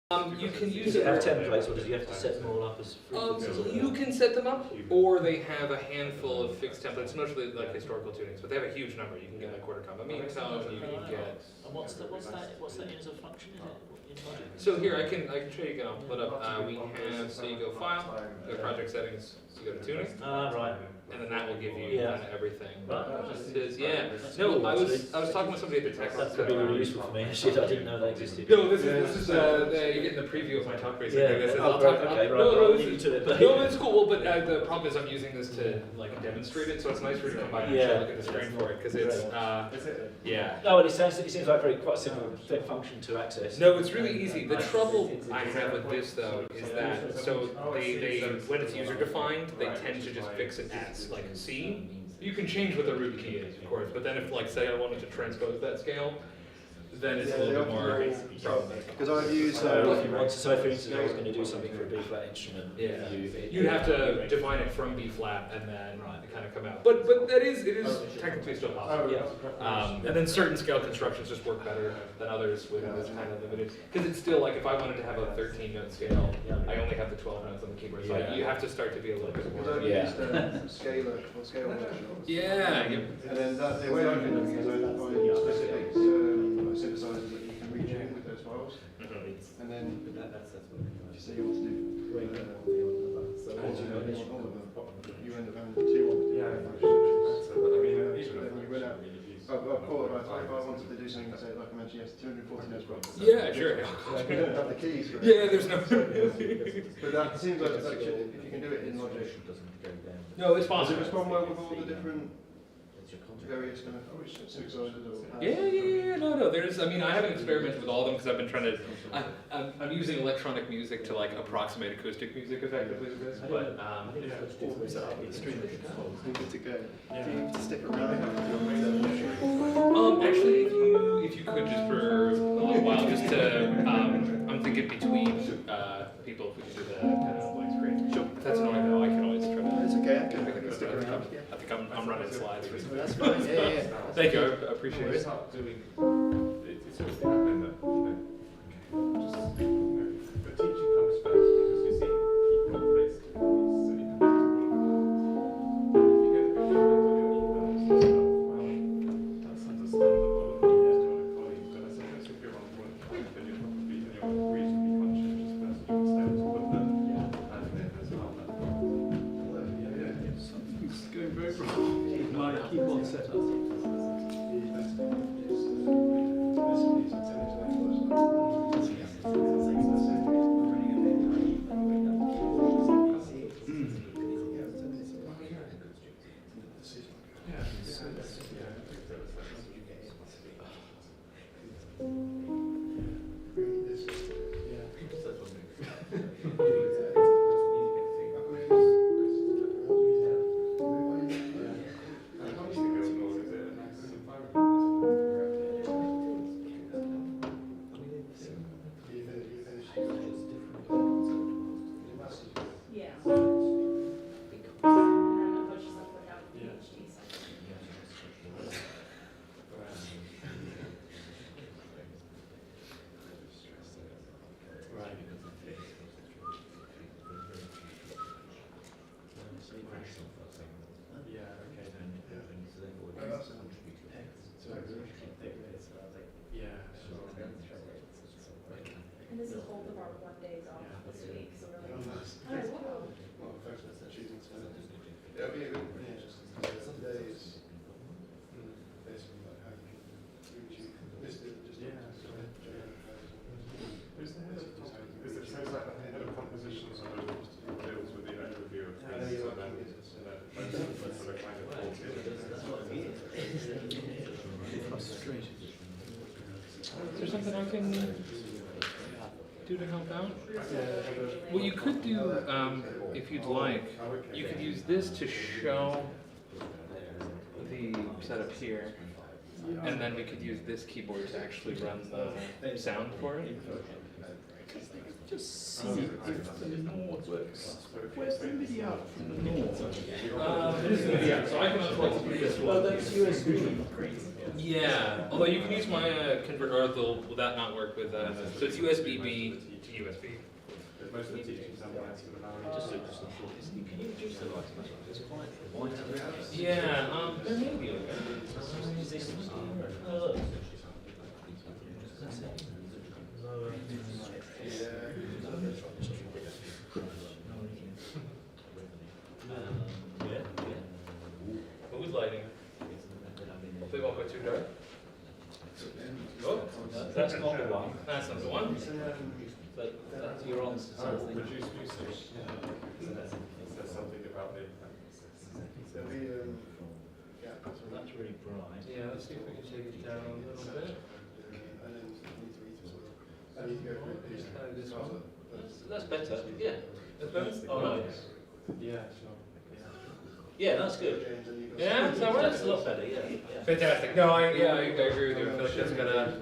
You can use Does it. it have templates, or does you have to set them all up as frequencies? You can set them up, or they have a handful of fixed templates, mostly like historical tunings, but they have a huge number. You can get like quarter comma microtonal, you can get. And what's that in as a function? Is it in Logic? So here I can show you again. I'll put up. We have, so you go file, go project settings, you go to tuning. Right. And then that will give you kind of everything. Right. Yeah. No, I was talking with somebody at the tech. That could be really useful for me. Actually, I didn't know that existed. No, this is you're getting the preview of my talk basically. Yeah. This is, I'll talk. Okay, right. No, I'll leave you to it. But no, it's cool. Well, but the problem is I'm using this to like demonstrate it, so it's nice for you to come by and look at the screen for it because it's yeah. No, and it seems like quite a simple function to access. No, it's really easy. The trouble I have with this though is that so they when it's user defined, they tend to just fix it as like C. You can change what the root key is, of course, but then if, like, say I wanted to transpose that scale, then it's a little bit more problematic. Because I've used... if you want to, so for instance, I was going to do something for a B flat instrument. Yeah. You'd have to define it from B flat and then kind of come out. But it is technically still possible. And then certain scale constructions just work better than others with this kind of limited. Because it's still like if I wanted to have a 13-note scale, I only have the 12 notes on the keyboard. So you have to start to be a little bit more. I've used scalar or scale workshops. Yeah. And then the way I've been doing is I find specific synthesizers that you can retune with those files. And then you say you want to do all of them. You end up having two on. Then you run out. I've caught if I wanted to do something, say, like I mentioned, yes, 240 notes per. Yeah, sure. You don't have the keys for it. Yeah, there's no. But that seems like if you can do it in Logic. No, it's Does it possible. respond well with all the different various kind of synthesizers? Yeah. No. There's. I mean, I haven't experimented with all of them because I've been trying to. I'm using electronic music to like approximate acoustic music effectively with this. But It's good to go. Do you have to stick around? Actually, if you could just for a little while, just to I'm thinking between people, if we could do the kind of blank screen. Sure. If that's annoying though, I can always try to. It's okay. I can stick around. I think I'm running slides. That's fine. Yeah. Thank you. I appreciate it. It's always happening that the teaching comes first because you see you've got place to be, so you have to if you get the on your emails and stuff, well, that's understandable. But I suppose if you're on one point, then you're probably reasonably conscientious person, you would stay to put the admin as well. It's going very wrong. My keyboard setup. And this is both of our 1 days off this week, so we're like, Some days, basically like how you can reach this just It sounds like the head of composition sort of deals with the overview of things, so then that's sort of kind of Is there something I can do to help out? What you could do, if you'd like, you could use this to show the setup here, and then we could use this keyboard to actually run the sound for it. Just see if the Nord works. Where's the MIDI out from the Nord? It is MIDI out, so I can unplug this one. Oh, that's USB. Yeah, although you can use my converter, or will that not work with so it's USB-B to USB. Most of the teachings have lines for the narrow. Just a thought. Can you reduce the light? It's quite white. Yeah, there may be Oh, look. Mood lighting. Hopefully it won't go too dark. Oh, That's not the one, that's not the one. but you're on something. Reduce usage. Says something about the. There'll be, yeah, that's right. That's really bright. Yeah, let's see if we can take it down a little bit. And then you need to read as well. I need to go for it. Just try this one. That's better. Yeah. That's better? Oh, no. Yeah, sure. Yeah, that's good. James, and you've got Yeah, does that work? That's a lot better. Yeah. Fantastic. No, I agree with you. I feel like that's gonna.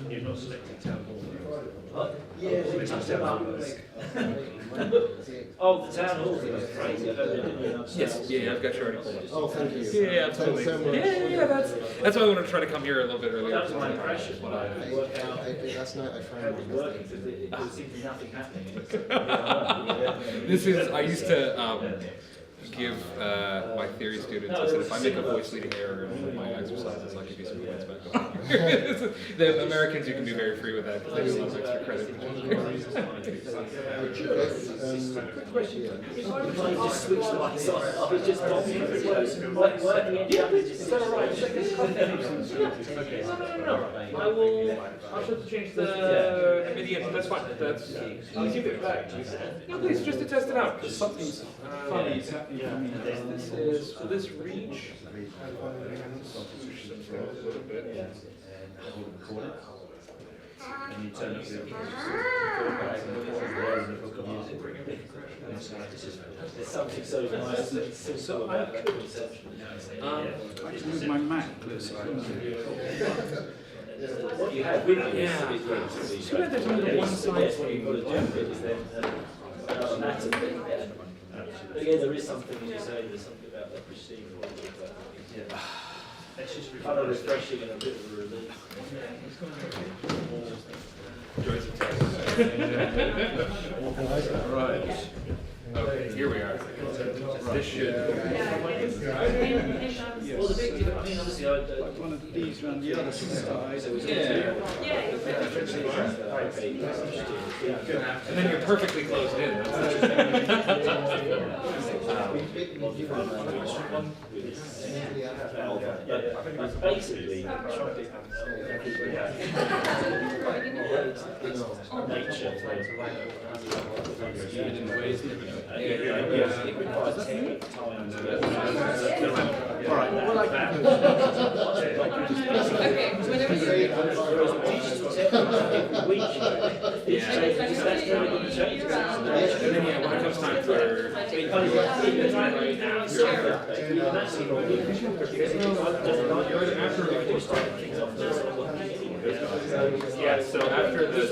You're not selecting town hall. Yeah, we touched them up. Oh, the town hall thing was crazy. I heard they didn't even Yes, yeah, I've got you already pulled up. Oh, thank you. Yeah, absolutely. Thanks so much. Yeah, that's why I wanted to try to come here a little bit earlier. That was my impression when I worked out. That's not, I found How it was working because there seemed to be nothing happening. This is, I used to give my theory students, I said, if I make a voice leading error in my exercises, I'll give you some points back. The Americans, you can be very free with that because they do a lot of extra credit. quick question. If I just switch the lights on, I was just talking to Is that alright? No. I'll have to change the MIDI in. That's fine. That's. I'll give it back. No, please, just to test it out. Something's funny is happening for me. This is, for this reach. A little bit. And you turn it to there's something so nice that's so about that conception. I just moved my Mac closer. What you have with you Yeah. is Too bad there's only one side. what you've got to do with it is then anatomy. But again, there is something, as you say, there's something about that receiver. It's just kind of refreshing and a bit of a relief. Joys of test. Right. Okay, here we are. This should. Well, the big difference, I mean, obviously, Like one of these around the other side. And then you're perfectly closed in. basically, nature. It requires technique, time, Alright, well Okay, whenever you're. digital technology every week. It's changing, that's very good to change. And then, yeah, when it comes time for. Yeah, so after the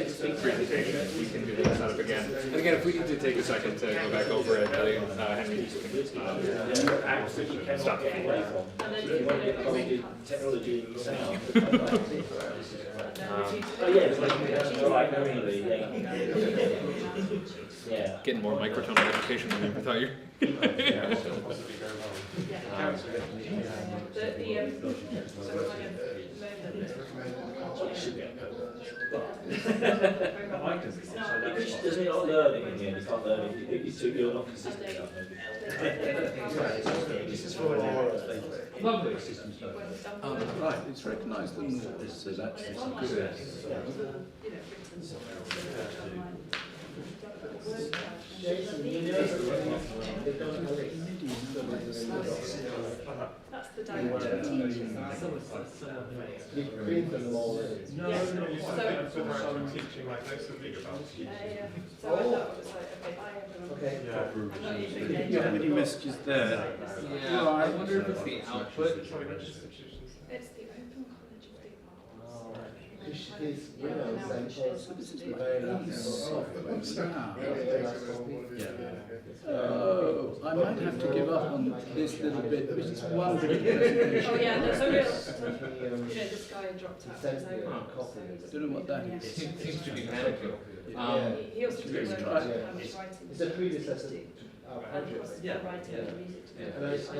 Zoom presentation, we can do the setup again. And again, if we need to take a second to go back over it, Henry just can stop. Technology sound. Oh yeah, right, really. Yeah. Getting more microtonal education than you ever thought you. Doesn't it not learning in the end? You can't learn if you're not consistent enough, maybe. This is for Lovely. right, it's recognised in this, so that's good. That's the director. No, you said I'm teaching like next week about So I thought it was like, okay. yeah. You have many messages there. Yeah, I wonder if it's the output. It's the Open College of the Arts. his Windows samples very nice Oh, I might have to give up on this little bit, which is one bit of Oh presentation. yeah, there's a real, um, this guy dropped out. sent so me a so copy. he doesn't Don't know what that really is. have Seems to be to- manageable. He also did Let's work try on it. how much writing. It's a predecessor to to our and project. process Yeah, for writing yeah. the music. And I also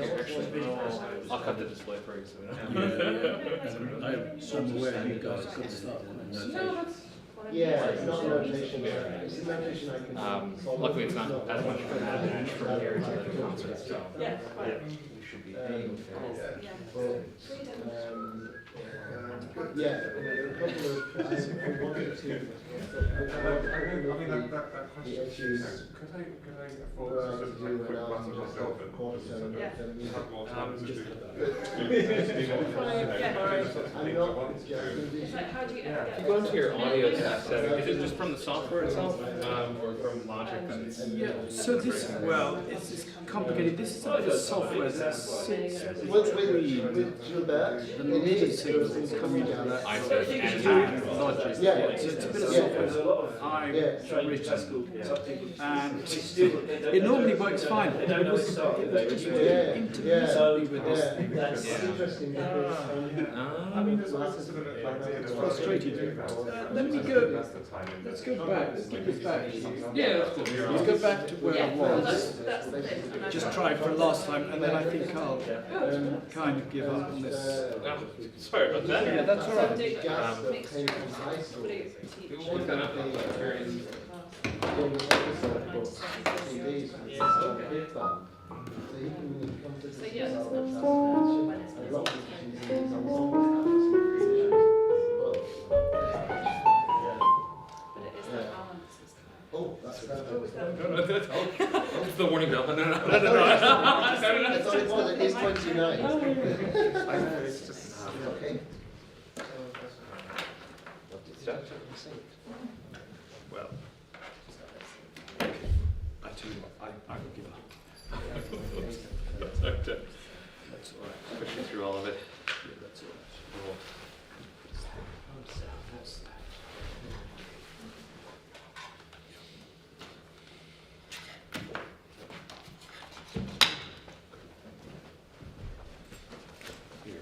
I'll cut the display for you so we I'm aware you guys have got to start quite soon. No, that's fine. yeah, it's not a notation. It's a notation I can solve. Luckily, it's not as much of an advantage from here to the concert, so. Yeah, right. We should be Yeah. Well, yeah, there are a couple of, I wanted to, I mean, that question, the issues could I afford were to to just do have a when quick I was button just myself and quarter Yeah. have more time to do I'm not just It's like, how do you get If you go into your audio setting, is it just from the software itself, or from Logic that it's? Yeah, so this, well, it's complicated. This is a bit of software that sits between with Gilbert, the MIDI signals coming down that I see. and Logic. Yeah. So it's a bit of Yeah. software that I've written. And it normally works fine. It was just intermittently with this. That's interesting because I mean, there's also sort of like It's frustrating. Let me go. Let's go back. Let's get this back. Yeah, that's cool. Let's go back to where I Yeah, well, was. that's the thing. And I Just thought- tried for last time, and then I think I'll kind of give up on this. Oh, sorry about that. Yeah, that's all right. gas that Mixture came of from high school. putting it for teaching. We'll look that up. Doing episode books, CDs, and stuff, big band. So you can come to So this yeah, that's yourself not and something when it's a lot of busy. musicians use ensemble covers for creations. But it is the balance. It's Oh, that's that. No, no, that's, it's the warning bell. No, no, no, no, no, no. I thought it was, it is 29. I know, it's just. Okay. Well, I tell you what, I will give up. That's all right. Pushing through all of it. Yeah, that's all right. What's that? Here.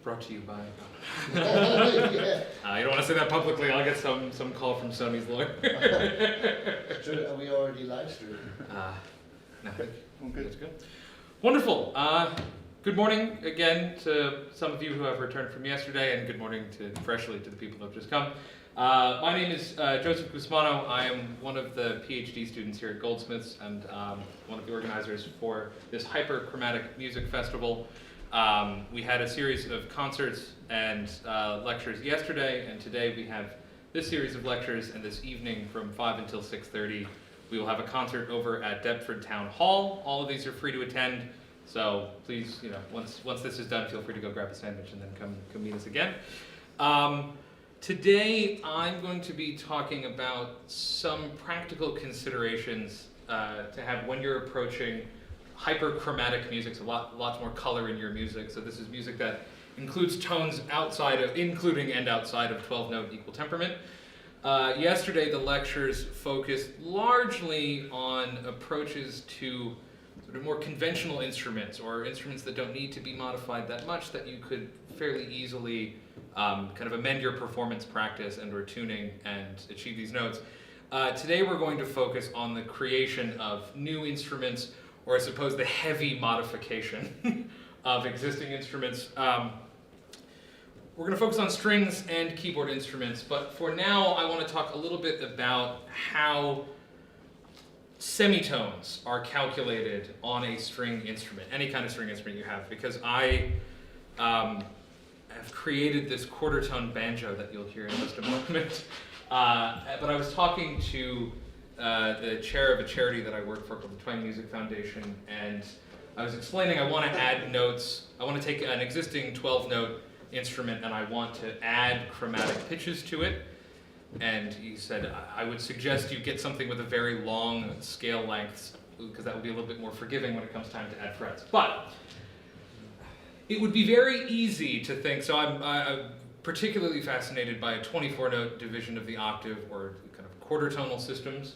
Brought to you by. Yeah. You don't want to say that publicly. I'll get some call from Sony's lawyer. Are we already live streaming? No, that's good. Wonderful. Good morning again to some of you who have returned from yesterday, and good morning freshly to the people who have just come. My name is Joseph Gusmano. I am one of the PhD students here at Goldsmiths and one of the organizers for this Hyperchromatic Music Festival. We had a series of concerts and lectures yesterday, and today we have this series of lectures, and this evening from 5 until 6:30 we will have a concert over at Deptford Town Hall. All of these are free to attend, so please, once this is done, feel free to go grab a sandwich and then come meet us again. Today I'm going to be talking about some practical considerations to have when you're approaching hyperchromatic music, so lots more color in your music. So this is music that includes tones including and outside of 12-note equal temperament. Yesterday the lectures focused largely on approaches to sort of more conventional instruments, or instruments that don't need to be modified that much, that you could fairly easily kind of amend your performance practice and or tuning and achieve these notes. Today we're going to focus on the creation of new instruments, or I suppose the heavy modification of existing instruments. We're going to focus on strings and keyboard instruments, but for now I want to talk a little bit about how semitones are calculated on a string instrument, any kind of string instrument you have, because I have created this quarter tone banjo that you'll hear in just a moment. But I was talking to the chair of a charity that I work for called the Twang Music Foundation, and I was explaining I want to add notes. I want to take an existing 12-note instrument and I want to add chromatic pitches to it. And he said, I would suggest you get something with a very long scale length, because that would be a little bit more forgiving when it comes time to add frets. But it would be very easy to think, so I'm particularly fascinated by a 24-note division of the octave, or kind of quarter tonal systems.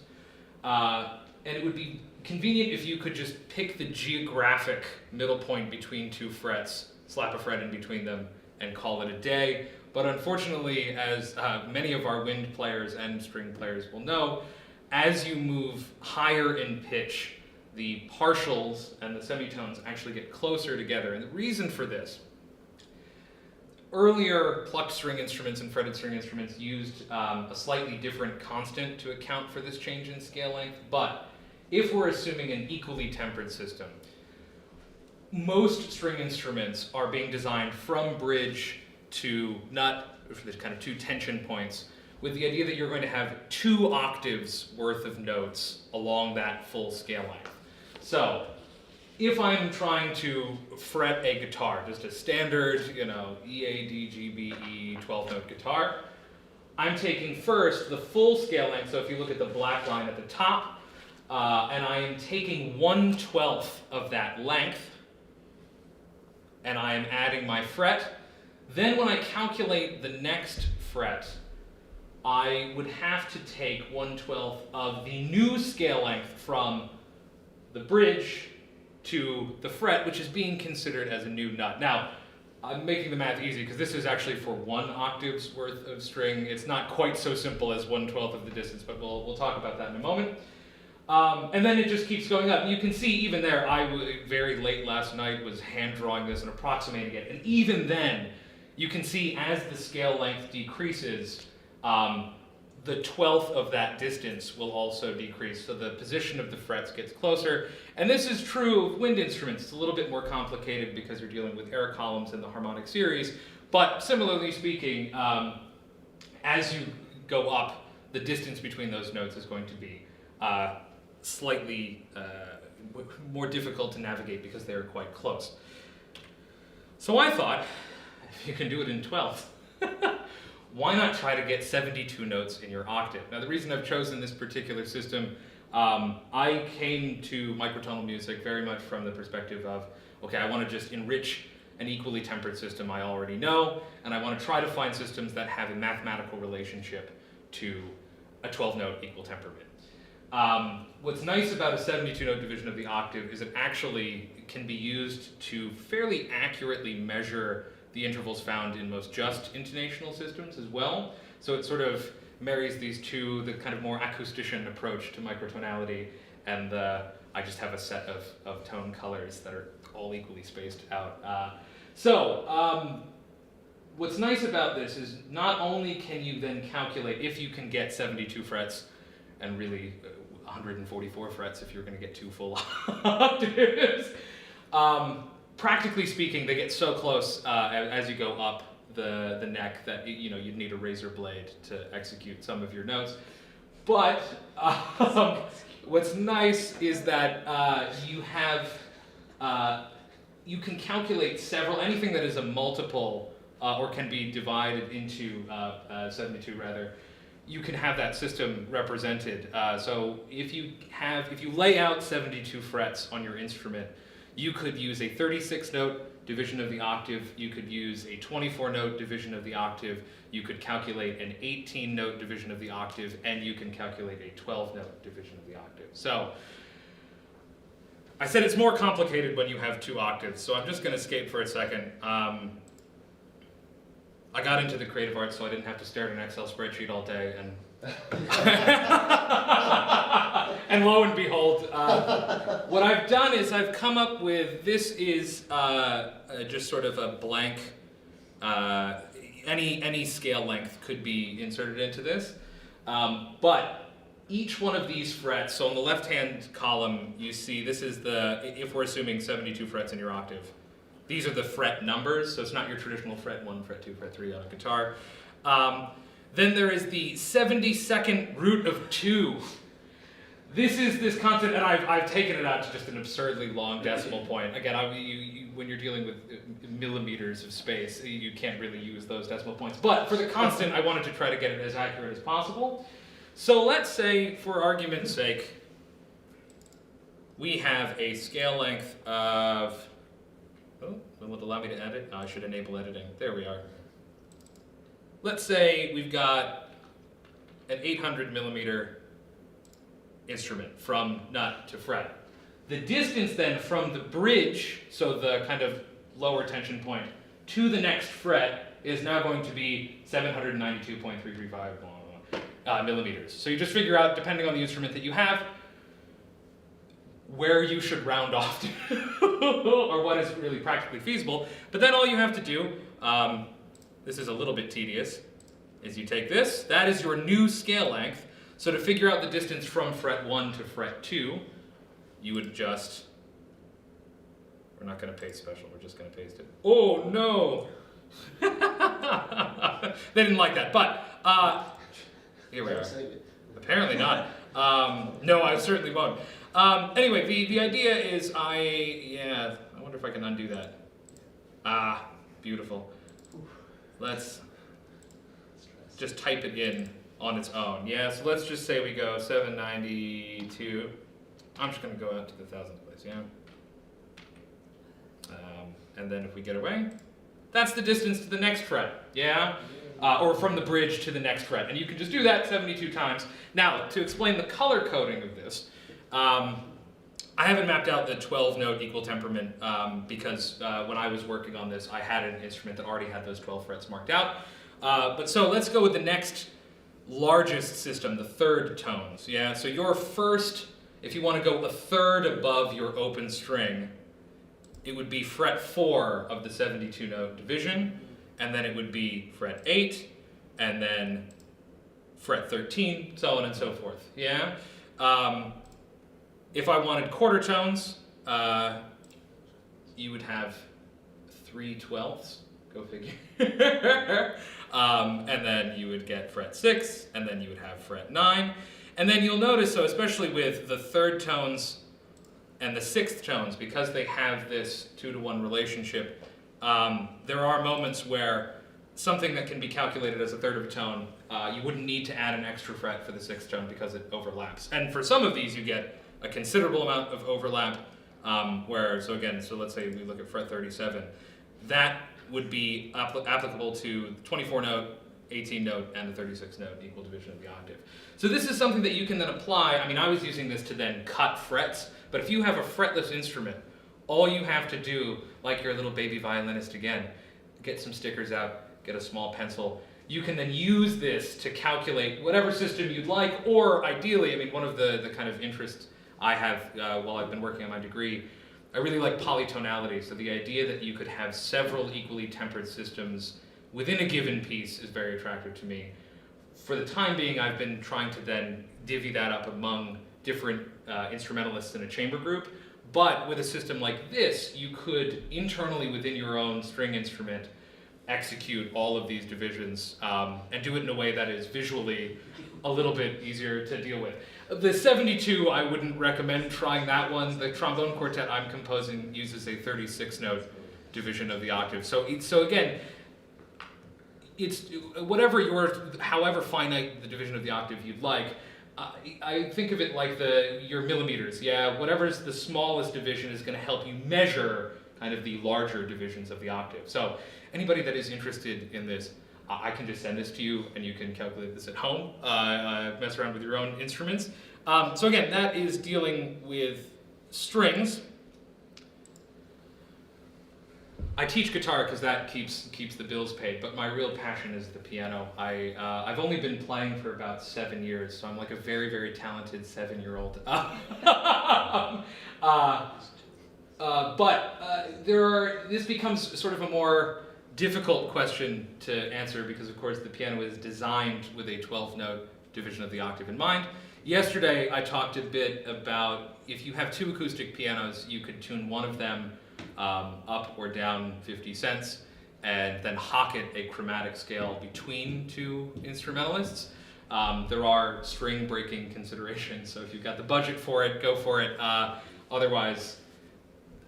And it would be convenient if you could just pick the geographic middle point between two frets, slap a fret in between them, and call it a day. But unfortunately, as many of our wind players and string players will know, as you move higher in pitch, the partials and the semitones actually get closer together. And the reason for this, earlier plucked string instruments and fretted string instruments used a slightly different constant to account for this change in scale length. But if we're assuming an equally tempered system, most string instruments are being designed from bridge to nut, for the kind of two tension points, with the idea that you're going to have 2 octaves worth of notes along that full scale length. So, if I'm trying to fret a guitar, just a standard, E, A, D, G, B, E, 12-note guitar, I'm taking first the full scale length, so if you look at the black line at the top, and I am taking 1/12 of that length, and I am adding my fret. Then when I calculate the next fret, I would have to take 1/12 of the new scale length from the bridge to the fret, which is being considered as a new nut. Now, I'm making the math easy because this is actually for 1 octave's worth of string. It's not quite so simple as 1/12 of the distance, but we'll talk about that in a moment. And then it just keeps going up. You can see even there, very late last night was hand drawing this and approximating it. And even then, you can see as the scale length decreases, the 12th of that distance will also decrease. So the position of the frets gets closer. And this is true of wind instruments. It's a little bit more complicated because you're dealing with air columns in the harmonic series. But similarly speaking, as you go up, the distance between those notes is going to be slightly more difficult to navigate because they're quite close. So I thought, if you can do it in 12th, why not try to get 72 notes in your octave? Now the reason I've chosen this particular system, I came to microtonal music very much from the perspective of, okay, I want to just enrich an equally tempered system I already know, and I want to try to find systems that have a mathematical relationship to a 12-note equal temperament. What's nice about a 72-note division of the octave is it actually can be used to fairly accurately measure the intervals found in most just intonational systems as well. So it sort of marries these two, the kind of more acoustician approach to microtonality, and I just have a set of tone colors that are all equally spaced out. What's nice about this is not only can you then calculate if you can get 72 frets, and really 144 frets if you're going to get 2 full octaves. Practically speaking, they get so close as you go up the neck that you'd need a razor blade to execute some of your notes. But what's nice is that you can calculate anything that is a multiple or can be divided into 72 rather. You can have that system represented. So if you lay out 72 frets on your instrument, you could use a 36-note division of the octave, you could use a 24-note division of the octave, you could calculate an 18-note division of the octave, and you can calculate a 12-note division of the octave. So I said it's more complicated when you have 2 octaves, so I'm just going to skate for a second. I got into the creative arts so I didn't have to stare at an Excel spreadsheet all day, and and lo and behold, what I've done is I've come up with, this is just sort of a blank, any scale length could be inserted into this, but each one of these frets, so on the left-hand column you see this is if we're assuming 72 frets in your octave, these are the fret numbers, so it's not your traditional fret 1, fret 2, fret 3 on a guitar. Then there is the 72nd root of 2. this is this constant, and I've taken it out to just an absurdly long decimal point. Again, when you're dealing with millimeters of space, you can't really use those decimal points. But for the constant, I wanted to try to get it as accurate as possible. So let's say, for argument's sake, we have a scale length of, oh, will it allow me to edit? No, I should enable editing. There we are. Let's say we've got an 800 millimeter instrument from nut to fret. The distance then from the bridge, so the kind of lower tension point, to the next fret is now going to be 792.335 millimeters. So you just figure out, depending on the instrument that you have, where you should round off to, or what is really practically feasible. But then all you have to do, this is a little bit tedious, is you take this, that is your new scale length. So to figure out the distance from fret 1 to fret 2, you would just, we're not going to paste special, we're just going to paste it. Oh no! They didn't like that, but here we are. Apparently not. No, I certainly won't. Anyway, the idea is I wonder if I can undo that. Ah, beautiful. Let's just type it in on its own. Yeah, so let's just say we go 792. I'm just going to go out to the thousandth place, yeah? And then if we get away, that's the distance to the next fret, yeah? Or from the bridge to the next fret. And you can just do that 72 times. Now, to explain the color coding of this, I haven't mapped out the 12-note equal temperament because when I was working on this, I had an instrument that already had those 12 frets marked out. But so let's go with the next largest system, the third tones. Yeah, so your first, if you want to go a third above your open string, it would be fret 4 of the 72-note division, and then it would be fret 8, and then fret 13, so on and so forth. Yeah. If I wanted quarter tones, you would have 3/12, go figure. And then you would get fret 6, and then you would have fret 9. And then you'll notice, so especially with the third tones and the sixth tones, because they have this 2-to-1 relationship, there are moments where something that can be calculated as a third of a tone, you wouldn't need to add an extra fret for the sixth tone because it overlaps. And for some of these, you get a considerable amount of overlap, so let's say we look at fret 37, that would be applicable to 24-note, 18-note, and the 36-note equal division of the octave. So this is something that you can then apply. I mean, I was using this to then cut frets, but if you have a fretless instrument, all you have to do, like your little baby violinist again, get some stickers out, get a small pencil. You can then use this to calculate whatever system you'd like, or ideally, I mean, one of the kind of interests I have while I've been working on my degree, I really like polytonality. So the idea that you could have several equally tempered systems within a given piece is very attractive to me. For the time being, I've been trying to then divvy that up among different instrumentalists in a chamber group. But with a system like this, you could internally within your own string instrument execute all of these divisions and do it in a way that is visually a little bit easier to deal with. The 72, I wouldn't recommend trying that one. The trombone quartet I'm composing uses a 36-note division of the octave. So again, it's however finite the division of the octave you'd like. I think of it like your millimeters. Yeah, whatever's the smallest division is going to help you measure kind of the larger divisions of the octave. So anybody that is interested in this, I can just send this to you and you can calculate this at home, mess around with your own instruments. So again, that is dealing with strings. I teach guitar because that keeps the bills paid, but my real passion is the piano. I've only been playing for about 7 years, so I'm like a very, very talented 7-year-old. This becomes sort of a more difficult question to answer because, of course, the piano is designed with a 12-note division of the octave in mind. Yesterday, I talked a bit about if you have 2 acoustic pianos, you could tune one of them up or down 50 cents and then hocket a chromatic scale between 2 instrumentalists. there are string breaking considerations, so if you've got the budget for it, go for it. Otherwise,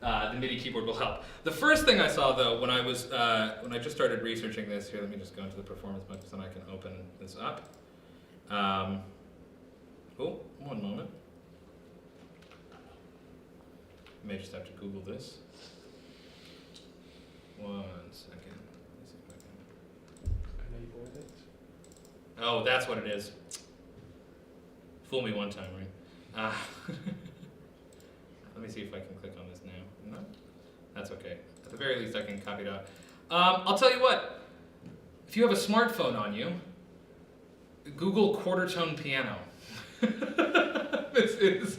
the MIDI keyboard will help. The first thing I saw though, when I just started researching this, here let me just go into the performance mode so I can open this up. Oh, one moment. I may just have to Google this. 1 second. Let me see if I can. Enable it. Oh, that's what it is. Fool me one time, right? Let me see if I can click on this now. No? That's okay. At the very least, I can copy it out. I'll tell you what. If you have a smartphone on you, Google quarter tone piano. This is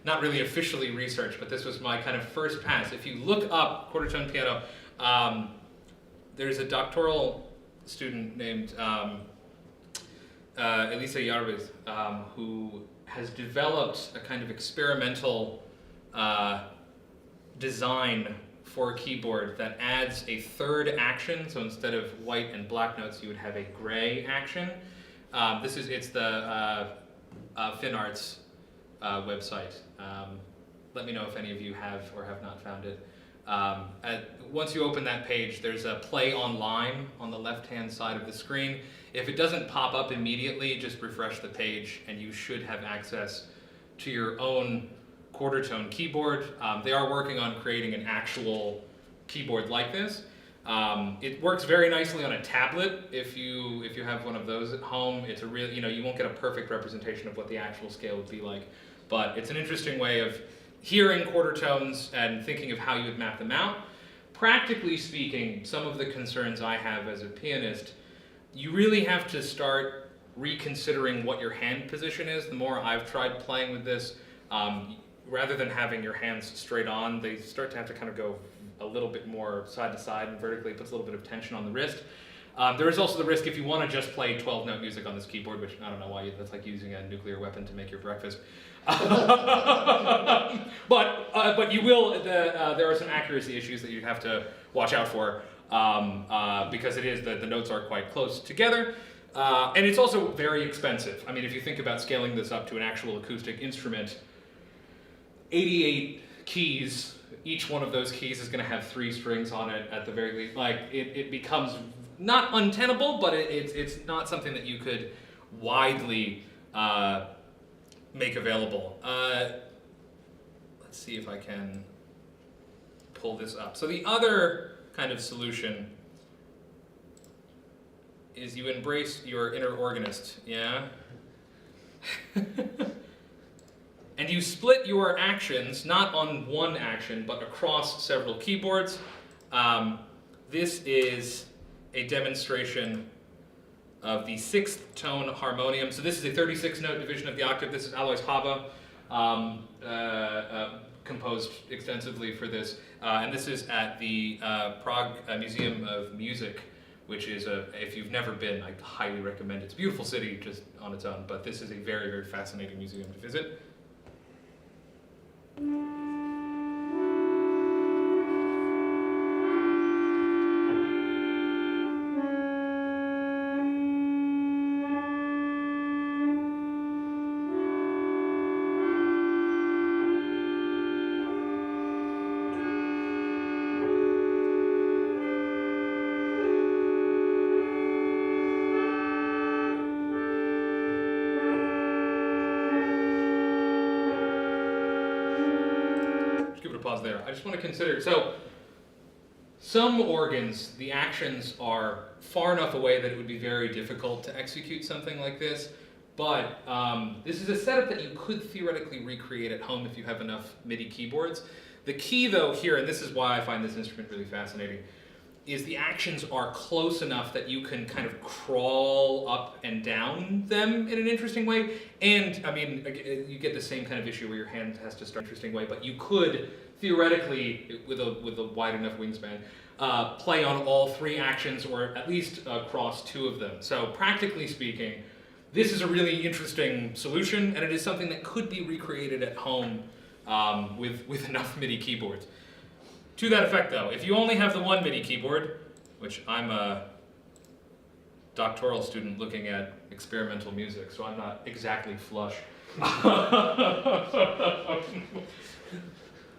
not really officially researched, but this was my kind of first pass. If you look up quarter tone piano, there's a doctoral student named Elisa Yarvez, who has developed a kind of experimental design for a keyboard that adds a third action. So instead of white and black notes, you would have a gray action. It's the FinArts website. Let me know if any of you have or have not found it. Once you open that page, there's a play online on the left-hand side of the screen. If it doesn't pop up immediately, just refresh the page and you should have access to your own quarter tone keyboard. They are working on creating an actual keyboard like this. It works very nicely on a tablet. If you have one of those at home, it's a real, you won't get a perfect representation of what the actual scale would be like, but it's an interesting way of hearing quarter tones and thinking of how you would map them out. Practically speaking, some of the concerns I have as a pianist, you really have to start reconsidering what your hand position is. The more I've tried playing with this, rather than having your hands straight on, they start to have to kind of go a little bit more side to side and vertically. It puts a little bit of tension on the wrist. There is also the risk if you want to just play 12-note music on this keyboard, which I don't know why that's like using a nuclear weapon to make your breakfast. But you will. There are some accuracy issues that you have to watch out for because it is that the notes are quite close together, and it's also very expensive. I mean, if you think about scaling this up to an actual acoustic instrument, 88 keys. Each one of those keys is going to have 3 strings on it at the very least. Like it becomes not untenable, but it's not something that you could widely make available. Let's see if I can pull this up. So the other kind of solution is you embrace your inner organist, yeah? And you split your actions, not on one action, but across several keyboards. This is a demonstration of the 6th tone harmonium. So this is a 36-note division of the octave. This is Alois Haba, composed extensively for this. And this is at the Prague Museum of Music, which is, if you've never been, I highly recommend it. It's a beautiful city just on its own, but this is a very, very fascinating museum to visit. Pause there. I just want to consider, so some organs, the actions are far enough away that it would be very difficult to execute something like this, but this is a setup that you could theoretically recreate at home if you have enough MIDI keyboards. The key though here, and this is why I find this instrument really fascinating, is the actions are close enough that you can kind of crawl up and down them in an interesting way. And I mean, you get the same kind of issue where your hand has to start in an interesting way, but you could theoretically, with a wide enough wingspan, play on all 3 actions or at least across 2 of them. So practically speaking, this is a really interesting solution, and it is something that could be recreated at home with enough MIDI keyboards. To that effect though, if you only have the one MIDI keyboard, which I'm doctoral student looking at experimental music, so I'm not exactly flush.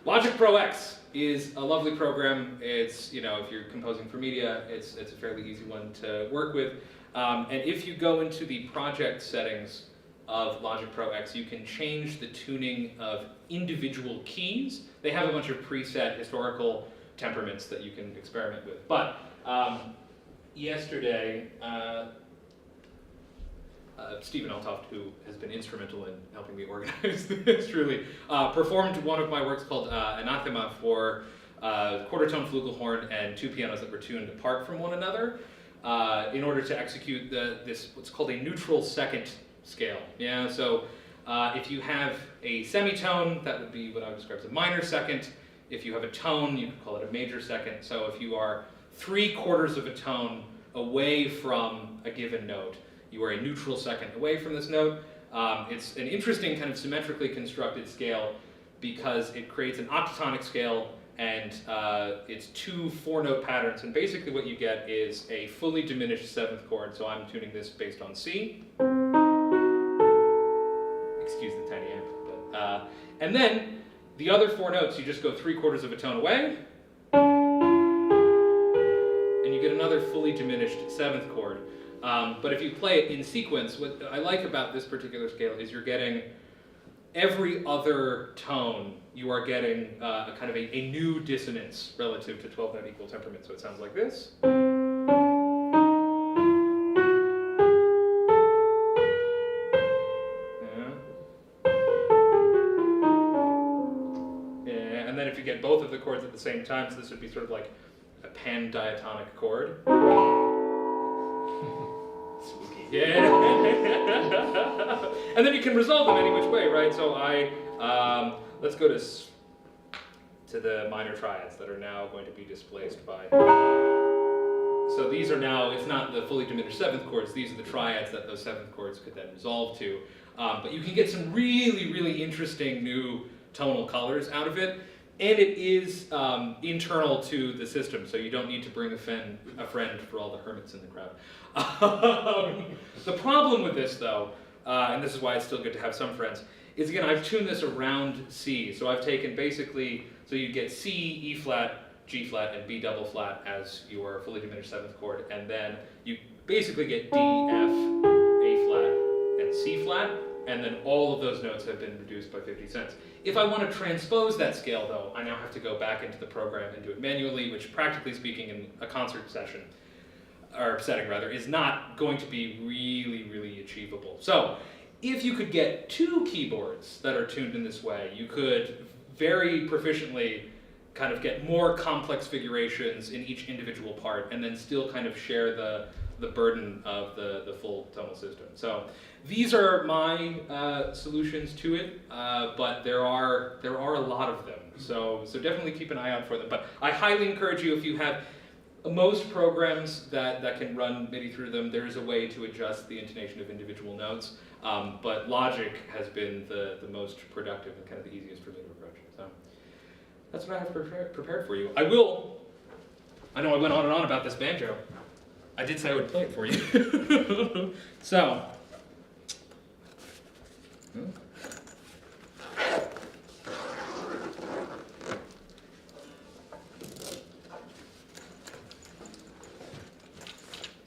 Logic Pro X is a lovely program. It's, if you're composing for media, it's a fairly easy one to work with. And if you go into the project settings of Logic Pro X, you can change the tuning of individual keys. They have a bunch of preset historical temperaments that you can experiment with. But yesterday, Stephen Altoft, who has been instrumental in helping me organize this truly, performed one of my works called Anathema for quarter tone flugelhorn and two pianos that were tuned apart from one another in order to execute this what's called a neutral second scale. Yeah, so if you have a semitone, that would be what I would describe as a minor second. If you have a tone, you could call it a major second. So if you are 3/4 of a tone away from a given note, you are a neutral second away from this note. It's an interesting kind of symmetrically constructed scale because it creates an octatonic scale and it's two 4-note patterns. And basically what you get is a fully diminished 7th chord. So I'm tuning this based on C. Excuse the tiny amp. But, and then the other 4 notes, you just go 3/4 of a tone away. And you get another fully diminished 7th chord. But if you play it in sequence, what I like about this particular scale is you're getting every other tone, you are getting a kind of a new dissonance relative to 12-note equal temperament. So it sounds like this. Yeah, and then if you get both of the chords at the same time, so this would be sort of like a pan-diatonic chord. Yeah. And then you can resolve them any which way, right? So let's go to the minor triads that are now going to be displaced by. So these are now, it's not the fully diminished 7th chords, these are the triads that those 7th chords could then resolve to. But you can get some really, really interesting new tonal colors out of it. And it is internal to the system, so you don't need to bring a friend for all the hermits in the crowd. The problem with this, though, and this is why it's still good to have some friends, is again, I've tuned this around C. So I've taken basically, so you get C, E flat, G flat, and B double flat as your fully diminished 7th chord, and then you basically get D, F, A flat, and C flat, and then all of those notes have been reduced by 50 cents. If I want to transpose that scale, though, I now have to go back into the program and do it manually, which practically speaking in a concert session, or setting rather, is not going to be really, really achievable. So if you could get 2 keyboards that are tuned in this way, you could very proficiently kind of get more complex figurations in each individual part and then still kind of share the burden of the full tonal system. So these are my solutions to it, but there are a lot of them. So definitely keep an eye out for them. But I highly encourage you, if you have most programs that can run MIDI through them, there is a way to adjust the intonation of individual notes. But Logic has been the most productive and kind of the easiest for me to approach. So that's what I have prepared for you. I know I went on and on about this banjo. I did say I would play it for you. So.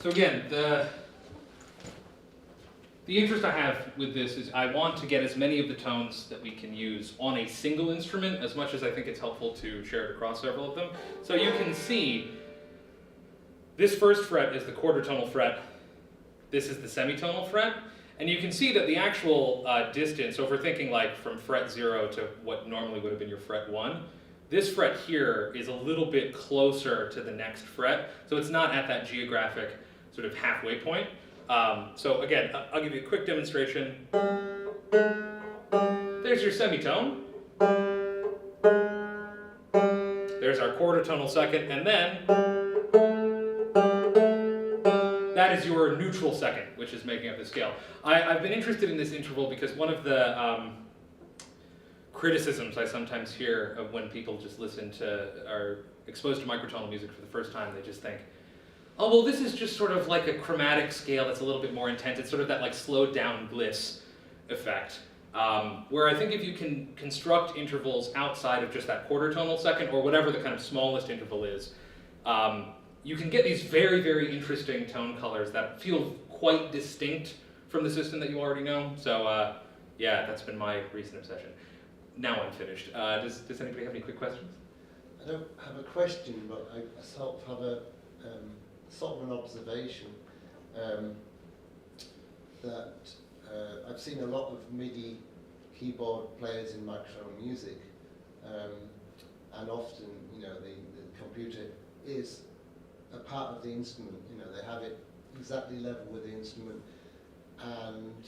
So again, the interest I have with this is I want to get as many of the tones that we can use on a single instrument as much as I think it's helpful to share it across several of them. So you can see this first fret is the quarter tonal fret. This is the semitonal fret. And you can see that the actual distance, so if we're thinking like from fret 0 to what normally would have been your fret 1, this fret here is a little bit closer to the next fret. So it's not at that geographic sort of halfway point. So again, I'll give you a quick demonstration. There's your semitone. There's our quarter tonal second, and then that is your neutral second, which is making up the scale. I've been interested in this interval because one of the criticisms I sometimes hear of when people just listen to, are exposed to microtonal music for the first time, they just think, Oh, well, this is just sort of like a chromatic scale that's a little bit more intense. It's sort of that like slowed down bliss effect. Where I think if you can construct intervals outside of just that quarter tonal second, or whatever the kind of smallest interval is, you can get these very, very interesting tone colors that feel quite distinct from the system that you already know. So yeah, that's been my recent obsession. Now I'm finished. Does anybody have any quick questions? I don't have a question, but I sort of have a sort of an observation that I've seen a lot of MIDI keyboard players in microtonal music, and often, you know, the computer is a part of the instrument. You know, they have it exactly level with the instrument, and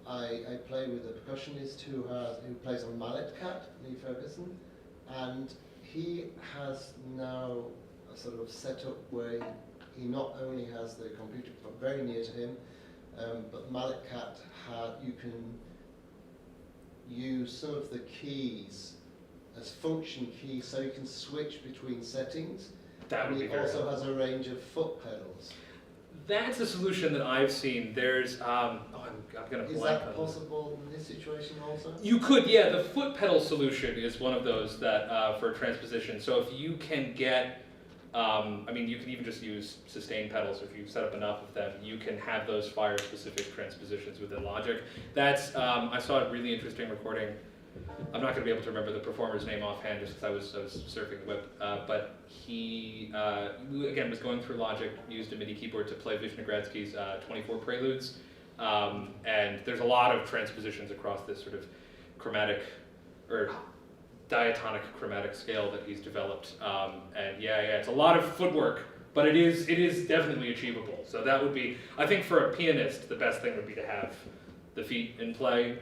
I play with a percussionist who plays on mallet cat, Lee Ferguson, and he has now a sort of setup where he not only has the computer very near to him, but mallet cat you can use some of the keys as function keys, so you can switch between settings. That would and be he very also helpful. has a range of foot pedals. That's a solution that I've seen. There's, I'm going to Is blank that on possible in this situation also? You could, yeah. The foot pedal solution is one of those that for transposition. So if you can get, I mean, you can even just use sustain pedals. If you set up enough of them, you can have those fire-specific transpositions within Logic. That's, I saw a really interesting recording. I'm not going to be able to remember the performer's name offhand just because I was surfing the web, but he, again, was going through Logic, used a MIDI keyboard to play Vishnegradsky's 24 Preludes, and there's a lot of transpositions across this sort of chromatic, or diatonic chromatic scale that he's developed, and yeah, it's a lot of footwork, but it is definitely achievable. So that would be, I think for a pianist, the best thing would be to have the feet in play.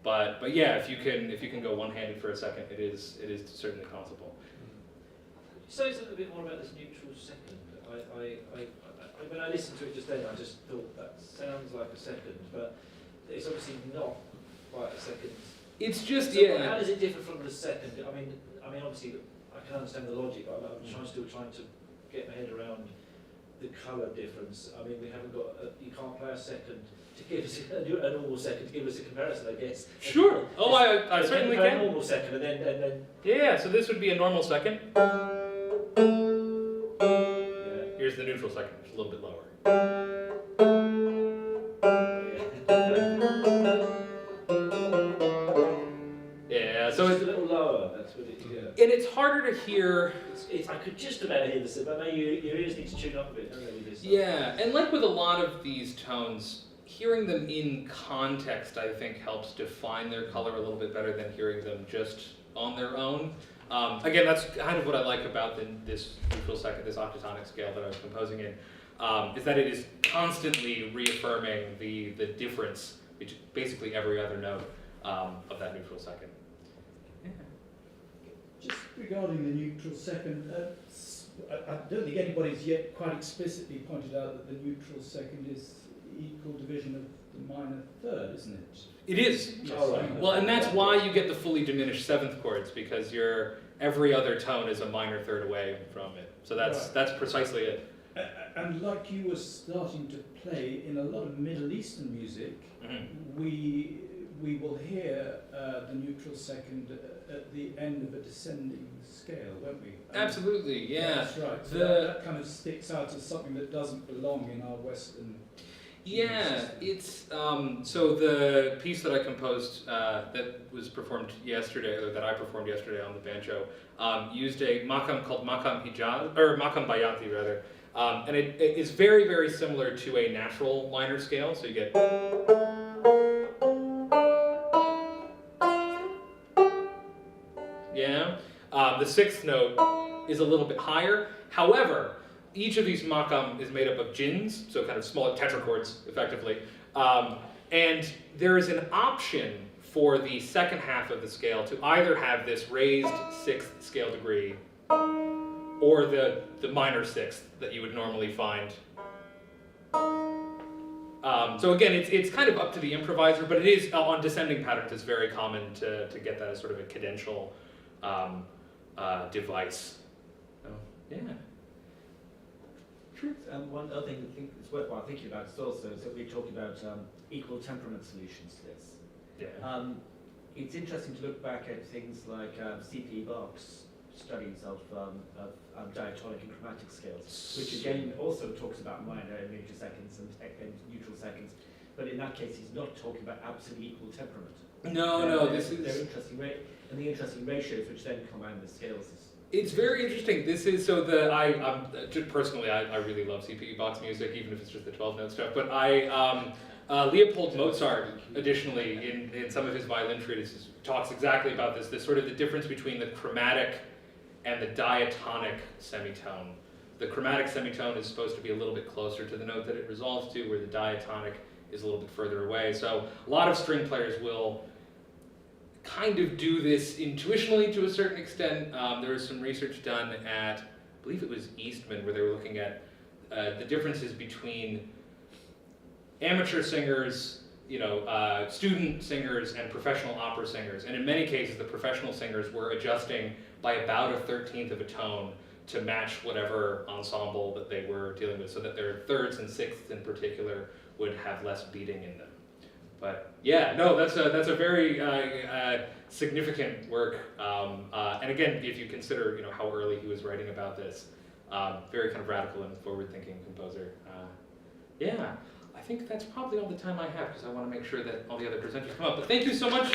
But yeah, if you can go one-handed for a second, it is certainly possible. So it's a little bit more about this neutral second. When I listened to it just then, I just thought that sounds like a second, but it's obviously not quite a second. It's just, So yeah. how does it differ from the second? I mean, obviously, I can understand the logic, but I'm still trying to get my head around the colour difference. I mean, we haven't got, you can't play a second to give us a normal second to give us a comparison, I guess. Sure. Oh, I certainly play a can. normal second, and then. Yeah. So this would be a normal second. Yeah. Here's the neutral second, which is a little bit lower. Yeah. So it's it's a little lower. That's what it. Yeah. and it's harder to hear. I could just about hear this, but maybe your ears need to tune up a bit, don't they, with this stuff? Yeah, and like with a lot of these tones, hearing them in context, I think, helps define their color a little bit better than hearing them just on their own. Again, that's kind of what I like about this neutral second, this octatonic scale that I was composing in, is that it is constantly reaffirming the difference between basically every other note of that neutral second. Yeah. Just regarding the neutral second, I don't think anybody's yet quite explicitly pointed out that the neutral second is equal division of the minor third, isn't it? It is. Yes. Oh, right. Well, and that's why you get the fully diminished seventh chords, because every other tone is a minor third away from it. So that's precisely it. And like you were starting to play in a lot of Middle Eastern music, Mm-hmm. we will hear the neutral second at the end of a descending scale, won't we? Absolutely, yeah. That's right. So The- that kind of sticks out as something that doesn't belong in our Western. Yeah, it's so the piece that I composed that was performed yesterday, or that I performed yesterday on the banjo, used a makam called makam hijaz, or makam bayanti rather, and it is very, very similar to a natural minor scale. So you get. Yeah, the sixth note is a little bit higher. However, each of these makam is made up of jins, so kind of small tetrachords, effectively. And there is an option for the second half of the scale to either have this raised sixth scale degree or the minor sixth that you would normally find. So again, it's kind of up to the improviser, but it is, on descending patterns, it's very common to get that as sort of a cadential device. So, yeah. One other thing I think it's worthwhile thinking about is also is that we're talking about equal temperament solutions to this. Yeah. It's interesting to look back at things like C.P. Bach's studies of diatonic and chromatic scales, which again also talks about minor and major seconds and neutral seconds, but in that case he's not talking about absolutely equal temperament. No, this is... They're interesting, and the interesting ratios which then come out in the scales is... It's very interesting. This is, so just personally, I really love C.P. Bach's music, even if it's just the 12-note stuff, but Leopold Mozart, additionally, in some of his violin treatises, talks exactly about this sort of the difference between the chromatic and the diatonic semitone. The chromatic semitone is supposed to be a little bit closer to the note that it resolves to, where the diatonic is a little bit further away. So a lot of string players will kind of do this intuitionally to a certain extent. There was some research done at, I believe it was Eastman, where they were looking at the differences between amateur singers, student singers, and professional opera singers. And in many cases, the professional singers were adjusting by about a 13th of a tone to match whatever ensemble that they were dealing with, so that their thirds and sixths in particular would have less beating in them. But yeah, no, that's a very significant work. And again, if you consider how early he was writing about this, very kind of radical and forward-thinking composer. Yeah, I think that's probably all the time I have, because I want to make sure that all the other presenters come up. But thank you so much.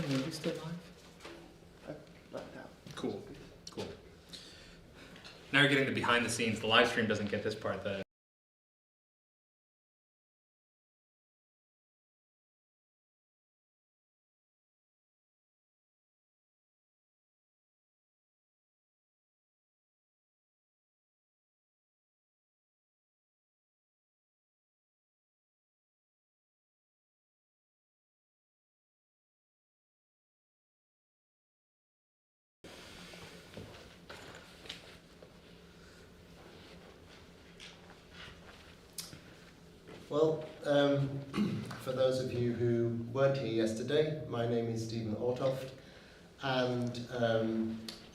Are we still live? Cool. Now you're getting the behind the scenes. The live stream doesn't get this part. Well, for those of you who weren't here yesterday, my name is Stephen Altoft, and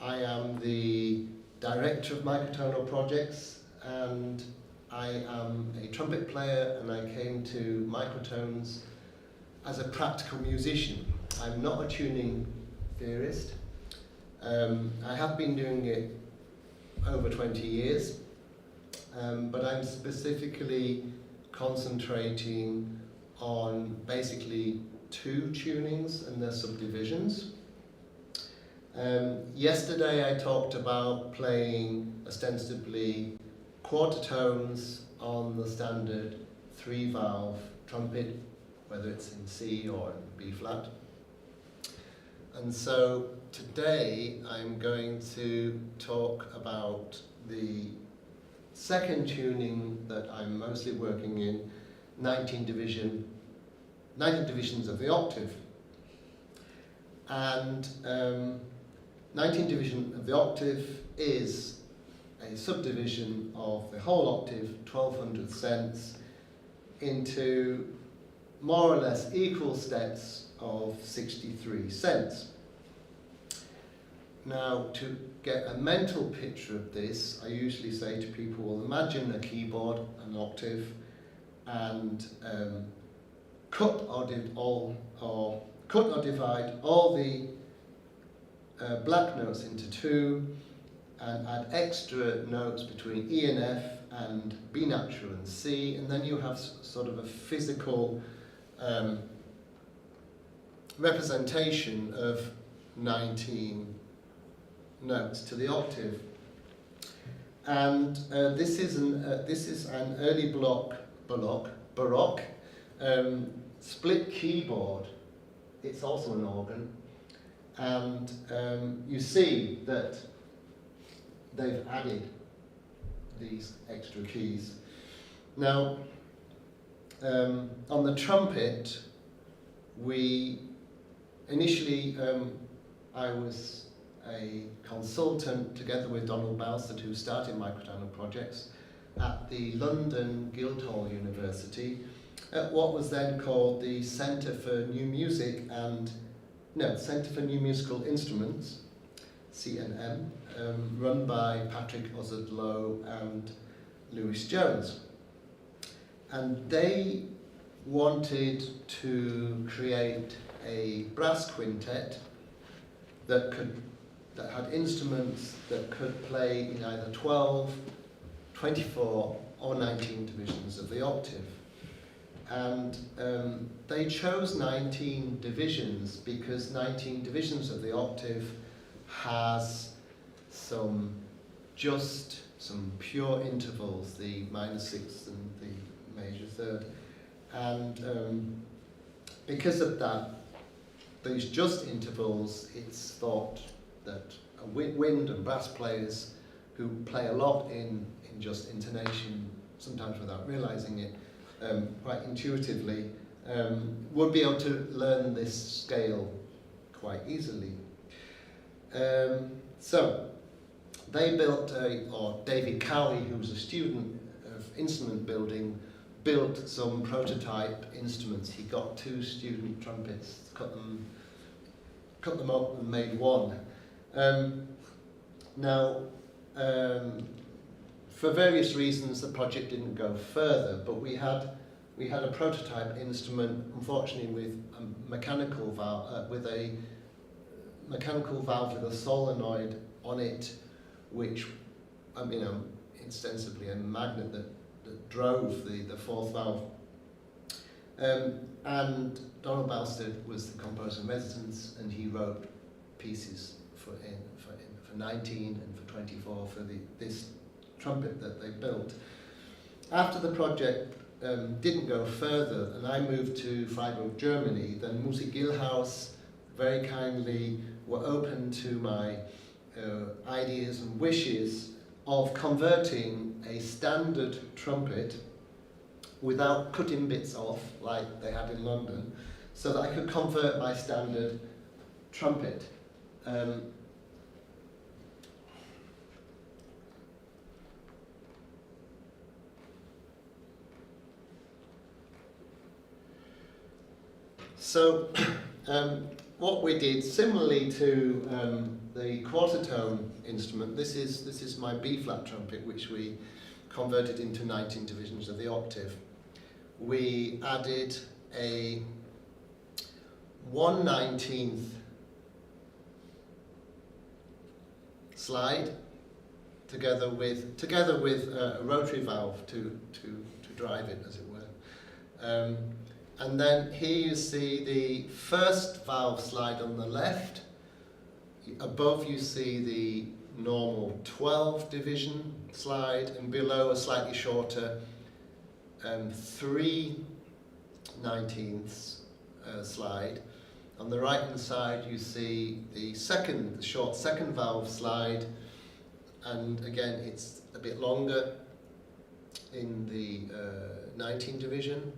I am the Director of Microtonal Projects, and I am a trumpet player, and I came to microtones as a practical musician. I'm not a tuning theorist. I have been doing it over 20 years, but I'm specifically concentrating on basically two tunings and their subdivisions. Yesterday I talked about playing ostensibly quarter tones on the standard 3-valve trumpet, whether it's in C or in B flat. And so today I'm going to talk about the second tuning that I'm mostly working in, 19 divisions of the octave. And 19 division of the octave is a subdivision of the whole octave, 1200 cents, into more or less equal steps of 63 cents. Now, to get a mental picture of this, I usually say to people, well, imagine a keyboard, an octave, and cut or divide all the black notes into two, and add extra notes between E and F and B natural and C, and then you have sort of a physical representation of 19 notes to the octave. And this is an early Baroque split keyboard, it's also an organ, and you see that they've added these extra keys. Now, on the trumpet, we initially, I was a consultant together with Donald Balsted, who started microtonal projects at the London Guildhall University, at what was then called the Centre for New Music and, no, Centre for New Musical Instruments, CNM, run by Patrick Ozzard-Lowe and Lewis Jones. And they wanted to create a brass quintet that had instruments that could play in either 12, 24 or 19 divisions of the octave. And they chose 19 divisions because 19 divisions of the octave has some pure intervals, the minor sixth and the major third. And because of that, these just intervals, it's thought that wind and brass players who play a lot in just intonation, sometimes without realizing it, quite intuitively, would be able to learn this scale quite easily. So they built, or David Cowie, who was a student of instrument building, built some prototype instruments. He got 2 student trumpets, cut them up and made one. Now, for various reasons, the project didn't go further, but we had a prototype instrument, unfortunately, with a mechanical valve, with a solenoid on it, which, ostensibly a magnet that drove the fourth valve. And Donald Balsted was the composer in residence, and he wrote pieces for 19 and for 24 for this trumpet that they built. After the project didn't go further, and I moved to Freiburg, Germany, then Musikgilhaus very kindly were open to my ideas and wishes of converting a standard trumpet without cutting bits off like they had in London, so that I could convert my standard trumpet. So what we did, similarly to the quarter tone instrument, this is my B-flat trumpet, which we converted into 19 divisions of the octave. We added a 1/19 slide together with a rotary valve to drive it, as it were. And then here you see the first valve slide on the left. Above you see the normal 12 division slide, and below a slightly shorter 3/19 slide. On the right hand side you see the short second valve slide, and again it's a bit longer in the 19 division.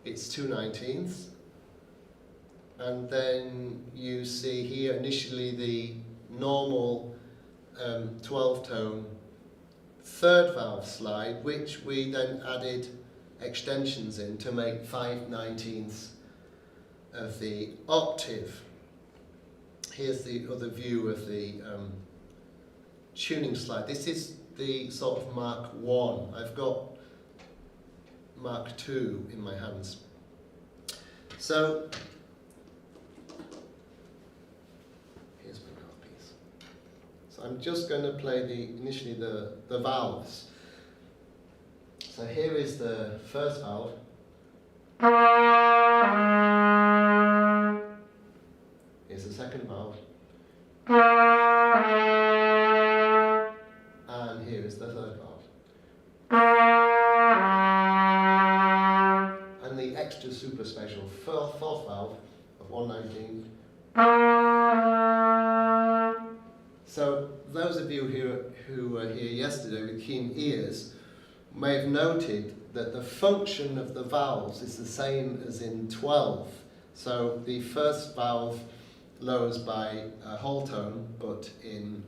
It's 2/19, and then you see here initially the normal 12-tone third valve slide, which we then added extensions in to make 5/19 of the octave. Here's the other view of the tuning slide. This is the sort of Mark 1. I've got Mark 2 in my hands. So here's my mouthpiece. So I'm just going to play initially the valves. So here is the first valve. Here's the second valve. And here is the third valve. And the extra super special valve of 119. So those of you who were here yesterday with keen ears may have noted that the function of the valves is the same as in 12. So the first valve lowers by a whole tone, but in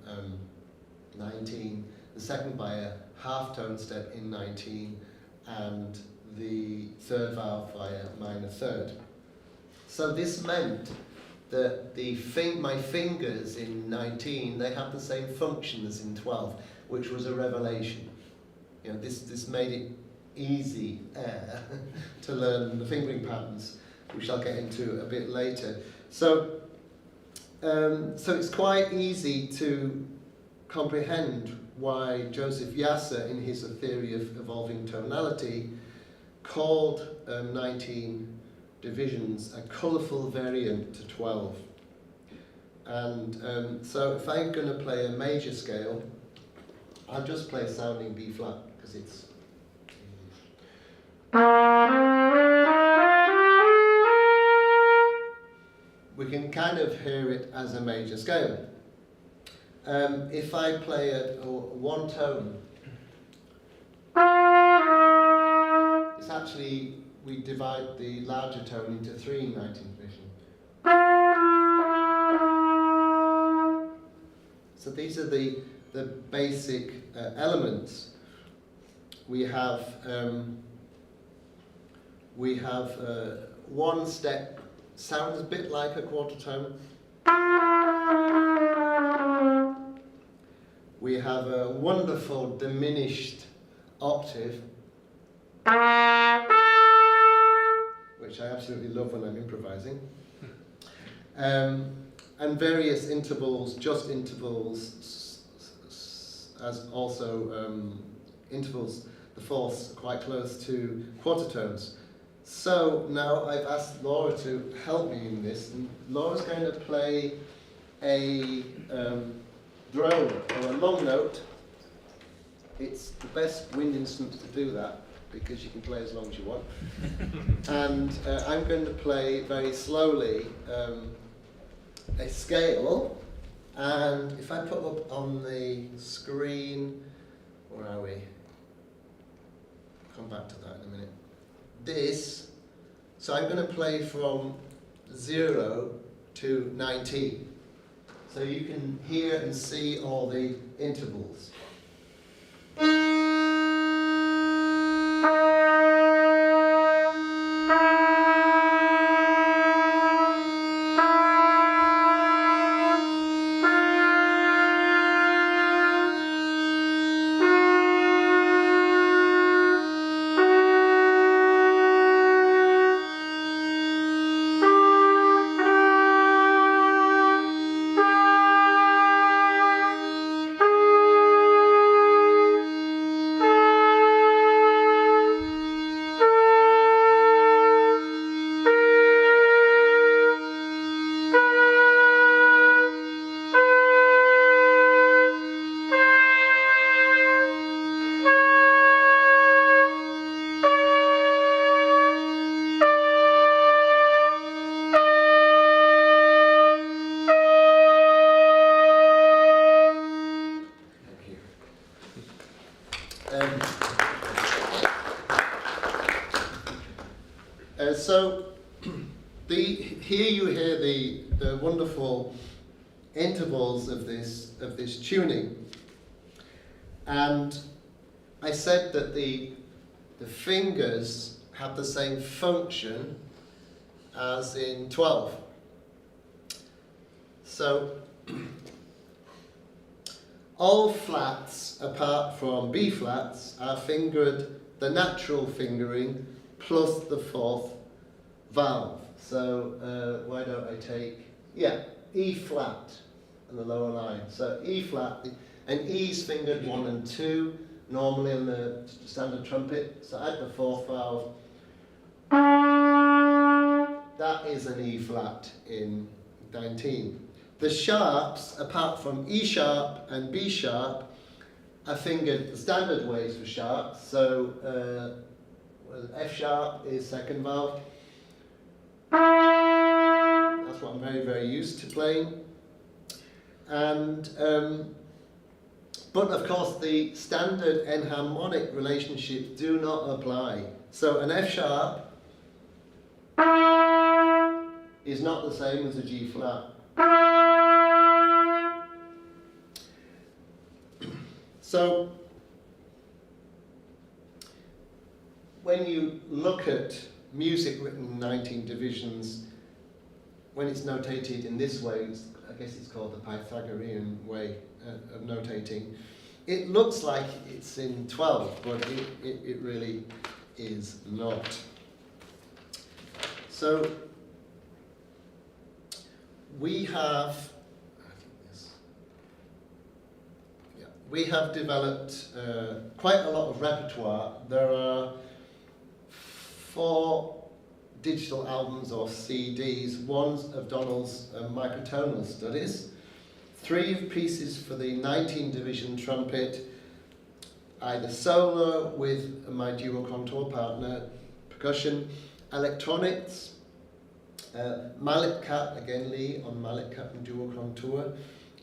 19, the second by a half tone step in 19, and the third valve by a minor third. So this meant that my fingers in 19, they have the same function as in 12, which was a revelation. You know, this made it easy to learn the fingering patterns, which I'll get into a bit later. So it's quite easy to comprehend why Joseph Gusmano, in his theory of evolving tonality, called 19 divisions a colourful variant to 12. And so if I'm going to play a major scale, I'll just play a sounding B flat, because it's... We can kind of hear it as a major scale. If I play at one tone, it's actually, we divide the larger tone into 3 in 19th division. So these are the basic elements. We have one step sounds a bit like a quarter tone. We have a wonderful diminished octave, which I absolutely love when I'm improvising. And various intervals, just intervals, as also intervals, the fourths quite close to quarter tones. So now I've asked Laura to help me in this, and Laura's going to play a drone, or a long note. It's the best wind instrument to do that, because you can play as long as you want. And I'm going to play very slowly a scale, and if I put up on the screen, where are we? Come back to that in a minute. This, so I'm going to play from 0 to 19. So you can hear and see all the intervals. Here you hear the wonderful intervals of this tuning, and I said that the fingers have the same function as in 12. So all flats apart from B flats are fingered the natural fingering plus the fourth valve. So why don't I take, E flat on the lower line. So E flat, and E's fingered 1 and 2, normally on the standard trumpet. So add the fourth valve. That is an E flat in 19. The sharps, apart from E sharp and B sharp, are fingered the standard ways for sharps. So F sharp is second valve. very, very used to playing. And but of course the standard enharmonic relationships do not apply. So an F sharp is not the same as a G flat. So when you look at music written in 19 divisions, when it's notated in this way, I guess it's called the Pythagorean way of notating, it looks like it's in 12, but it really is not. So we have, we have developed quite a lot of repertoire. There are 4 digital albums or CDs, one of Donald's microtonal studies, 3 pieces for the 19 division trumpet, either solo with my dual contour partner, percussion, electronics, mallet cat, again Lee on mallet cat and dual contour,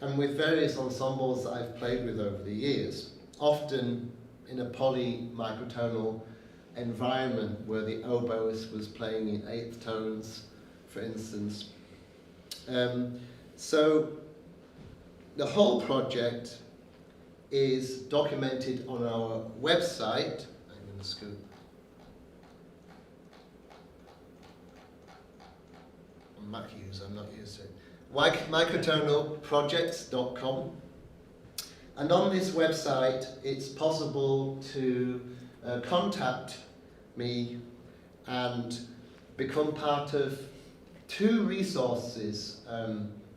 and with various ensembles that I've played with over the years, often in a poly microtonal environment where the oboist was playing in 8th tones, for instance. So the whole project is documented on our website. I'm going to scoot. On Mac use, I'm not used to it. microtonalprojects.com. And on this website, it's possible to contact me and become part of 2 resources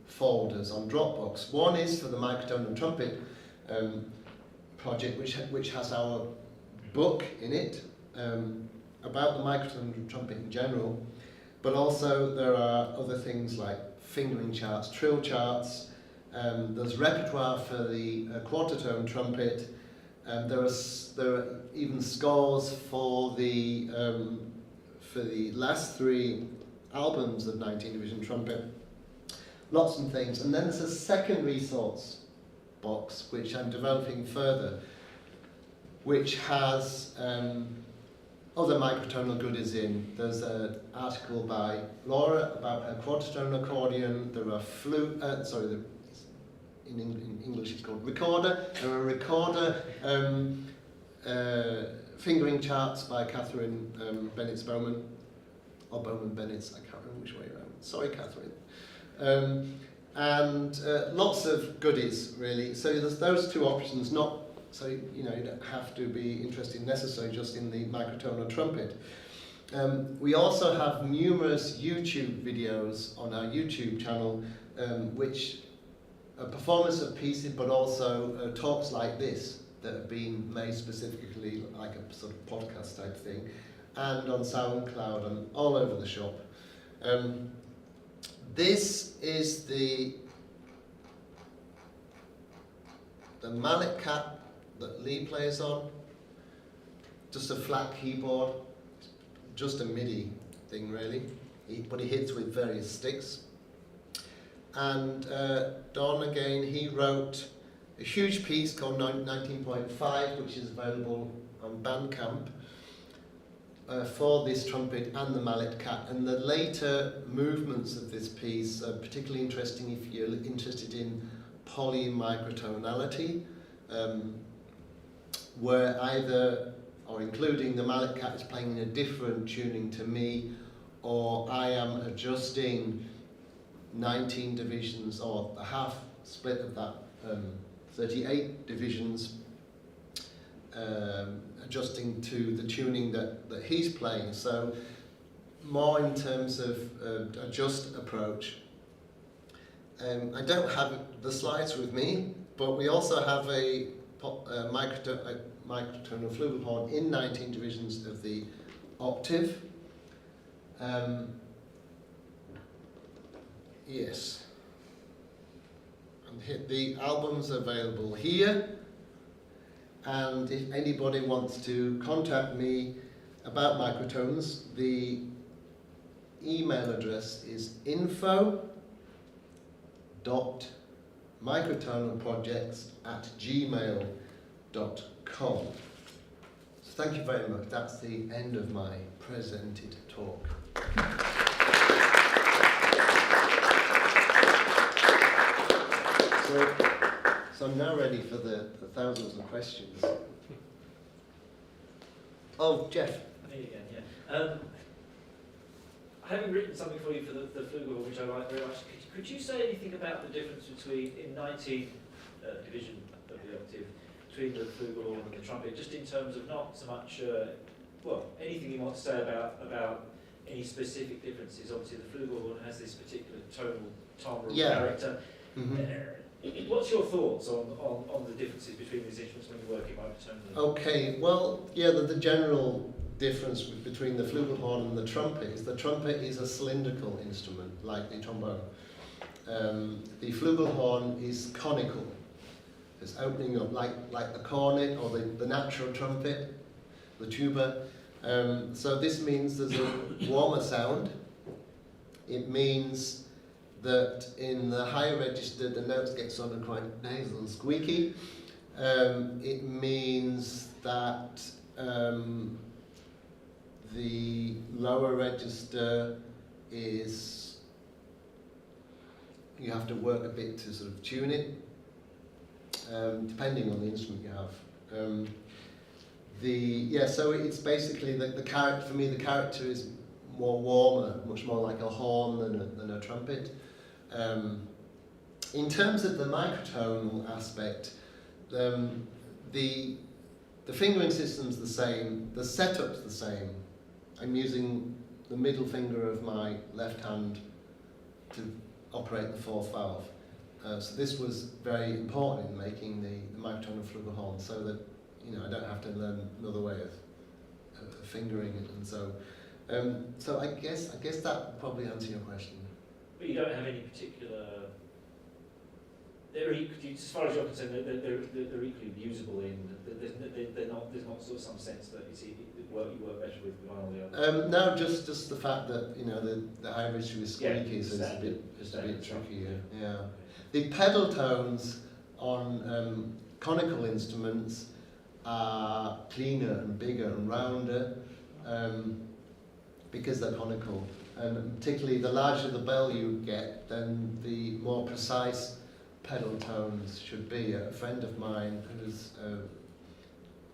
folders on Dropbox. One is for the microtonal trumpet project, which has our book in it about the microtonal trumpet in general, but also there are other things like fingering charts, trill charts. There's repertoire for the quarter tone trumpet. There are even scores for the last 3 albums of 19 division trumpet. Lots of things. And then there's a second resource box which I'm developing further, which has other microtonal goodies in. There's an article by Laura about her quarter tone accordion. There are flute, in English it's called recorder. There are recorder fingering charts by Catherine Bennett-Bowman, or Bowman-Bennett, I can't remember which way around. Sorry, Catherine. And lots of goodies, really. So there's those 2 options, not so you don't have to be interested necessarily just in the microtonal trumpet. We also have numerous YouTube videos on our YouTube channel, which are performance of pieces, but also talks like this that have been made specifically like a sort of podcast type thing, and on SoundCloud and all over the shop. This is the mallet cat that Lee plays on, just a flat keyboard, just a MIDI thing really, but he hits with various sticks. And Don, again, he wrote a huge piece called 19.5, which is available on Bandcamp, for this trumpet and the mallet cat. And the later movements of this piece are particularly interesting if you're interested in polymicrotonality, where either, or including the mallet cat is playing in a different tuning to me, or I am adjusting 19 divisions, or the half split of that 38 divisions, adjusting to the tuning that he's playing. So more in terms of a just approach. I don't have the slides with me, but we also have a microtonal flugelhorn in 19 divisions of the octave. Yes. And the album's available here. And if anybody wants to contact me about microtones, the email address is info microtonalprojects@gmail.com. So thank you very much. That's the end of my presented talk. So I'm now ready for the thousands of questions. Oh, Jeff. Me again, yeah. Having written something for you for the flugelhorn, which I like very much, could you say anything about the difference between, in 19 division of the octave, between the flugelhorn and the trumpet, just in terms of not so much, well, anything you want to say about any specific differences? Obviously, the flugelhorn has this particular tonal timbral character. Mm-hmm. What's your thoughts on the differences between these instruments when you're working microtonally? Okay, well, yeah, the general difference between the flugelhorn and the trumpet is a cylindrical instrument, like the trombone. The flugelhorn is conical. It's opening up like the cornet or the natural trumpet, the tuba. So this means there's a warmer sound. It means that in the higher register the notes get sort of quite nasal and squeaky. It means that the lower register is, you have to work a bit to sort of tune it, depending on the instrument you have. So it's basically the character. For me, the character is more warmer, much more like a horn than a trumpet. In terms of the microtonal aspect, the fingering system's the same, the setup's the same. I'm using the middle finger of my left hand to operate the fourth valve. So this was very important in making the microtonal flugelhorn, so that I don't have to learn another way of fingering it, and so I guess that would probably answer your question. But you don't have any particular. As far as you're concerned, they're equally usable in. There's not sort of some sense that you work better with one or the other. No, just the fact that the high register is squeaky, so it's a bit trickier. Yeah. The pedal tones on conical instruments are cleaner and bigger and rounder because they're conical, and particularly the larger the bell you get, then the more precise pedal tones should be. A friend of mine who's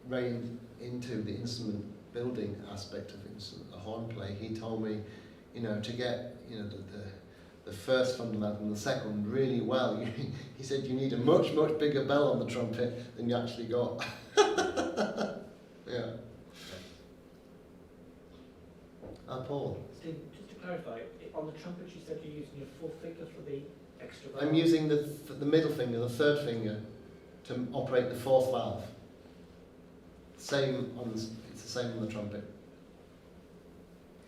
rained into the instrument building aspect of a horn play, he told me, to get the first fundamental and the second really well, he said you need a much bigger bell on the trumpet than you actually got. Yeah. Paul. Steve, just to clarify, on the trumpet you said you're using your fourth finger for the extra valve? I'm using the middle finger, the third finger, to operate the fourth valve. It's the same on the trumpet.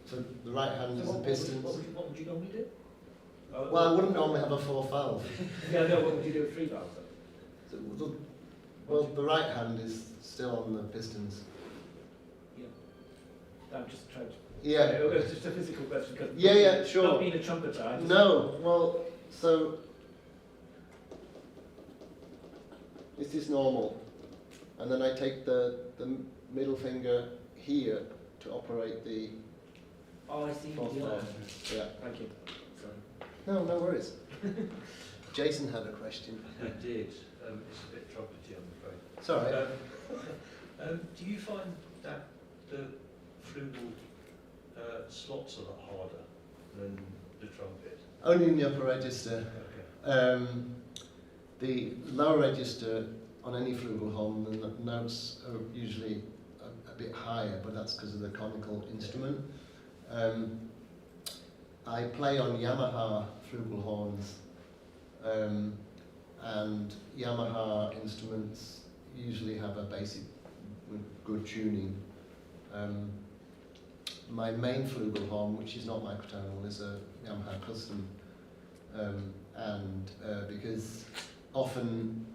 So the right hand is the pistons. What would you normally do? Well, I wouldn't normally have a fourth valve. Yeah, no, what would you do with three valves then? Well, the right hand is still on the pistons. Yeah. I'm just trying to... Yeah. It's just a physical question. Yeah, sure. Not being a trumpeter. No, well, so this is normal, and then I take the middle finger here to operate the Oh, I see. fourth valve. Yeah. Thank you. Sorry. No worries. Jason had a question. I did. It's a bit trumpety, I'm afraid. It's all right. Do you find that the flugel slots a lot harder than the trumpet? Only in the upper register. Okay. The lower register on any flugelhorn, the notes are usually a bit higher, but that's because of the conical instrument. I play on Yamaha flugelhorns, and Yamaha instruments usually have a basic good tuning. My main flugelhorn, which is not microtonal, is a Yamaha custom, and because often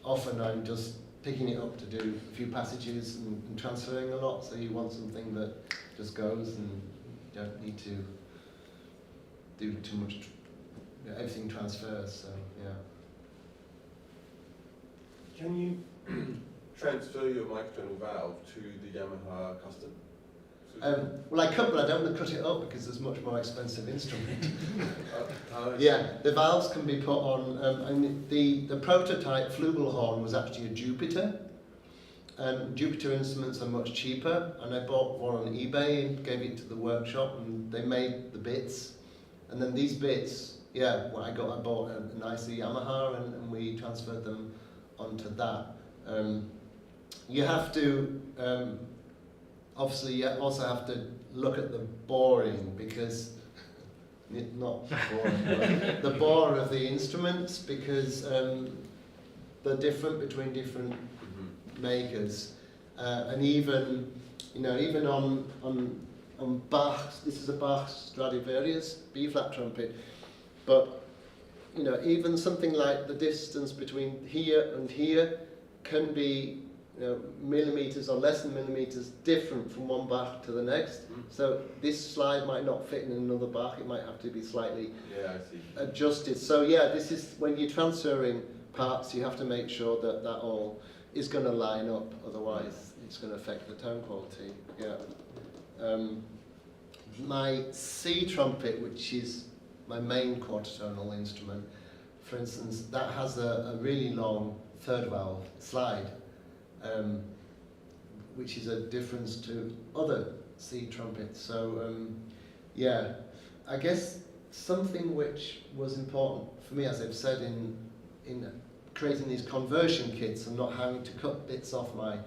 I'm just picking it up to do a few passages and transferring a lot, so you want something that just goes and you don't need to do too much everything transfers. So yeah. Can you transfer your microtonal valve to the Yamaha custom? Well, I could, but I don't want to cut it up because it's a much more expensive instrument. Yes. Yeah, the valves can be put on, and the prototype flugelhorn was actually a Jupiter. Jupiter instruments are much cheaper, and I bought one on eBay and gave it to the workshop, and they made the bits. And then these bits, yeah, when I bought a nice Yamaha, and we transferred them onto that. You have to, obviously, you also have to look at the boring, because not boring, but the bore of the instruments, because they're different between different makers, and even on Bach, this is a Bach Stradivarius B-flat trumpet, but even something like the distance between here and here can be millimeters or less than millimeters different from one Bach to the next. So this slide might not fit in another Bach, it might have to be slightly adjusted. So yeah, this is when you're transferring parts, you have to make sure that that all is going to line up, otherwise it's going to affect the tone quality. Yeah. My C trumpet, which is my main quartertonal instrument, for instance, that has a really long third valve slide, which is a difference to other C trumpets. So yeah, I guess something which was important for me, as I've said, in creating these conversion kits and not having to cut bits off my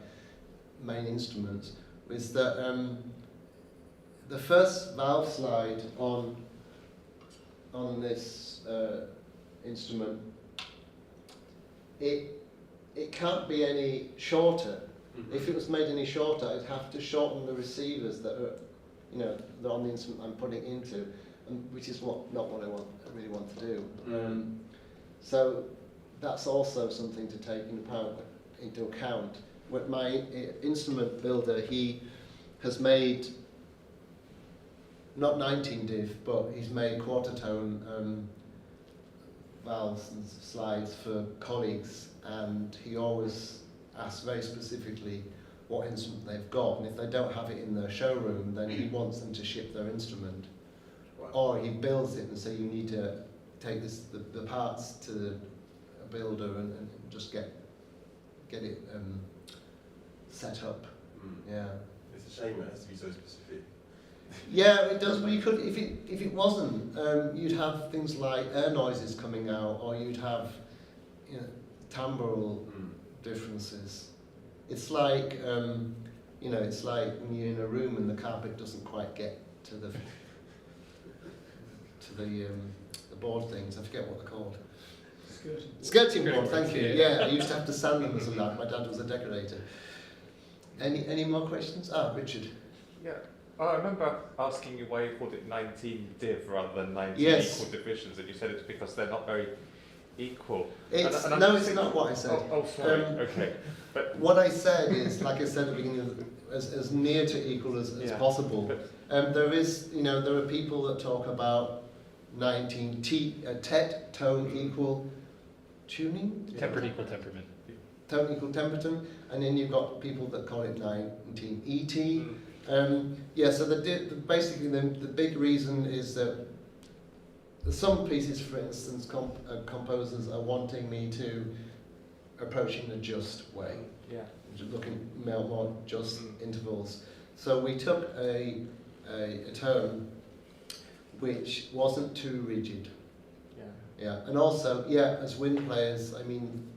main instruments, was that the first valve slide on this instrument, it can't be any shorter. If it was made any shorter, I'd have to shorten the receivers that are, they're on the instrument I'm putting into, which is not what I really want to do. So that's also something to take into account. With my instrument builder, he has made not 19 div, but he's made quarter tone valves and slides for colleagues, and he always asks very specifically what instrument they've got, and if they don't have it in their showroom, then he wants them to ship their instrument. Or he builds it and say you need to take the parts to a builder and just get it set up. Yeah. It's a shame it has to be so specific. Yeah, it does. But you could, if it wasn't, you'd have things like air noises coming out, or you'd have timbral differences. It's like it's like when you're in a room and the carpet doesn't quite get to the board things. I forget what they're called. Skirting board. Thank you. Yeah, I used to have to sand them as a lad. My dad was a decorator. Any more questions? Richard. Yeah. I remember asking you why you called it 19 div rather than 19 Yes. equal divisions, and you said it's because they're not very equal. It's not what I said. Oh, sorry. Okay. But what I said is, like I said at the beginning, as near to equal as possible. There are people that talk about 19 tet, tone equal tuning? Tempered equal temperament. Tone equal temperament, and then you've got people that call it 19 ET. So basically the big reason is that some pieces, for instance, composers are wanting me to approach in a just way, looking more just intervals. So we took a tone which wasn't too rigid. And also, as wind players, I mean,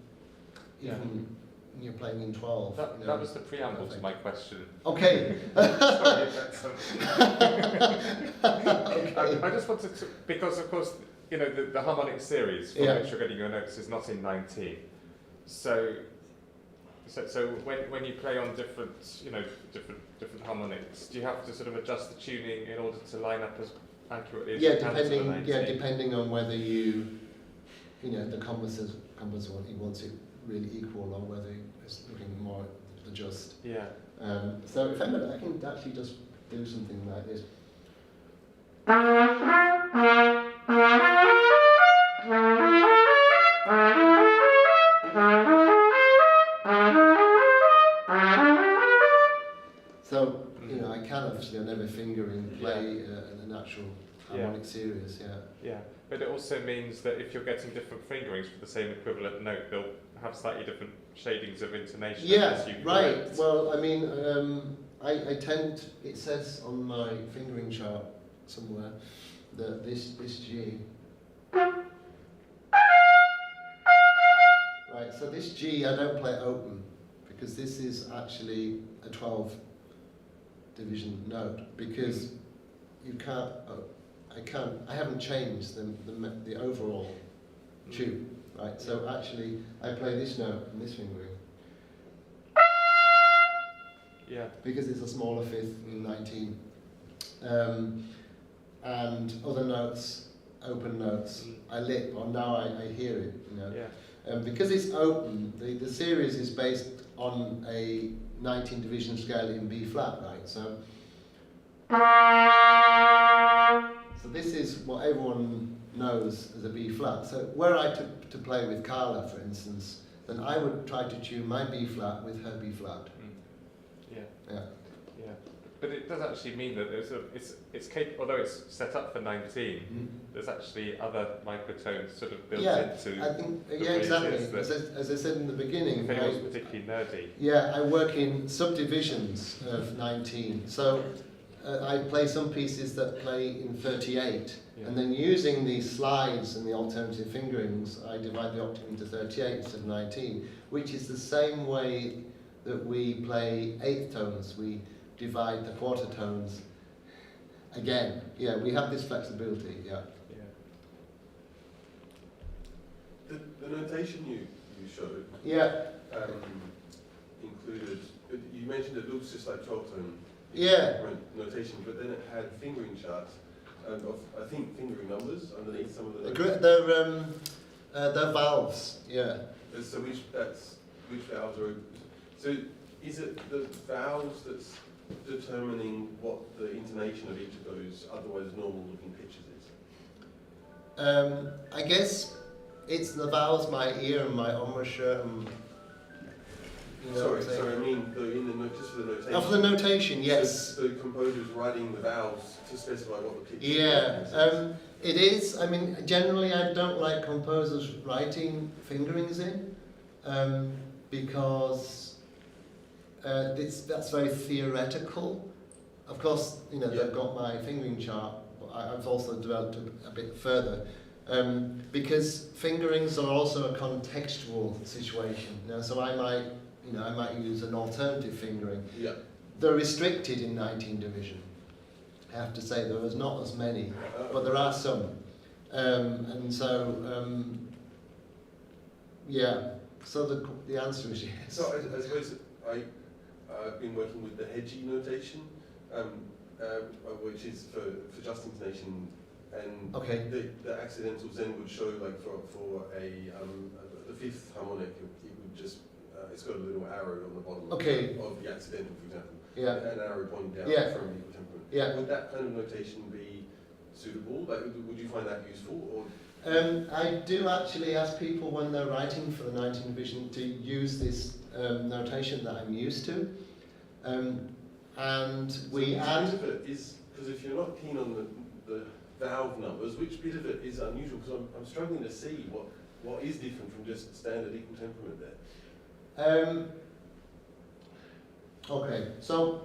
even when you're playing in 12. that was the preamble to my question. Okay. Sorry, I just wanted to, because of course, the harmonic series from which you're getting your notes is not in 19. So when you play on different harmonics, do you have to sort of adjust the tuning in order to line up as accurately as you can to the 19? Depending on whether the composer wants it really equal, or whether it's looking more adjust. So if I can actually just do something like this. fingering play a natural harmonic series. Yeah, but it also means that if you're getting different fingerings for the same equivalent note, they'll have slightly different shadings of intonation. As you Right. correct. Well, I mean, I tend. It says on my fingering chart somewhere that this G. Right. So this G I don't play open because this is actually a 12 division note because you can't. I haven't changed the overall tune. Right. So actually, I play this note and this fingering. Yeah. Because it's a smaller fifth in 19. And other notes, open notes, I lip, or now I hear it, you know. Yeah. Because it's open, the series is based on a 19 division scale in B flat, right? So this is what everyone knows as a B flat. So were I to play with Carla, for instance, then I would try to tune my B flat with her B flat. Yeah. But it does actually mean that it's capable, although it's set up for 19, there's actually other microtones sort of built into. I think, the exactly. phrases As I said in the beginning, if anyone's particularly nerdy. Yeah, I work in subdivisions of 19. So I play some pieces that play in 38. Yeah. And then using these slides and the alternative fingerings, I divide the octave into 38 instead of 19, which is the same way that we play eighth tones. We divide the quarter tones again. Yeah, we have this flexibility, yeah. The notation you showed included, you mentioned it looks just like 12 tone notation, but then it had fingering charts of, I think, fingering numbers underneath some of the notes. They're valves, yeah. So which valves are open? So is it the valves that's determining what the intonation of each of those otherwise normal looking pitches is? I guess it's the vowels, my ear and my embouchure. Sorry, I mean just for the notation. Oh, for the notation, yes. So the composer's writing the vowels to specify what the pitch is. Yeah, it is. I mean, generally I don't like composers writing fingerings in because that's very theoretical. Of course, they've got my fingering chart, but I've also developed a bit further. Because fingerings are also a contextual situation. So I might use an alternative fingering. Yeah. They're restricted in 19 division. I have to say there is not as many, but there are some. And so, so the answer is yes. So I suppose I've been working with the hedgy notation, which is for just intonation, and the accidentals then would show like for the fifth harmonic, it would just it's got a little arrow on the bottom of the accidental, for example, an arrow pointing down from equal temperament. Yeah. Would that kind of notation be suitable? Like, would you find that useful? Or I do actually ask people when they're writing for the 19 division to use this notation that I'm used to. And we add... Which bit of it is, because if you're not keen on the valve numbers, which bit of it is unusual? Because I'm struggling to see what is different from just standard equal temperament there. Okay, so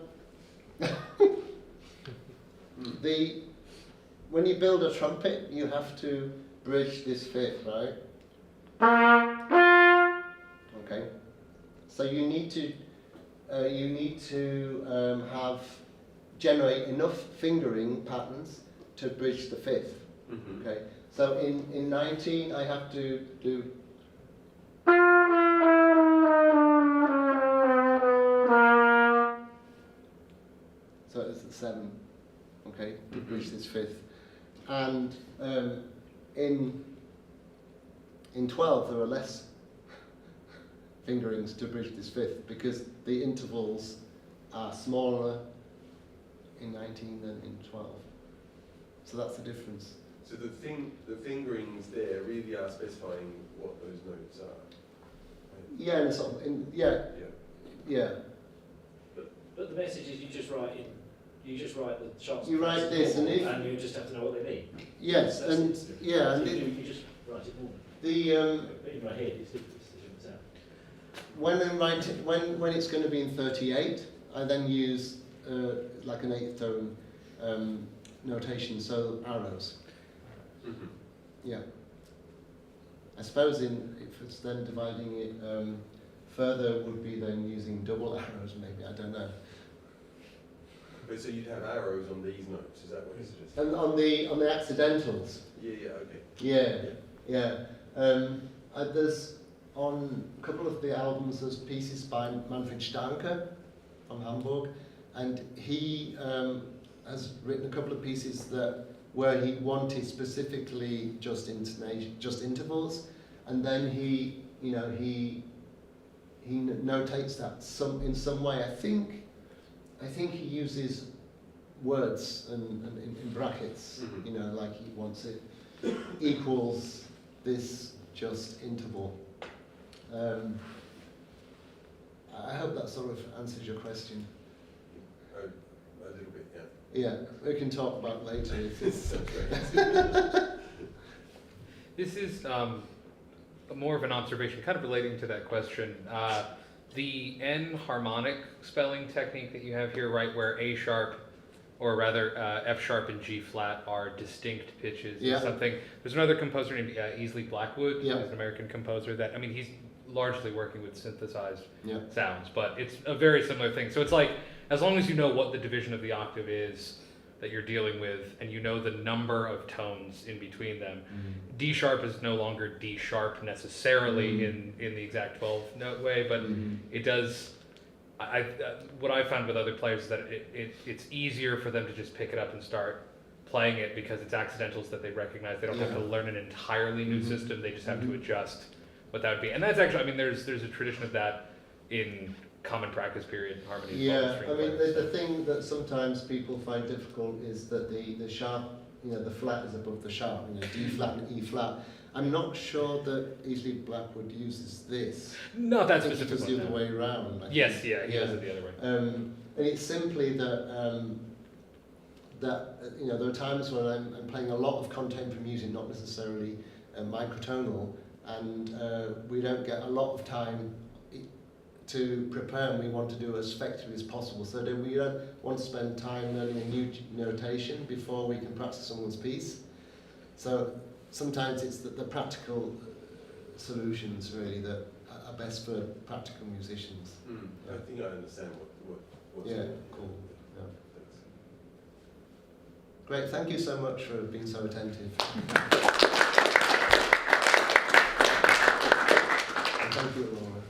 when you build a trumpet, you have to bridge this fifth, right? Okay, so you need to generate enough fingering patterns to bridge the fifth. Mm-hmm. Okay, so in 19 I have to do. So it's the 7, okay, to bridge this fifth. And in 12 there are less fingerings to bridge this fifth because the intervals are smaller in 19 than in 12. So that's the difference. So the fingerings there really are specifying what those notes are. Right? Yeah, yeah. But the message is you just write in You just write the charts. You write this, and if and you just have to know what they mean. yes, That's and it. yeah, So and you just write it normally. the In my head, it's different sound. when I'm writing, when it's going to be in 38, I then use like an eighth tone notation, so arrows. Mm-hmm. Yeah. I suppose if it's then dividing it further would be then using double arrows maybe, I don't know. But so you'd have arrows on these notes, is that what you're suggesting? And on the accidentals. Yeah, okay. Yeah. There's on a couple of the albums there's pieces by Manfred Stanke from Hamburg, and he has written a couple of pieces where he wanted specifically just intonation, just intervals, and then he notates that in some way. I think he uses words and in brackets, Mm-hmm. like he wants it equals this just interval. I hope that sort of answers your question. A little bit, yeah. Yeah, we can talk about it later if it's... This is more of an observation, kind of relating to that question. The N harmonic spelling technique that you have here, right, where A sharp, or rather F sharp and G flat are distinct pitches. Yeah. Is something. There's another composer named Easley Blackwood, Yeah. who's an American composer that, I mean, he's largely working with synthesized Yeah. sounds, but it's a very similar thing. So it's like, as long as you know what the division of the octave is that you're dealing with, and you know the number of tones in between them, D sharp is no longer D sharp necessarily in the exact 12 note way, but it does. What I found with other players is that it's easier for them to just pick it up and start playing it because it's accidentals that they recognize. They don't have to learn an entirely new system. They just have to adjust what that would be. And that's actually, I mean, there's a tradition of that in common practice period harmony. Yeah, I mean, the thing that sometimes people find difficult is that the sharp, the flat is above the sharp, D flat and E flat. I'm not sure that Easley Blackwood uses this. Not that I think he does specific the other way around. Yes, yeah, he does it the other way. And it's simply that there are times when I'm playing a lot of contemporary music, not necessarily microtonal, and we don't get a lot of time to prepare, and we want to do as effectively as possible. So that we don't want to spend time learning a new notation before we can practice someone's piece. So sometimes it's the practical solutions really that are best for practical musicians. I think I understand what's Yeah, cool. Yeah. Great, thank you so much for being so attentive. And thank you, Laura.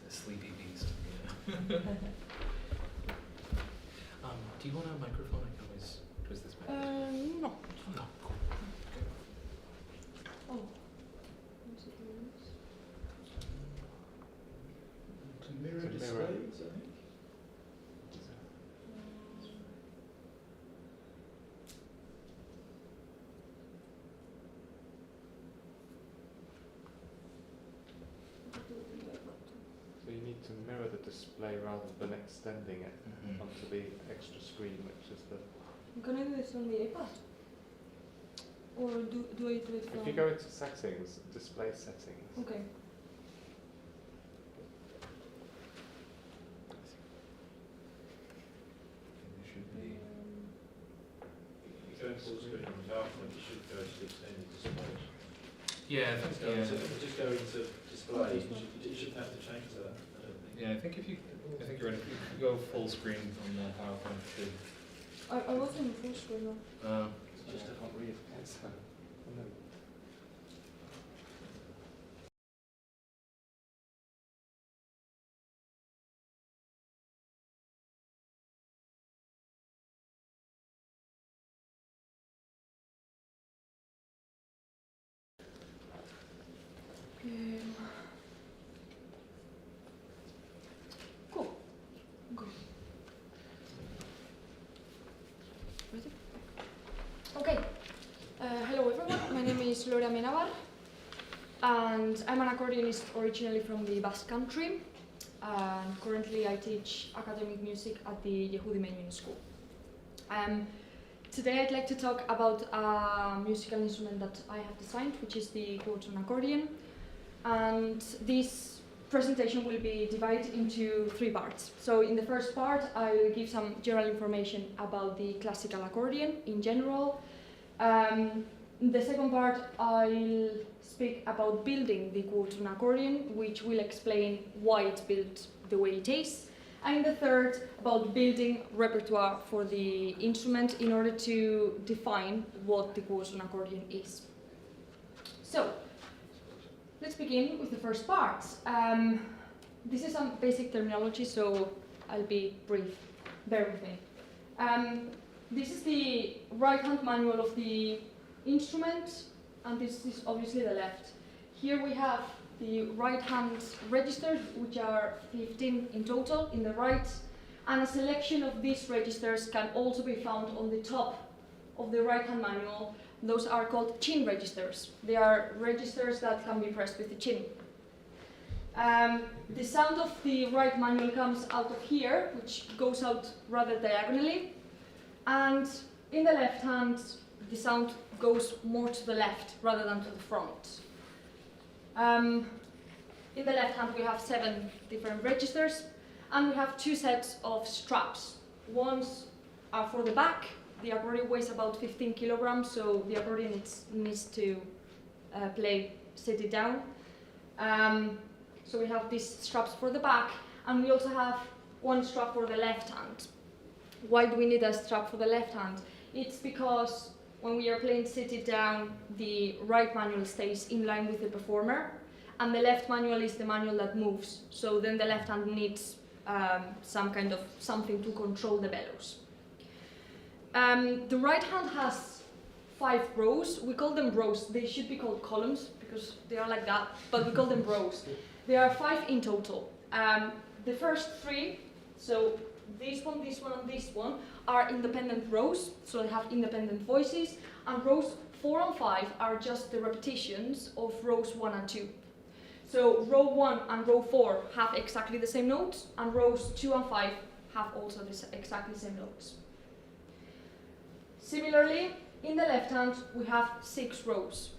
Sleepy beast. Yeah. Do you want a microphone? I can always twist this back. No. No. Cool. Oh. To mirror It's a displays, mirror. I think. So you need to mirror the display rather than extending it onto the extra screen, which is the Can I do this on the iPad? Or do I do it from... If you go into settings, display settings. Okay. It should be. You go full screen on PowerPoint, you should go to extended displays. Yeah, Just go into display, you shouldn't have to change that, I don't think. yeah. I think you're right. If you go full screen on the PowerPoint, it should. I wasn't full screen though. Just I can't read. It's, Cool. Go. Ready? Okay. Hello everyone. My name is Laura Menabar, and I'm an accordionist originally from the Basque Country. Currently, I teach academic music at the Yehudi Menuhin School. Today, I'd like to talk about a musical instrument that I have designed, which is the quartern accordion. And this presentation will be divided into 3 parts. So in the first part, I'll give some general information about the classical accordion in general. In the second part, I'll speak about building the quartern accordion, which will explain why it's built the way it is. And in the third, about building repertoire for the instrument in order to define what the quartern accordion is. So, let's begin with the first part. This is some basic terminology, so I'll be brief. Bear with me. This is the right-hand manual of the instrument, and this is obviously the left. Here we have the right-hand registers, which are 15 in total in the right, and a selection of these registers can also be found on the top of the right-hand manual. Those are called chin registers. They are registers that can be pressed with the chin. The sound of the right manual comes out of here, which goes out rather diagonally, and in the left hand, the sound goes more to the left rather than to the front. In the left hand, we have 7 different registers, and we have 2 sets of straps. Ones are for the back. The accordion weighs about 15 kilograms, so the accordion needs to play seated down. So we have these straps for the back, and we also have 1 strap for the left hand. Why do we need a strap for the left hand? It's because when we are playing seated down, the right manual stays in line with the performer, and the left manual is the manual that moves. So then the left hand needs some kind of something to control the bellows. The right hand has 5 rows. We call them rows. They should be called columns because they are like that, but we call them rows. There are 5 in total. The first 3, so this one, and this one, are independent rows, so they have independent voices, and rows 4 and 5 are just the repetitions of rows 1 and 2. So row 1 and row 4 have exactly the same notes, and rows 2 and 5 have also exactly the same notes. Similarly, in the left hand, we have 6 rows.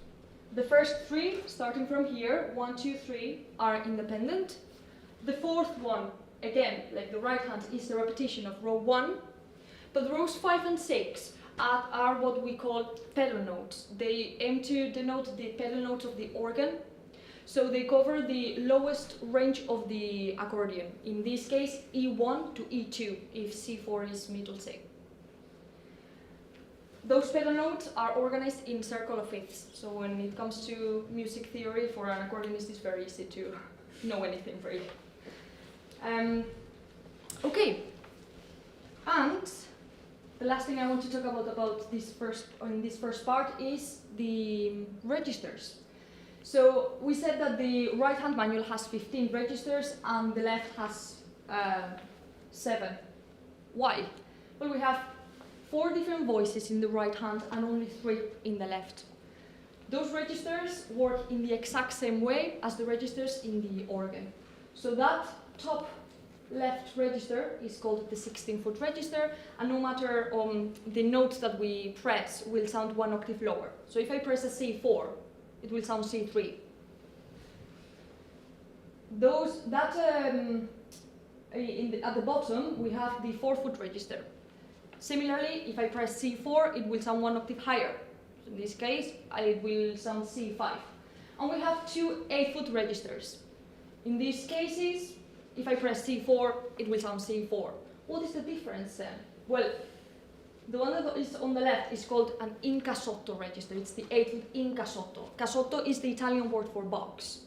The first 3, starting from here, 1, 2, 3, are independent. The fourth one, again, like the right hand, is the repetition of row 1, but rows 5 and 6 are what we call pedal notes. They aim to denote the pedal notes of the organ, so they cover the lowest range of the accordion, in this case E1 to E2, if C4 is middle C. Those pedal notes are organized in circle of fifths, so when it comes to music theory, for an accordionist it's very easy to know anything really. Okay, and the last thing I want to talk about this first part is the registers. So we said that the right-hand manual has 15 registers and the left has 7. Why? Well, we have 4 different voices in the right hand and only 3 in the left. Those registers work in the exact same way as the registers in the organ. So that top left register is called the 16-foot register, and no matter the notes that we press will sound 1 octave lower. So if I press a C4, it will sound C3. At the bottom we have the 4-foot register. Similarly, if I press C4, it will sound 1 octave higher. So in this case, it will sound C5. And we have 2 8-foot registers. In these cases, if I press C4, it will sound C4. What is the difference then? Well, the one that is on the left is called an in casotto register. It's the 8-foot in casotto. Casotto is the Italian word for box.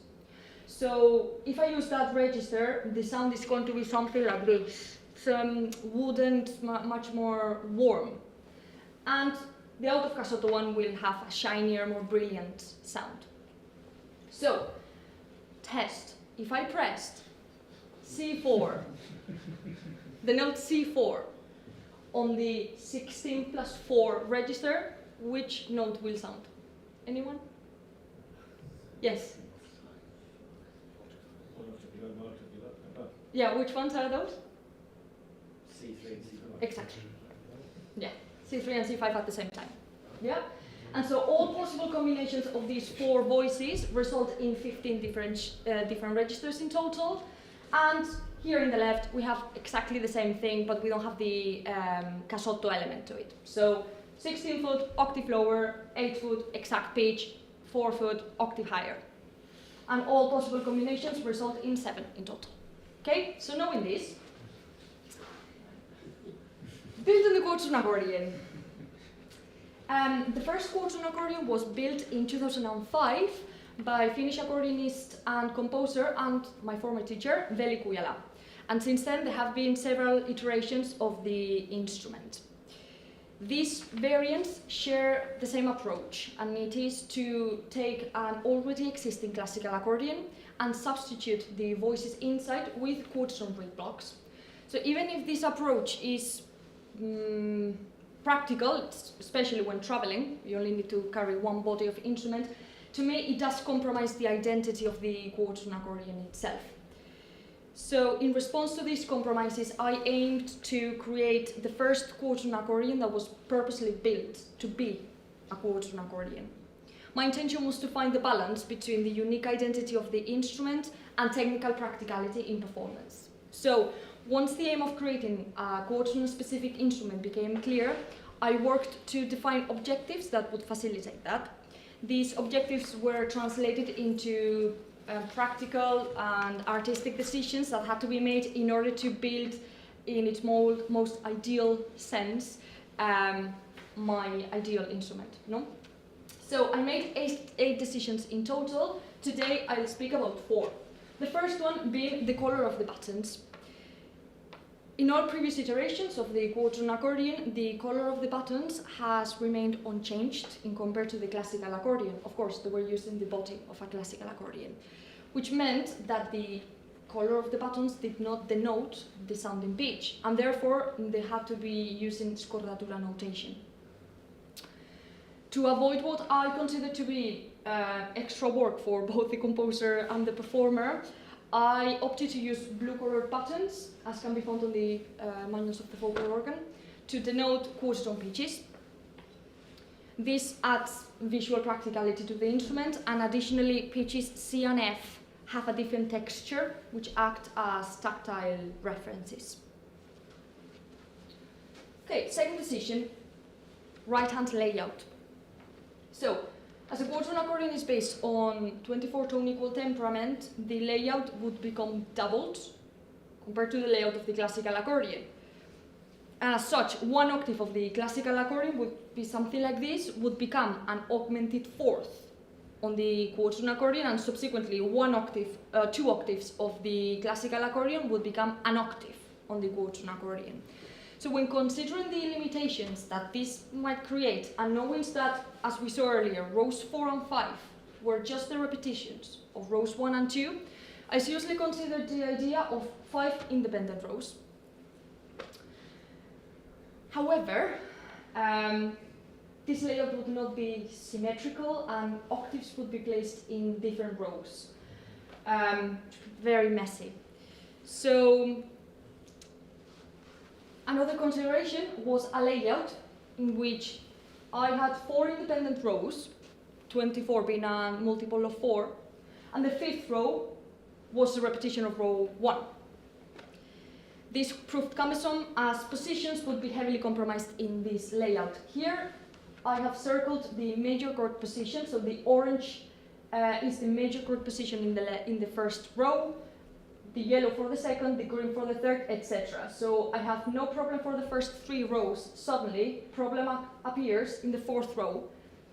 So if I use that register, the sound is going to be something like this. It's wooden, much more warm. And the out of casotto one will have a shinier, more brilliant sound. So, test. If I pressed C4, the note C4 on the 16 plus 4 register, which note will sound? Anyone? Yes? Yeah, which ones are those? C3 and C5. Exactly. Yeah, C3 and C5 at the same time. Yeah? And so all possible combinations of these 4 voices result in 15 different registers in total. And here in the left, we have exactly the same thing, but we don't have the casotto element to it. So 16-foot, octave lower, 8-foot, exact pitch, 4-foot, octave higher. And all possible combinations result in 7 in total. Okay, so knowing this, built in the quartz accordion. The first quartz accordion was built in 2005 by Finnish accordionist and composer and my former teacher, Veli Kujala. And since then there have been several iterations of the instrument. These variants share the same approach, and it is to take an already existing classical accordion and substitute the voices inside with quartz reed blocks. So even if this approach is practical, especially when traveling, you only need to carry one body of instrument, to me it does compromise the identity of the quartz accordion itself. So in response to these compromises, I aimed to create the first quartz accordion that was purposely built to be a quartz accordion. My intention was to find the balance between the unique identity of the instrument and technical practicality in performance. So once the aim of creating a quartz-specific instrument became clear, I worked to define objectives that would facilitate that. These objectives were translated into practical and artistic decisions that had to be made in order to build, in its most ideal sense, my ideal instrument. No? So I made eight decisions in total. Today I'll speak about 4. The first one being the color of the buttons. In all previous iterations of the quartz accordion, the color of the buttons has remained unchanged in compared to the classical accordion. Of course, they were used in the body of a classical accordion, which meant that the color of the buttons did not denote the sounding pitch, and therefore they had to be using scordatura notation. To avoid what I consider to be extra work for both the composer and the performer, I opted to use blue-colored buttons, as can be found on the manuals of the Fokker organ, to denote quartz tone pitches. This adds visual practicality to the instrument, and additionally, pitches C and F have a different texture, which act as tactile references. Okay, second decision, right-hand layout. So, as a quartz accordion is based on 24-tone equal temperament, the layout would become doubled compared to the layout of the classical accordion. And as such, 1 octave of the classical accordion would be something like this, would become an augmented 4th on the quartz accordion, and subsequently 2 octaves of the classical accordion would become an octave on the quartz accordion. So when considering the limitations that this might create, and knowing that, as we saw earlier, rows 4 and 5 were just the repetitions of rows 1 and 2, I seriously considered the idea of 5 independent rows. However, this layout would not be symmetrical, and octaves would be placed in different rows. Very messy. So Another consideration was a layout in which I had 4 independent rows, 24 being a multiple of 4, and the 5th row was a repetition of row 1. This proved cumbersome as positions would be heavily compromised in this layout. Here I have circled the major chord position, so the orange is the major chord position in the first row, the yellow for the second, the green for the third, etc. So I have no problem for the first 3 rows. Suddenly, problem appears in the 4th row,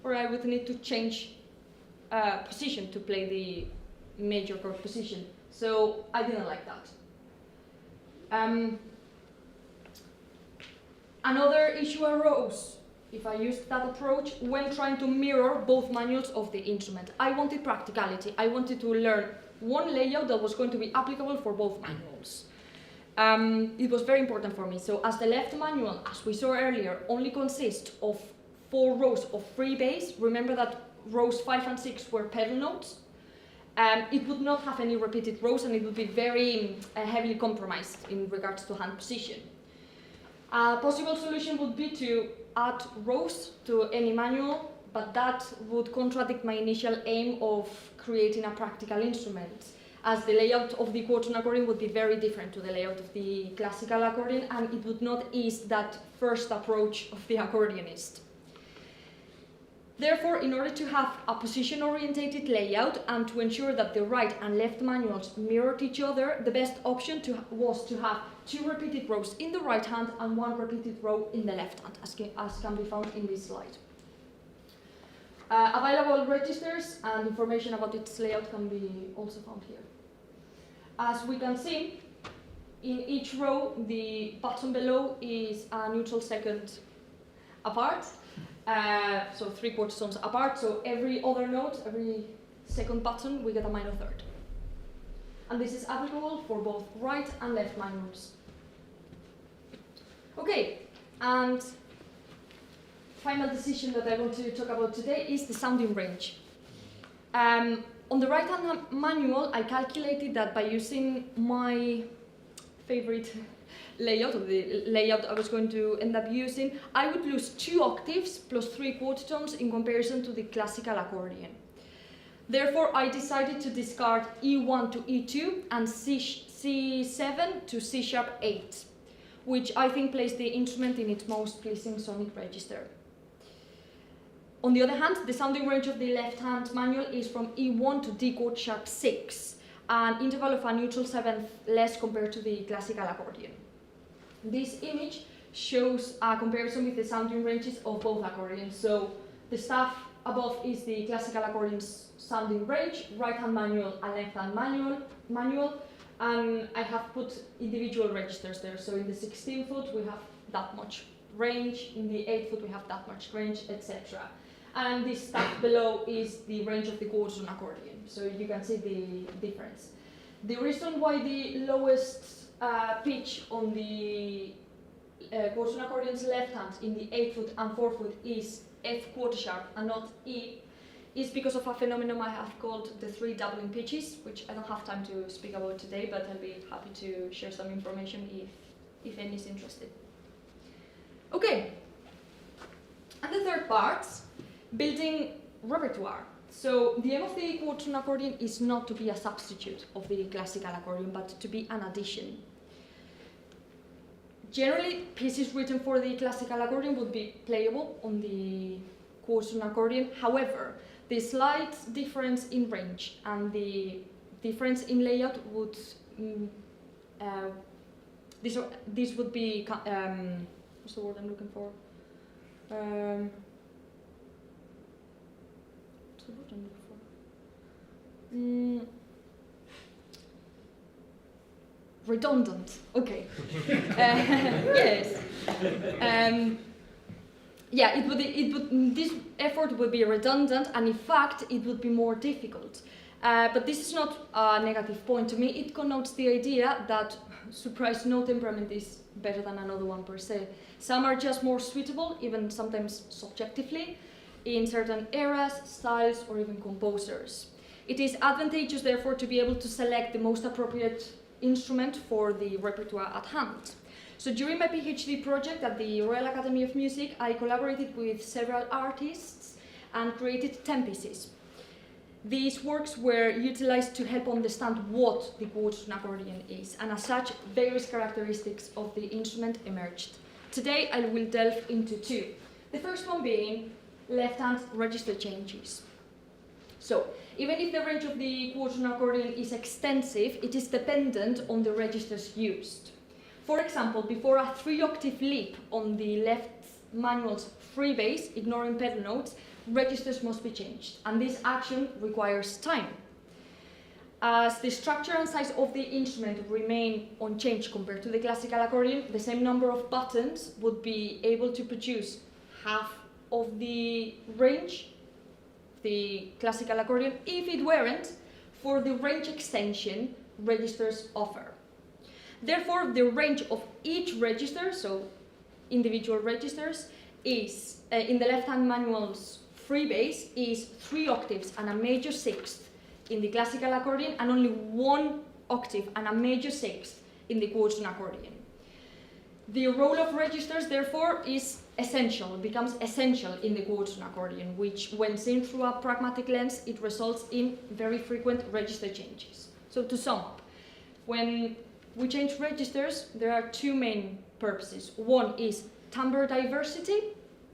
where I would need to change position to play the major chord position. So I didn't like that. Another issue arose if I used that approach when trying to mirror both manuals of the instrument. I wanted practicality. I wanted to learn one layout that was going to be applicable for both manuals. It was very important for me. So as the left manual, as we saw earlier, only consists of 4 rows of free bass, remember that rows 5 and 6 were pedal notes, it would not have any repeated rows and it would be very heavily compromised in regards to hand position. A possible solution would be to add rows to any manual, but that would contradict my initial aim of creating a practical instrument, as the layout of the accordion accordion would be very different to the layout of the classical accordion, and it would not ease that first approach of the accordionist. Therefore, in order to have a position-orientated layout and to ensure that the right and left manuals mirrored each other, the best option was to have 2 repeated rows in the right hand and 1 repeated row in the left hand, as can be found in this slide. Available registers and information about its layout can be also found here. As we can see, in each row, the button below is a neutral second apart. So 3/4 tones apart, so every other note, every second button, we get a minor third. And this is applicable for both right and left manuals. Okay, and final decision that I want to talk about today is the sounding range. On the right hand manual, I calculated that by using my favorite layout, or the layout I was going to end up using, I would lose 2 octaves plus 3/4 tones in comparison to the classical accordion. Therefore, I decided to discard E1 to E2 and C7 to C#8, which I think places the instrument in its most pleasing sonic register. On the other hand, the sounding range of the left-hand manual is from E1 to D chord sharp 6, an interval of a neutral 7th less compared to the classical accordion. This image shows a comparison with the sounding ranges of both accordions. So the stuff above is the classical accordion's sounding range, right-hand manual and left-hand manual, and I have put individual registers there. So in the 16 foot we have that much range, in the 8 foot we have that much range, etc. And this stuff below is the range of the accordion accordion, so you can see the difference. The reason why the lowest pitch on the accordion accordion's left hand in the 8 foot and 4 foot is F quarter sharp and not E is because of a phenomenon I have called the 3 doubling pitches, which I don't have time to speak about today, but I'll be happy to share some information if any is interested. Okay, and the third part, building repertoire. So the aim of the accordion accordion is not to be a substitute of the classical accordion, but to be an addition. Generally, pieces written for the classical accordion would be playable on the accordion accordion. However, the slight difference in range and the difference in layout would this would be what's the word I'm looking for? What's the word I'm looking for? Redundant. Okay. Yes. Yeah, it would. This effort would be redundant, and in fact, it would be more difficult. But this is not a negative point to me. It connotes the idea that, surprise, no temperament is better than another one per se. Some are just more suitable, even sometimes subjectively, in certain eras, styles, or even composers. It is advantageous, therefore, to be able to select the most appropriate instrument for the repertoire at hand. So during my PhD project at the Royal Academy of Music, I collaborated with several artists and created 10 pieces. These works were utilized to help understand what the quadroton accordion is, and as such, various characteristics of the instrument emerged. Today, I will delve into two. The first one being left-hand register changes. So, even if the range of the quadroton accordion is extensive, it is dependent on the registers used. For example, before a 3-octave leap on the left manual's free bass, ignoring pedal notes, registers must be changed, and this action requires time. As the structure and size of the instrument remain unchanged compared to the classical accordion, the same number of buttons would be able to produce half of the range, the classical accordion, if it weren't for the range extension registers offer. Therefore, the range of each register, so individual registers, is, in the left-hand manual's free bass, is 3 octaves and a major sixth in the classical accordion, and only 1 octave and a major sixth in the quadroton accordion. The role of registers, therefore, is essential, becomes essential in the quadroton accordion, which, when seen through a pragmatic lens, it results in very frequent register changes. So to sum up, when we change registers, there are two main purposes. One is timbre diversity,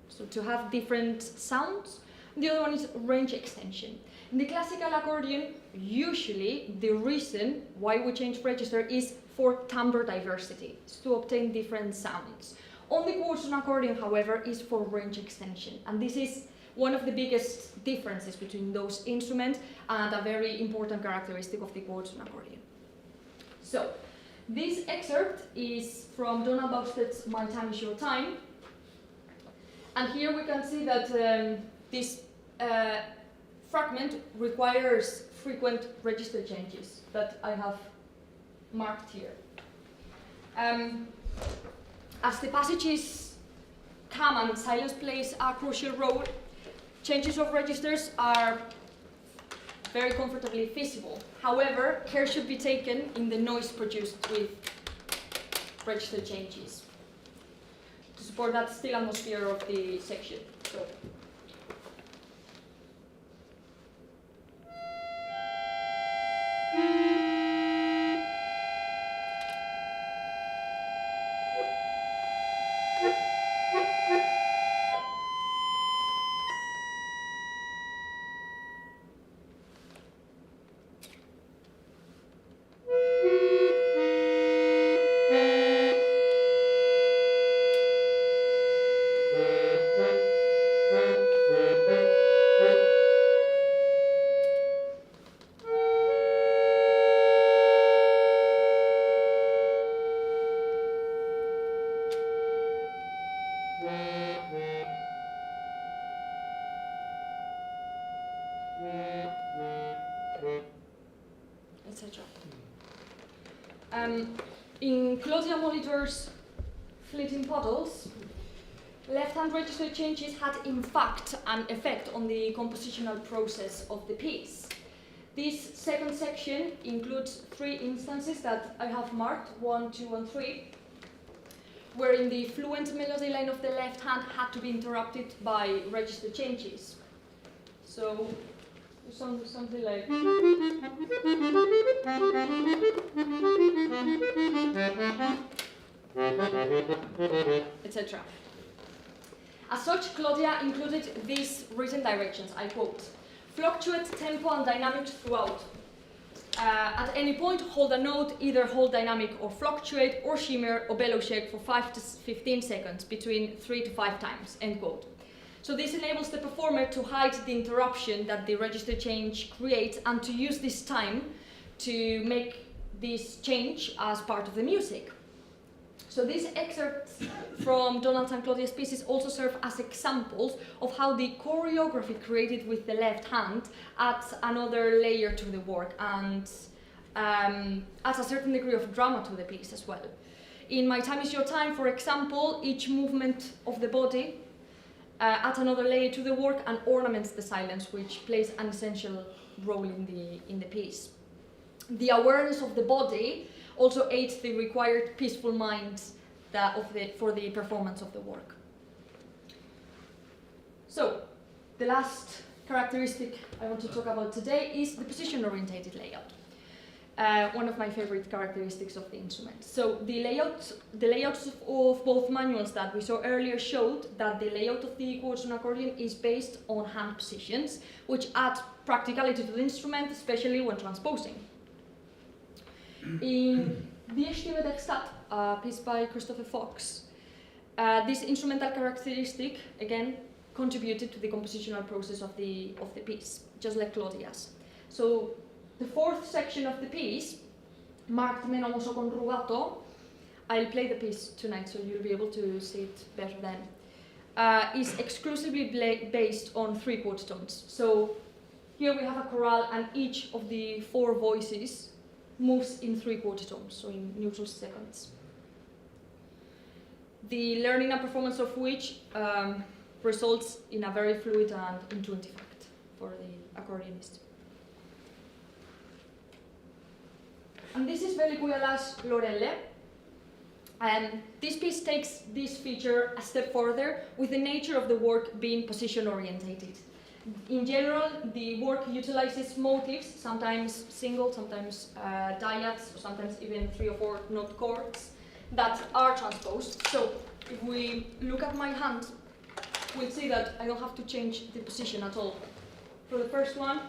so to have different sounds. The other one is range extension. In the classical accordion, usually the reason why we change register is for timbre diversity, to obtain different sounds. On the quadroton accordion, however, is for range extension, and this is one of the biggest differences between those instruments and a very important characteristic of the quadroton accordion. So, this excerpt is from Donald Bosted's My Time Is Your Time, and here we can see that this fragment requires frequent register changes that I have marked here. As the passages come and silence plays a crucial role, changes of registers are very comfortably feasible. However, care should be taken in the noise produced with register changes to support that still atmosphere of the section. So. In Claudia Molitor's Fleeting Puddles, left-hand register changes had in fact an effect on the compositional process of the piece. This second section includes 3 instances that I have marked, 1, 2, and 3, wherein the fluent melody line of the left hand had to be interrupted by register changes. So, something like... etc. As such, Claudia included these written directions, I quote, "Fluctuate tempo and dynamics throughout. At any point, hold a note, either hold dynamic or fluctuate, or shimmer or bellow shake for 5 to 15 seconds, between 3 to 5 times," end quote. So this enables the performer to hide the interruption that the register change creates and to use this time to make this change as part of the music. So these excerpts from Donald and Claudia's pieces also serve as examples of how the choreography created with the left hand adds another layer to the work and adds a certain degree of drama to the piece as well. In My Time Is Your Time, for example, each movement of the body adds another layer to the work and ornaments the silence, which plays an essential role in the piece. The awareness of the body also aids the required peaceful mind for the performance of the work. So, the last characteristic I want to talk about today is the position-orientated layout. One of my favorite characteristics of the instrument. So the layouts of both manuals that we saw earlier showed that the layout of the chords accordion is based on hand positions, which add practicality to the instrument, especially when transposing. In the Stimme Textat, a piece by Christopher Fox, this instrumental characteristic, again, contributed to the compositional process of the piece, just like Claudia's. So the fourth section of the piece, marked Meno moso con rubato, I'll play the piece tonight so you'll be able to see it better then, is exclusively based on 3/4 tones. So here we have a chorale and each of the 4 voices moves in 3/4 tones, so in neutral seconds. The learning and performance of which results in a very fluid and intuitive act for the accordionist. And this is Velikuiala's Lorelle. And this piece takes this feature a step further with the nature of the work being position-orientated. In general, the work utilizes motifs, sometimes single, sometimes dyads, or sometimes even 3 or 4 note chords that are transposed. So if we look at my hand, we'll see that I don't have to change the position at all. For the first one,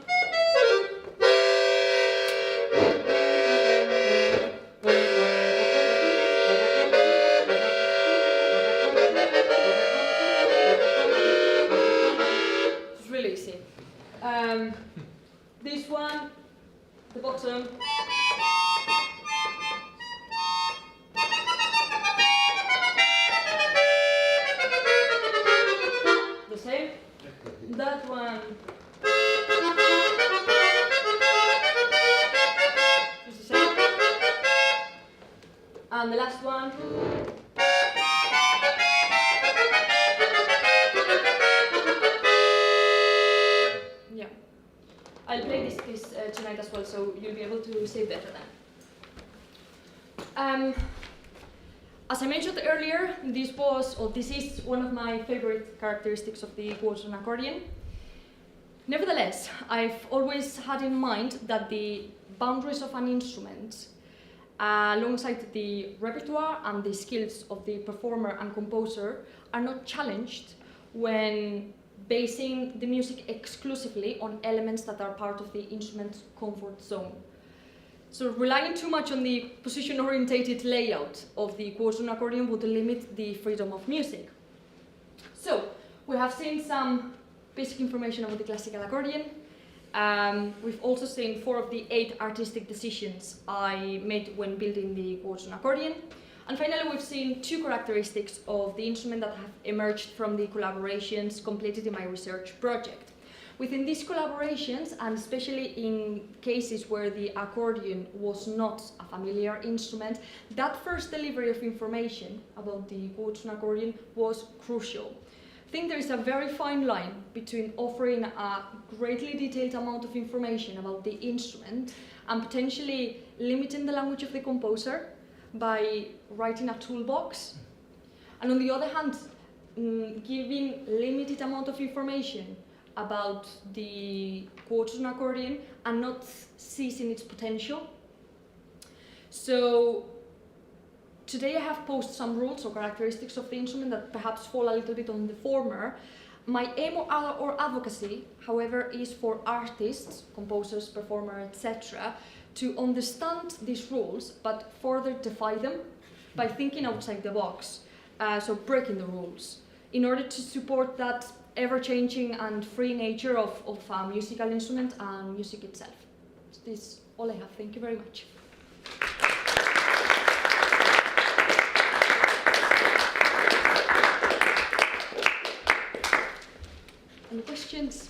it's really easy. This one, the bottom, the same. That one is the same. And the last one. Yeah. I'll play this piece tonight as well, so you'll be able to see it better then. As I mentioned earlier, this is one of my favorite characteristics of the Clijsen accordion. Nevertheless, I've always had in mind that the boundaries of an instrument, alongside the repertoire and the skills of the performer and composer, are not challenged when basing the music exclusively on elements that are part of the instrument's comfort zone. So relying too much on the position-orientated layout of the Clijsen accordion would limit the freedom of music. So we have seen some basic information about the classical accordion. We've also seen 4 of the 8 artistic decisions I made when building the Clijsen accordion. And finally, we've seen 2 characteristics of the instrument that have emerged from the collaborations completed in my research project. Within these collaborations, and especially in cases where the accordion was not a familiar instrument, that first delivery of information about the Clijsen accordion was crucial. I think there is a very fine line between offering a greatly detailed amount of information about the instrument and potentially limiting the language of the composer by writing a toolbox, and on the other hand, giving limited amount of information about the Clijsen accordion and not seizing its potential. So today I have posed some rules or characteristics of the instrument that perhaps fall a little bit on the former. My aim or advocacy, however, is for artists, composers, performers, etc., to understand these rules but further defy them by thinking outside the box, so breaking the rules, in order to support that ever-changing and free nature of a musical instrument and music itself. So this is all I have. Thank you very much. Any questions?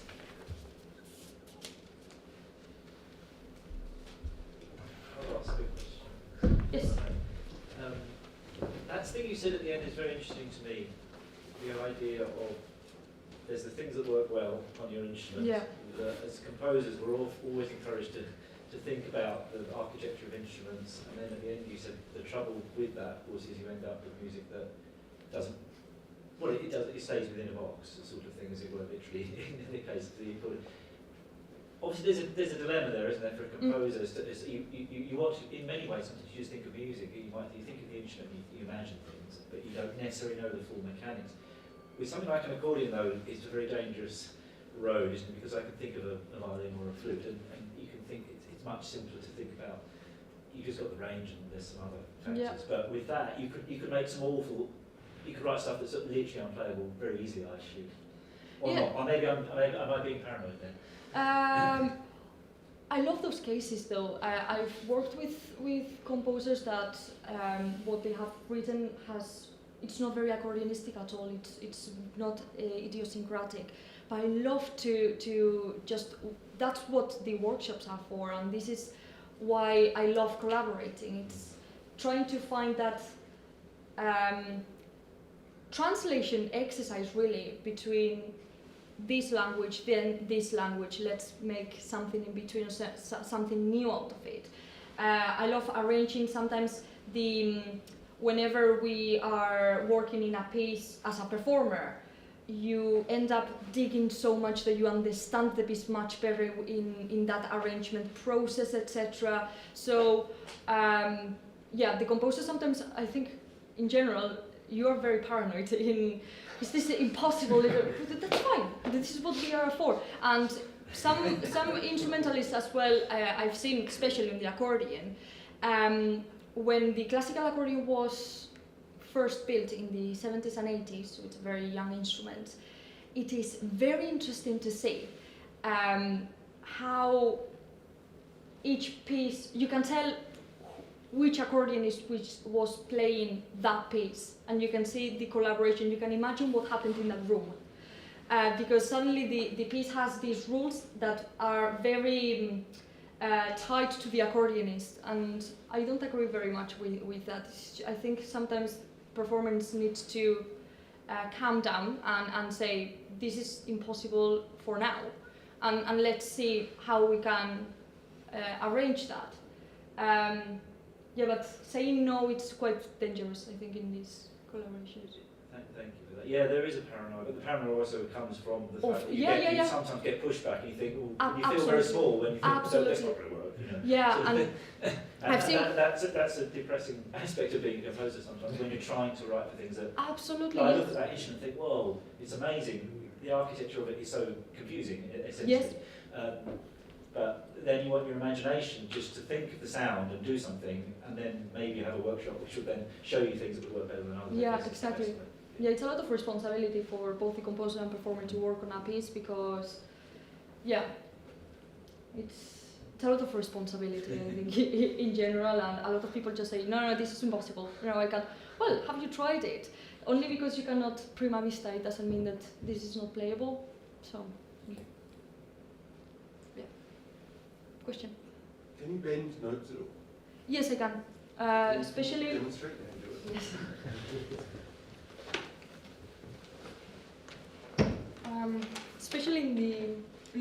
I'll ask a question. Yes. That thing you said at the end is very interesting to me. The idea of there's the things that work well on your instrument. Yeah. As composers, we're always encouraged to to think about the architecture of instruments, and then at the end you said the trouble with that was is you end up with music that doesn't, well it does, it stays within a box, sort of thing as it were, literally, in the case of the accordion. Obviously there's a dilemma there, isn't there, for a composer, you want to, in many ways, sometimes you just think of music, you think of the instrument, you imagine things, but you don't necessarily know the full mechanics. With something like an accordion though, it's a very dangerous road, isn't it? Because I can think of a violin or a flute, and you can think it's much simpler to think about. You just got the range and there's some other factors. But with that, you could make some awful. You could write stuff that's literally unplayable very easily, I assume. Or not. Or maybe am I being paranoid then? I love those cases though. I've worked with composers that what they have written it's not very accordionistic at all. It's not idiosyncratic. But I love to just, that's what the workshops are for, and this is why I love collaborating. It's trying to find that translation exercise really between this language, then this language, let's make something in between, something new out of it. I love arranging sometimes whenever we are working in a piece as a performer, you end up digging so much that you understand the piece much better in that arrangement process, etc. So, the composer sometimes, I think, in general, you are very paranoid in, is this impossible? That's fine, this is what we are for. And some instrumentalists as well, I've seen, especially in the accordion, when the classical accordion was first built in the 70s and 80s, so it's a very young instrument, it is very interesting to see how each piece, you can tell which accordionist was playing that piece, and you can see the collaboration, you can imagine what happened in that room. Because suddenly the piece has these rules that are very tied to the accordionist, and I don't agree very much with that. I think sometimes performance needs to calm down and say, this is impossible for now, and let's see how we can arrange that. But saying no, it's quite dangerous, I think, in these collaborations. Thank you for that. Yeah, there is a paranoia, but the paranoia also comes from the fact that you sometimes get pushback and you think, well, you feel very small when you think, so that's not going to work. You know? Yeah, and I've seen that's a depressing aspect of being a composer sometimes, when you're trying to write for things that. Absolutely. I look at that instrument and think, whoa, it's amazing. The architecture of it is so confusing, essentially. Yes. But then you want your imagination just to think of the sound and do something, and then maybe have a workshop which would then show you things that would work better than others. Yeah, exactly. Yeah, it's a lot of responsibility for both the composer and performer to work on a piece, because, it's a lot of responsibility, I think, in general, and a lot of people just say, no, this is impossible, I can't. Well, have you tried it? Only because you cannot prima vista, it doesn't mean that this is not playable, so, Question? Can you bend notes at all? Yes, I can. Especially. Can you demonstrate how you do it? Yes. Especially in the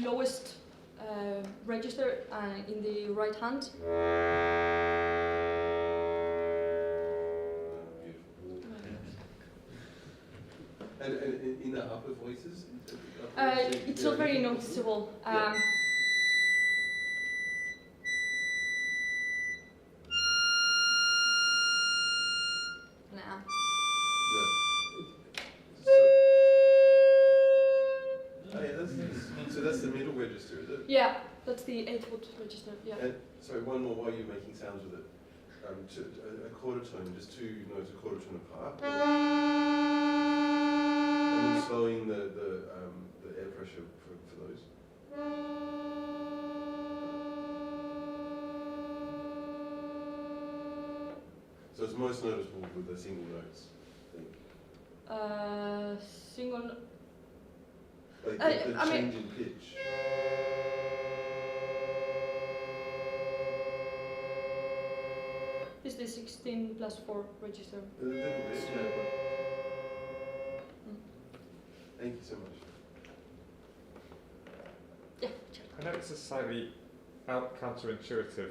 lowest register in the right hand. And in the upper voices? It's not very noticeable. So that's the middle register, is it? Yeah, that's the 8-foot register. Yeah. And sorry, one more while you're making sounds with it. A quarter tone, just two notes, a quarter tone apart. And then slowing the air pressure for those. So it's most noticeable with the single notes, I think. Single. Like the change in pitch. Is the 16 plus 4 register? A little bit, Thank you so much. Yeah. I know it's a slightly counterintuitive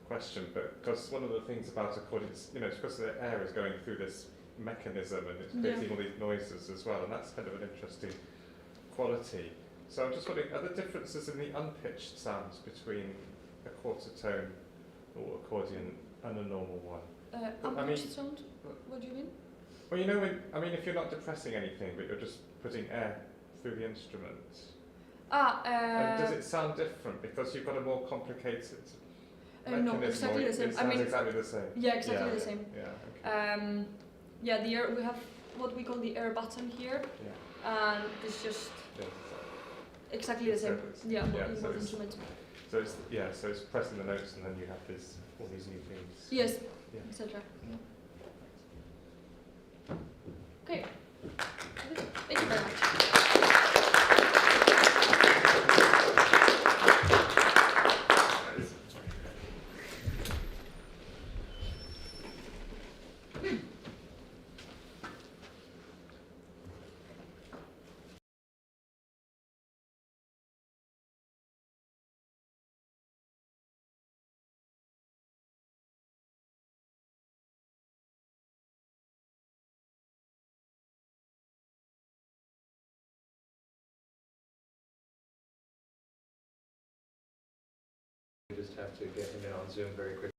question, but because one of the things about accordions, you know, it's because the air is going through this mechanism and it's creating all these noises as well, and that's kind of an interesting quality. So I'm just wondering, are there differences in the unpitched sounds between a quarter tone or accordion and a normal one? Unpitched sound? What do you mean? Well, you know, if you're not depressing anything, but you're just putting air through the instrument, and does it sound different because you've got a more complicated mechanism? No, exactly the same. It sounds exactly the same. Yeah, exactly the same. Yeah. Okay. Yeah, the air, we have what we call the air button here, and it's just exactly the same. Yeah, in both instruments. So it's pressing the notes, and then you have all these new things. Yes, Yeah. etc. Okay. Thank you very much. We just have to get him in on Zoom very quickly.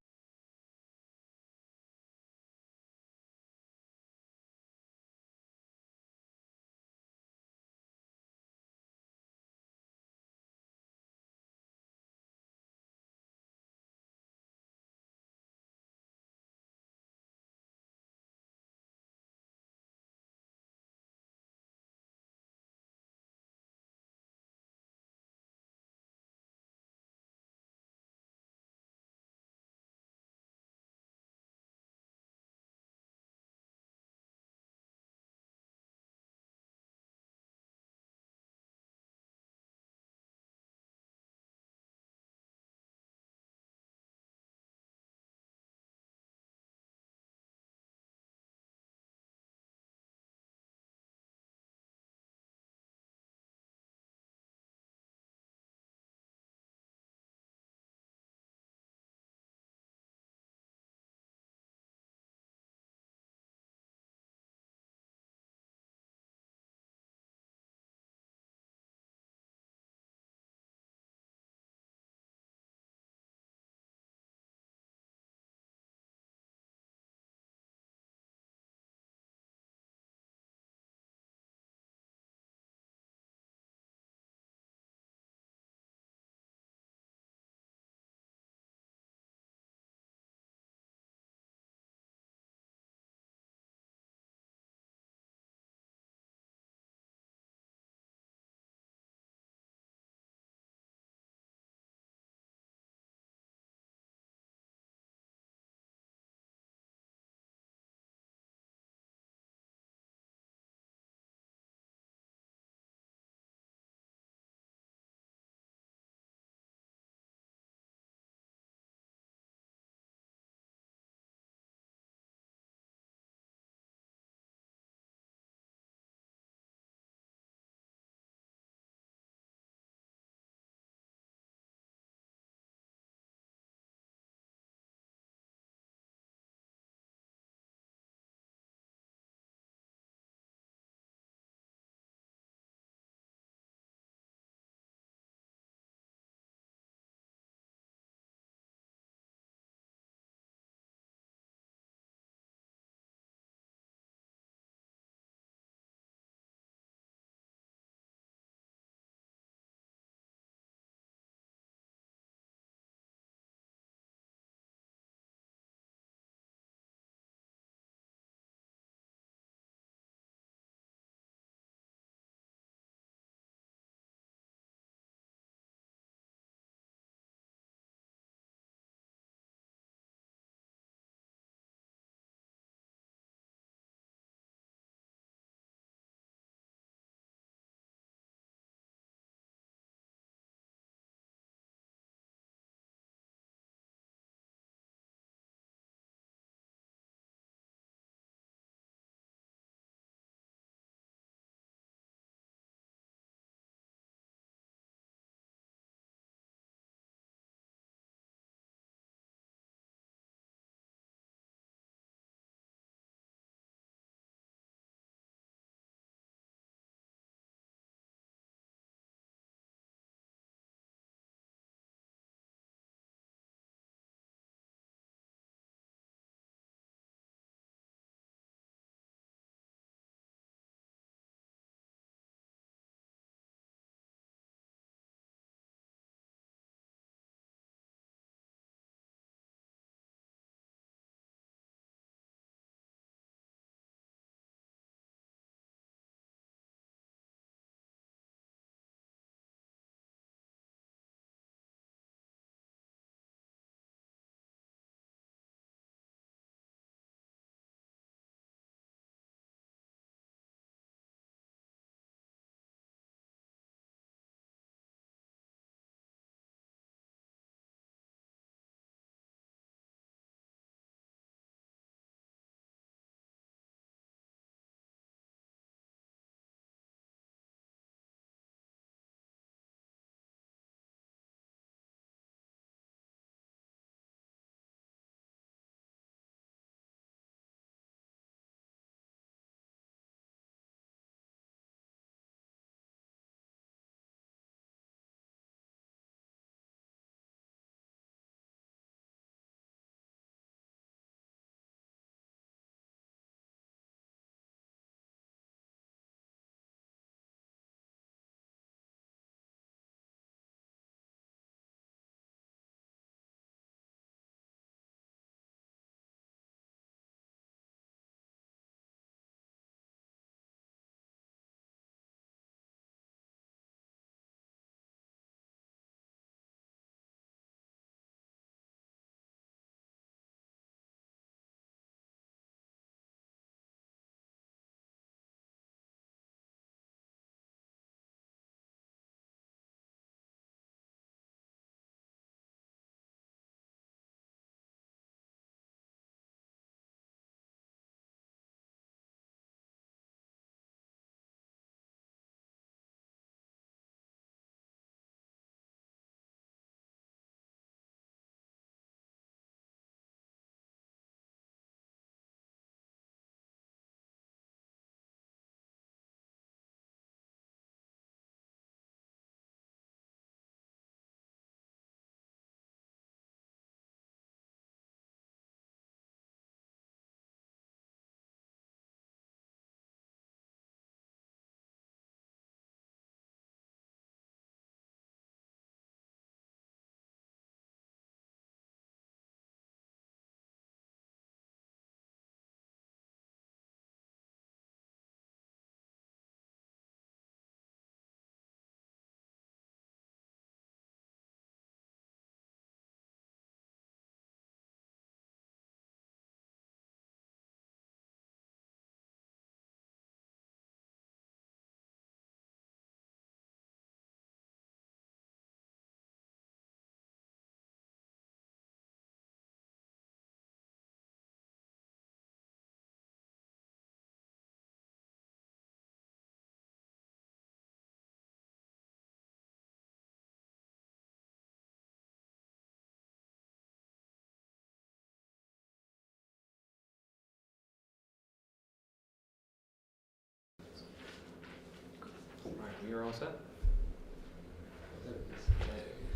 you're all set.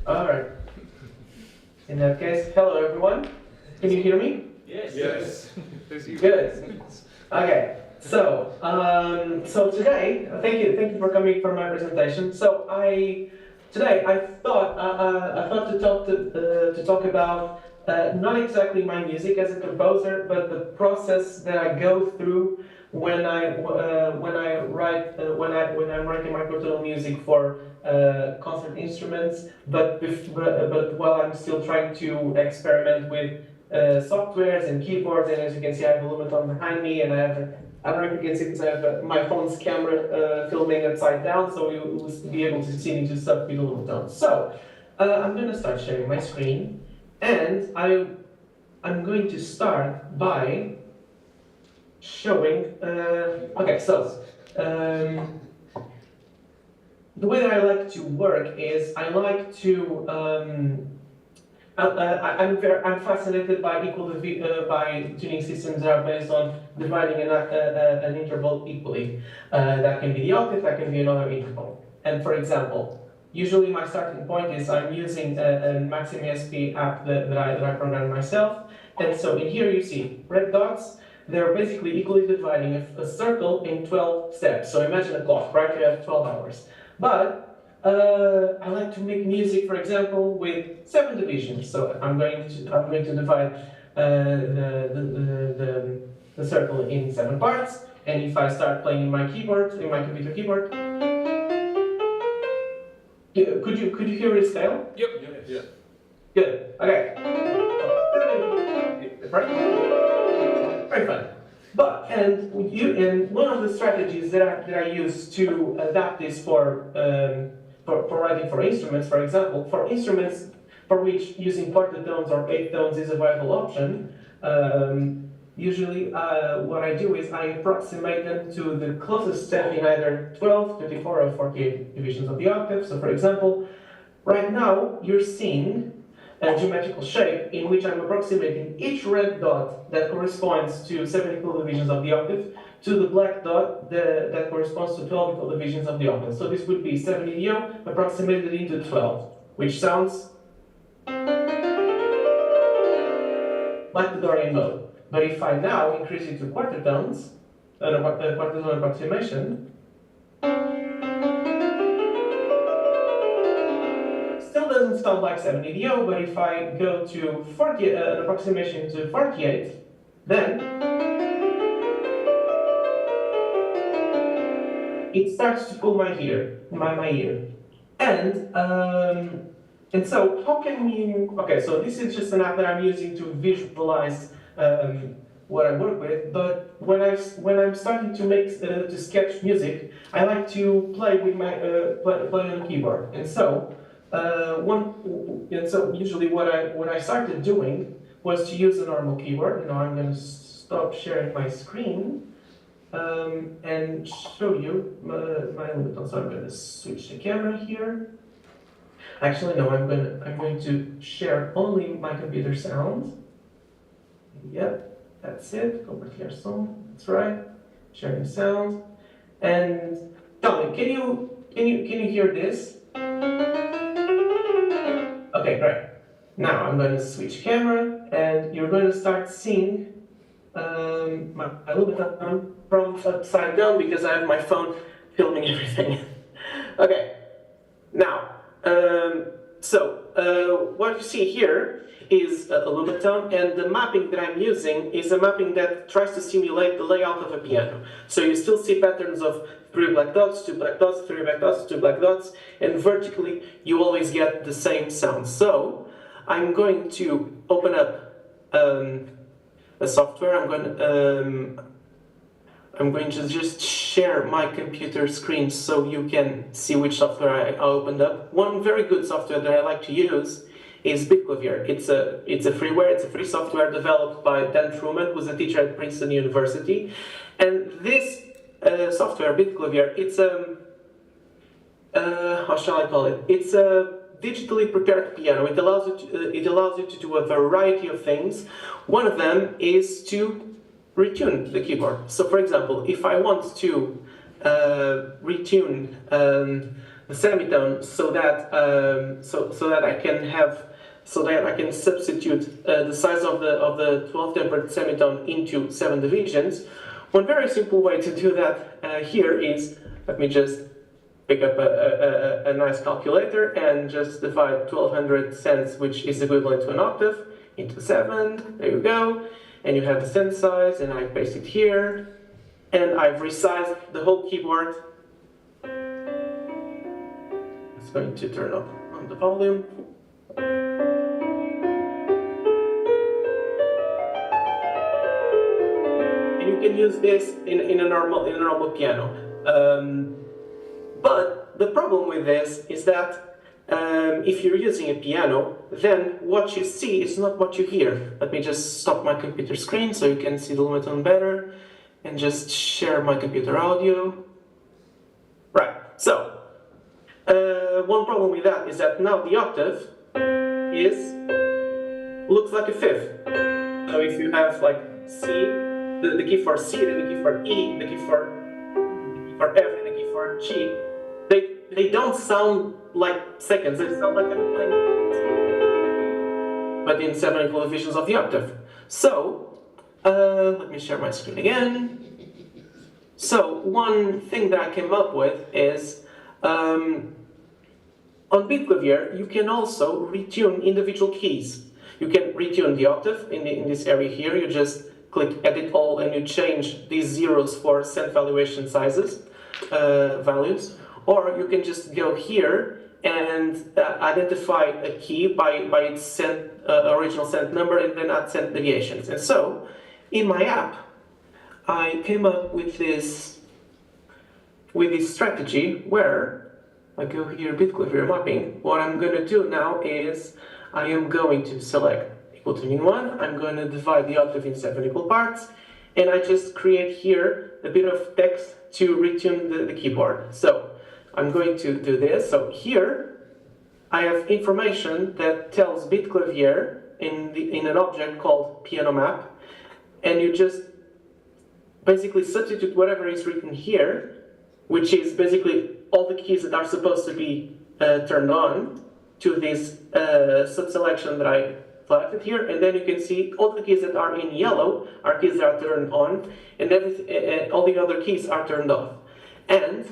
All right. In that case, hello everyone. Can you hear me? Yes. Yes. Good. Okay. So, so today, thank you for coming for my presentation. So today I thought to talk about not exactly my music as a composer, but the process that I go through when I'm writing microtonal music for concert instruments, but while I'm still trying to experiment with softwares and keyboards. And as you can see, I have a Lumatone behind me, and I don't know if you can see this, I have my phone's camera filming upside down, so you will be able to see me do stuff with the Lumatone. So I'm going to start sharing my screen, and I'm going to start by showing. Okay, so the way that I like to work is I like to. I'm fascinated by by tuning systems that are based on dividing an interval equally. That can be the octave, that can be another interval. And for example, usually my starting point is I'm using a Maxim ESP app that I programmed myself. And so in here you see red dots. They're basically equally dividing a circle in 12 steps. So imagine a clock, right? You have 12 hours. But I like to make music, for example, with 7 divisions. So I'm going to divide the circle in 7 parts. And if I start playing in my computer keyboard, could you hear it scale? Yep. Yeah. Good. Okay. Right? Very fun. And one of the strategies that I use to adapt this for writing for instruments, for example, for instruments for which using quarter tones or eighth tones is a viable option, usually what I do is I approximate them to the closest step in either 12, 24, or 48 divisions of the octave. So for example, right now you're seeing a geometrical shape in which I'm approximating each red dot that corresponds to 7 equal divisions of the octave to the black dot that corresponds to 12 equal divisions of the octave. So this would be 7 EDO approximated into 12, which sounds like the Dorian mode. But if I now increase it to quarter tones, a quarter tone approximation, still doesn't sound like 7 EDO, but if I go to 40, an approximation to 48, then it starts to pull my ear. And so how can you, okay, so this is just an app that I'm using to visualize what I work with, but when I'm starting to make, to sketch music, I like to play with my, play on the keyboard. And so, usually what I started doing was to use a normal keyboard. You know, I'm going to stop sharing my screen and show you my Lumatone. So I'm going to switch the camera here. Actually, no, I'm going to share only my computer sound. Yep, that's it. Convertir som. That's right. Sharing sound. And tell me, can you hear this? Okay, great. Now I'm going to switch camera, and you're going to start seeing my Lumatone from upside down because I have my phone filming everything. Okay. Now, what you see here is a Lumatone, and the mapping that I'm using is a mapping that tries to simulate the layout of a piano. So you still see patterns of 3 black dots, 2 black dots, 3 black dots, 2 black dots, and vertically you always get the same sound. So I'm going to open up a software. I'm going to just share my computer screen so you can see which software I opened up. One very good software that I like to use is Bitclavier. It's a freeware, it's a free software developed by Dan Truman, who's a teacher at Princeton University. And this software, Bitclavier, it's how shall I call it? It's a digitally prepared piano. It allows you to do a variety of things. One of them is to retune the keyboard. So for example, if I want to retune the semitone so that I can substitute the size of the 12 tempered semitone into 7 divisions. One very simple way to do that here is, let me just pick up a nice calculator and just divide 1200 cents, which is equivalent to an octave, into 7. There you go. And you have the cent size, and I paste it here. And I've resized the whole keyboard. It's going to turn up on the volume. And you can use this in a normal piano. But the problem with this is that if you're using a piano, then what you see is not what you hear. Let me just stop my computer screen so you can see the Lumatone better, and just share my computer audio. Right, so one problem with that is that now the octave looks like a fifth. So if you have like C, the key for C, then the key for E, the key for F, and the key for G, they don't sound like seconds, they sound like I'm playing, but in 7 equal divisions of the octave. So, let me share my screen again. So, one thing that I came up with is, on beat clavier, you can also retune individual keys. You can retune the octave in this area here. You just click edit all and you change these zeros for cent valuation sizes, values. Or you can just go here and identify a key by its cent, original cent number and then add cent deviations. And so, in my app, I came up with this strategy where I go here, beat clavier mapping. What I'm going to do now is I am going to select equal tuning 1. I'm going to divide the octave in 7 equal parts, and I just create here a bit of text to retune the keyboard. So I'm going to do this. So here I have information that tells beat clavier in an object called piano map, and you just basically substitute whatever is written here, which is basically all the keys that are supposed to be turned on, to this sub-selection that I selected here, and then you can see all the keys that are in yellow are keys that are turned on, and all the other keys are turned off. And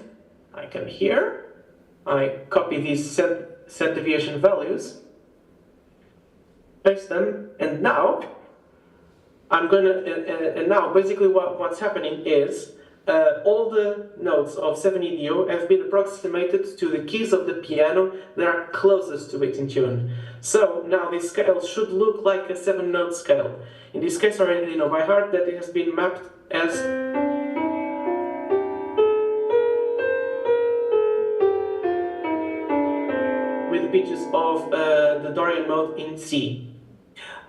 I come here, I copy these cent deviation values, paste them, and now I'm gonna, and now basically what's happening is all the notes of 7EDO have been approximated to the keys of the piano that are closest to it in tune. So now this scale should look like a 7-note scale. In this case, I already know by heart that it has been mapped as with the pitches of the Dorian mode in C.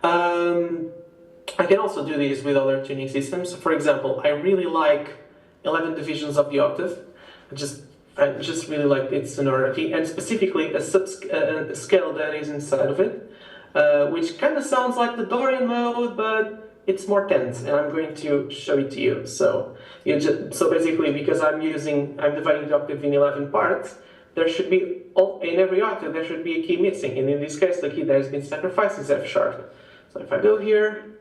I can also do this with other tuning systems. For example, I really like 11 divisions of the octave. I just really like its sonority, and specifically a scale that is inside of it, which kind of sounds like the Dorian mode, but it's more tense, and I'm going to show it to you. So, so basically, because I'm dividing the octave in 11 parts, there should be, in every octave, there should be a key missing, and in this case, the key that has been sacrificed is F sharp. So if I go here,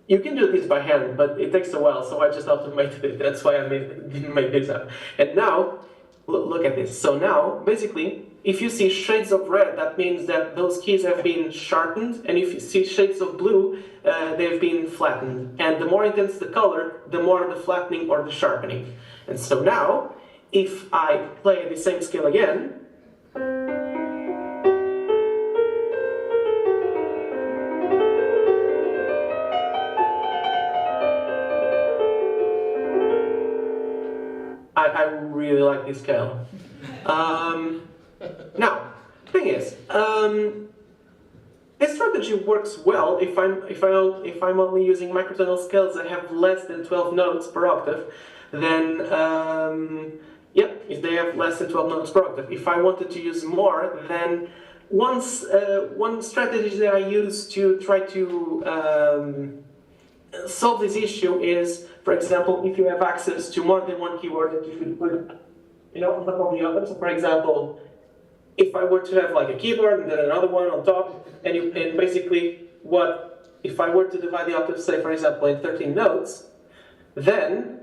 you can do this by hand, but it takes a while, so I just automated it. That's why I didn't make this up. And now, look at this. So now, basically, if you see shades of red, that means that those keys have been sharpened, and if you see shades of blue, they've been flattened. And the more intense the color, the more the flattening or the sharpening. And so now, if I play the same scale again, I really like this scale. Now, the thing is, this strategy works well if I'm only using microtonal scales that have less than 12 notes per octave. Then, if they have less than 12 notes per octave. If I wanted to use more, then one strategy that I use to try to solve this issue is, for example, if you have access to more than one keyboard that you could put, on top of the other. So, for example, if I were to have like a keyboard and then another one on top, and basically if I were to divide the octave, say for example, in 13 notes, then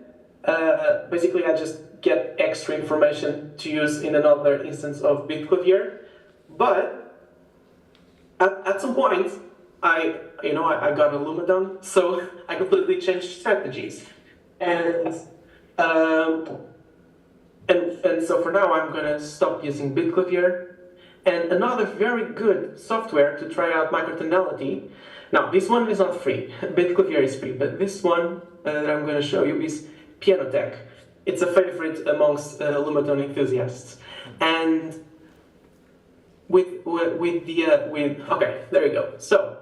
basically I just get extra information to use in another instance of beat clavier. But at some point, I got a Lumatone, so I completely changed strategies, and so for now I'm gonna stop using beat clavier. And another very good software to try out microtonality. Now this one is not free. Beat clavier is free, but this one that I'm gonna show you is Pianotech. It's a favorite amongst Lumatone enthusiasts, and okay, there you go. So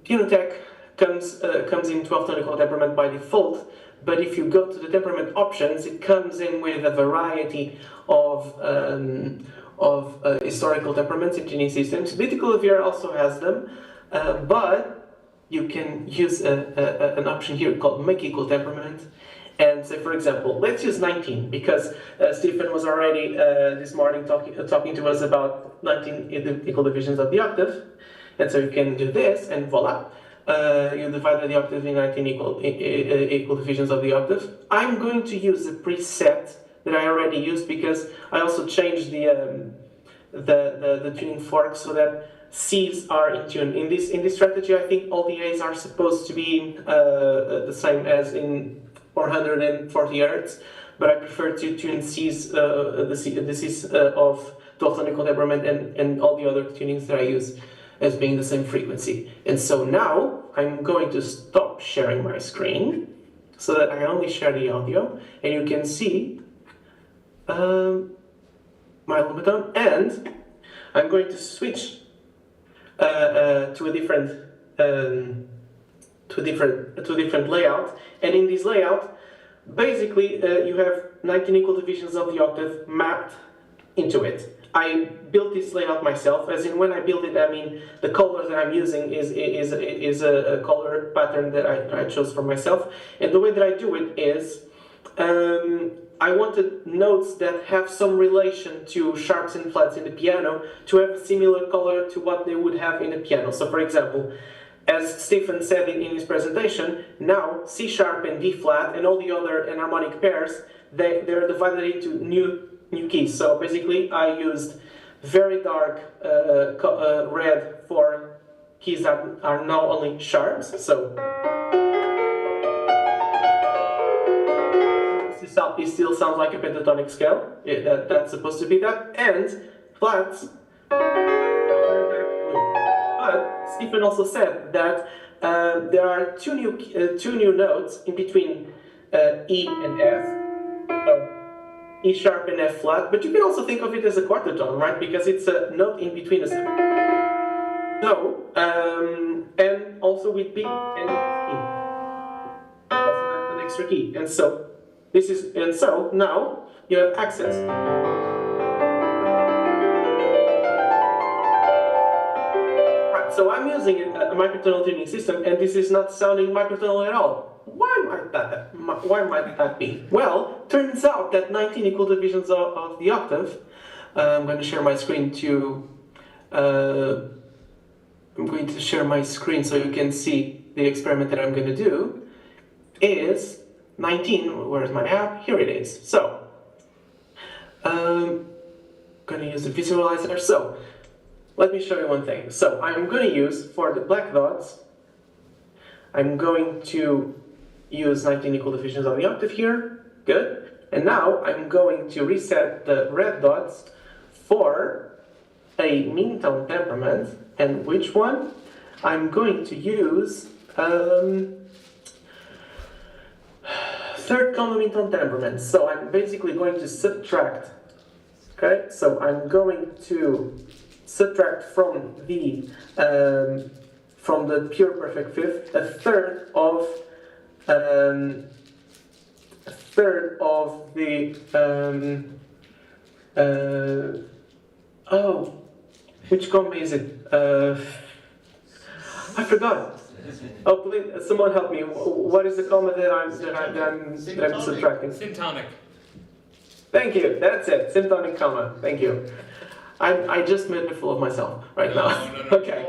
Pianotech comes in 12 tonical temperament by default, but if you go to the temperament options, it comes in with a variety of historical temperaments in tuning systems. Beat clavier also has them, but you can use an option here called make equal temperament. And say, for example, let's use 19, because Stephen was already this morning talking to us about 19 equal divisions of the octave. And so you can do this, and voila, you divide the octave in 19 equal divisions of the octave. I'm going to use a preset that I already used, because I also changed the tuning fork so that C's are in tune. In this strategy, I think all the A's are supposed to be the same as in 440 Hz, but I prefer to tune C's, the C's of 12 tonical temperament and all the other tunings that I use as being the same frequency. And so now I'm going to stop sharing my screen so that I only share the audio, and you can see my Lumatone, and I'm going to switch to a different layout. And in this layout, basically you have 19 equal divisions of the octave mapped into it. I built this layout myself, as in when I build it, I mean the color that I'm using is a color pattern that I chose for myself. And the way that I do it is I wanted notes that have some relation to sharps and flats in the piano to have a similar color to what they would have in the piano. So for example, as Stephen said in his presentation, now C sharp and D flat and all the other enharmonic pairs, they're divided into new keys. So basically I used very dark red for keys that are now only sharps. So it still sounds like a pentatonic scale. That's supposed to be that. And flats. But Stephen also said that there are two new notes in between E and F. E sharp and F flat. But you can also think of it as a quarter tone, right? Because it's a note in between a seven. So and also with B and E. That's an extra key. And so now you have access. Right, so I'm using a microtonal tuning system, and this is not sounding microtonal at all. Why might that be? Well, turns out that 19 equal divisions of the octave. I'm going to share my screen so you can see the experiment that I'm going to do. Is 19, where's my app? Here it is. So, I'm going to use the visualizer. So, let me show you one thing. So, I'm going to use, for the black dots, I'm going to use 19 equal divisions of the octave here. Good. And now, I'm going to reset the red dots for a mean tone temperament. And which one? I'm going to use third column mean tone temperament. So I'm basically going to subtract. Okay, so I'm going to subtract from the pure perfect fifth a third of the which combi is it? I forgot. Oh, please, someone help me. What is the comma that I'm subtracting? Syntonic. Thank you. That's it. Syntonic comma. Thank you. I just made a fool of myself right now. No. Okay.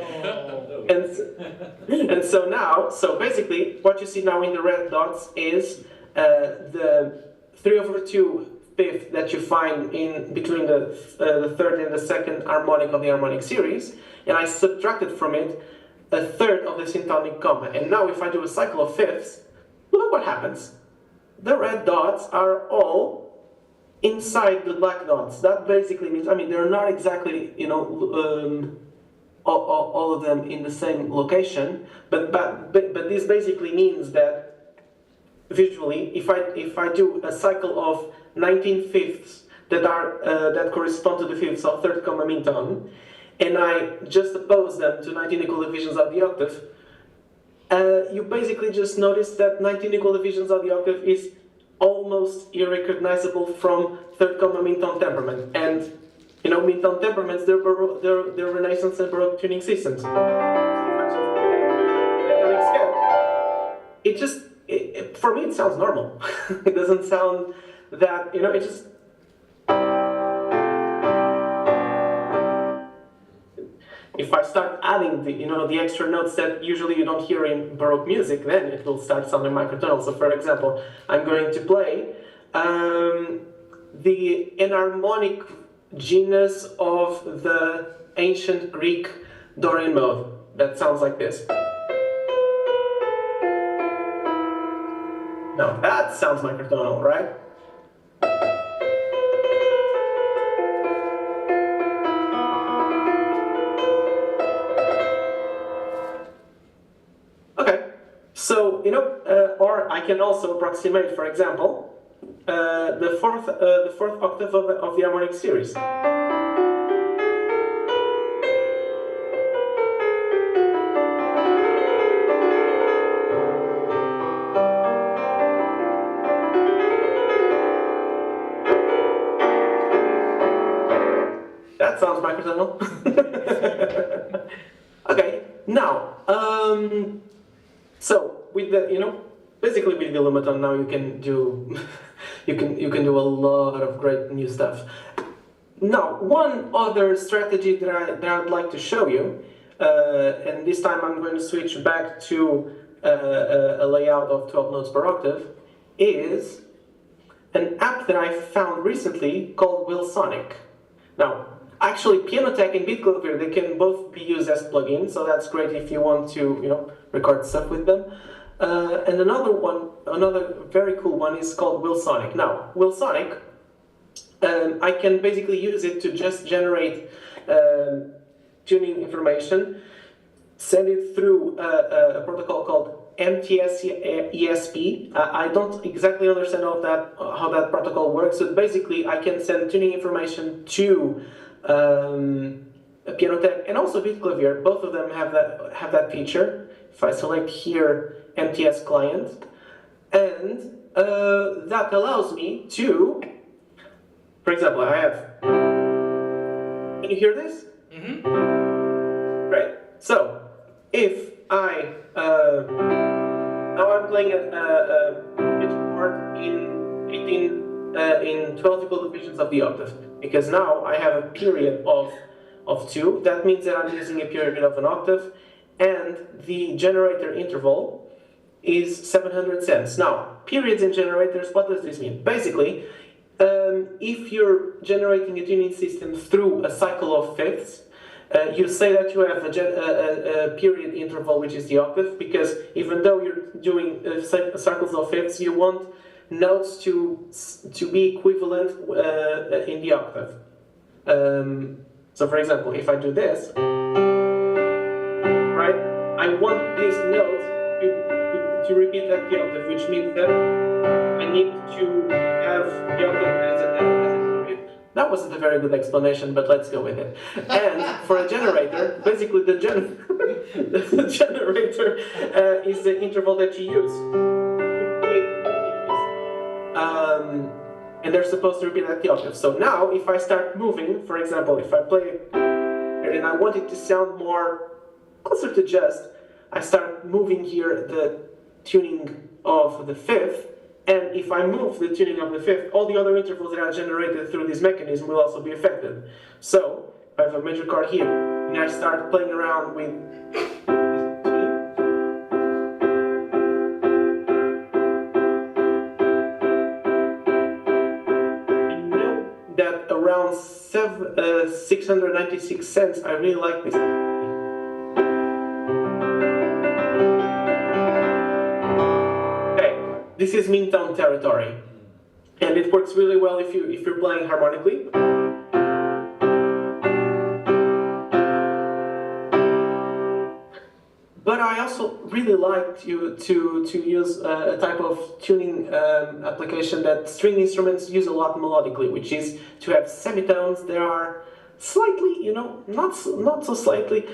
And so now, so basically, what you see now in the red dots is the 3/2 that you find in between the third and the second harmonic of the harmonic series, and I subtracted from it a third of the syntonic comma. And now if I do a cycle of fifths, look what happens. The red dots are all inside the black dots. That basically means, I mean, they're not exactly, you know, all of them in the same location, but this basically means that visually, if I do a cycle of 19 fifths that correspond to the fifths of third comma mean tone, and I just oppose them to 19 equal divisions of the octave, you basically just notice that 19 equal divisions of the octave is almost irrecognizable from third comma mean tone temperament. And you know, mean tone temperaments, they're Renaissance and Baroque tuning systems. It just, for me, it sounds normal. It doesn't sound that, you know, it just. If I start adding the extra notes that usually you don't hear in Baroque music, then it will start sounding microtonal. So for example, I'm going to play the enharmonic genus of the ancient Greek Dorian mode. That sounds like this. Now that sounds microtonal, right? So, you know, or I can also approximate, for example, the fourth octave of the harmonic series. That sounds microtonal. Okay, now, so with the, you know, basically with the Lumatone now you can do you can do a lot of great new stuff. Now, one other strategy that I'd like to show you, and this time I'm going to switch back to a layout of 12 notes per octave, is an app that I found recently called Wilsonic. Now, actually, Pianotech and BeatClover, they can both be used as plugins, so that's great if you want to, you know, record stuff with them. And another very cool one is called Wilsonic. Now, Wilsonic, I can basically use it to just generate tuning information, send it through a protocol called MTS-ESP. I don't exactly understand how that protocol works, but basically I can send tuning information to Pianotech and also BeatClover. Both of them have that feature. If I select here MTS client, and that allows me to, for example, I have. Can you hear this? Mm-hmm. Right. So if I now I'm playing a part in 12 equal divisions of the octave, because now I have a period of 2. That means that I'm using a period of an octave, and the generator interval is 700 cents. Now, periods and generators, what does this mean? Basically, if you're generating a tuning system through a cycle of fifths, you say that you have a period interval, which is the octave, because even though you're doing cycles of fifths, you want notes to be equivalent in the octave. So for example, if I do this, right, I want this note to repeat at the octave, which means that I need to have the octave as a period. That wasn't a very good explanation, but let's go with it. And for a generator, basically the generator is the interval that you use. And they're supposed to repeat at the octave. So now, if I start moving, for example, if I play it and I want it to sound more closer to just, I start moving here the tuning of the fifth, and if I move the tuning of the fifth, all the other intervals that are generated through this mechanism will also be affected. So, if I have a major chord here, and I start playing around with that around 696 cents, I really like this. Okay, this is mean tone territory, and it works really well if you're playing harmonically. But I also really like to use a type of tuning application that string instruments use a lot melodically, which is to have semitones that are slightly, not so slightly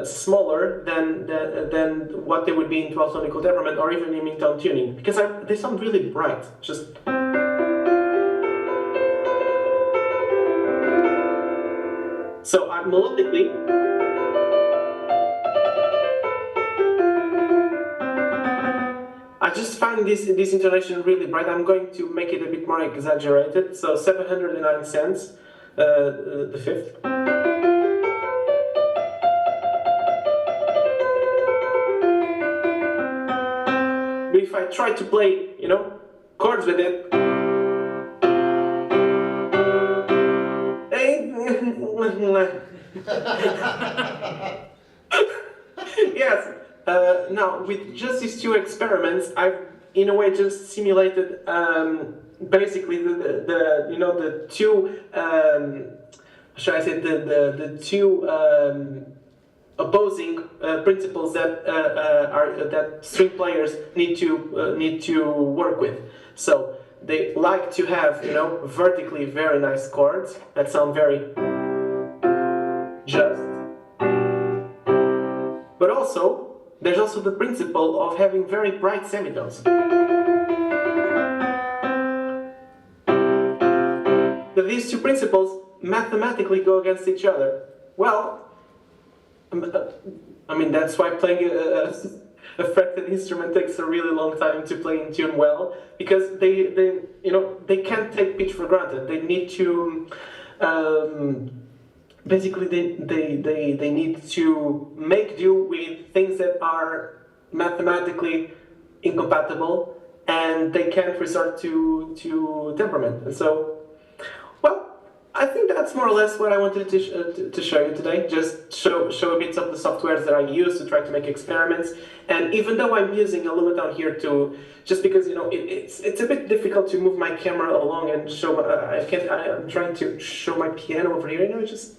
smaller than what they would be in 12 tonical temperament or even in mid-tone tuning, because they sound really bright. Just. So melodically. I just find this intonation really bright. I'm going to make it a bit more exaggerated. So 709 cents, the fifth. But if I try to play, chords with it, yes. Now, with just these two experiments, I've in a way just simulated basically the two the two opposing principles that that string players need to work with. So they like to have vertically very nice chords that sound very just, but also. There's also the principle of having very bright semitones. But these two principles mathematically go against each other. Well, I mean that's why playing a fretted instrument takes a really long time to play in tune well, because they can't take pitch for granted. They need to. Basically, they need to make do with things that are mathematically incompatible, and they can't resort to temperament. And so, well, I think that's more or less what I wanted to show you today. Just show a bit of the softwares that I use to try to make experiments. And even though I'm using a Lumatone here just because it's a bit difficult to move my camera along and show. I'm trying to show my piano over here. Just.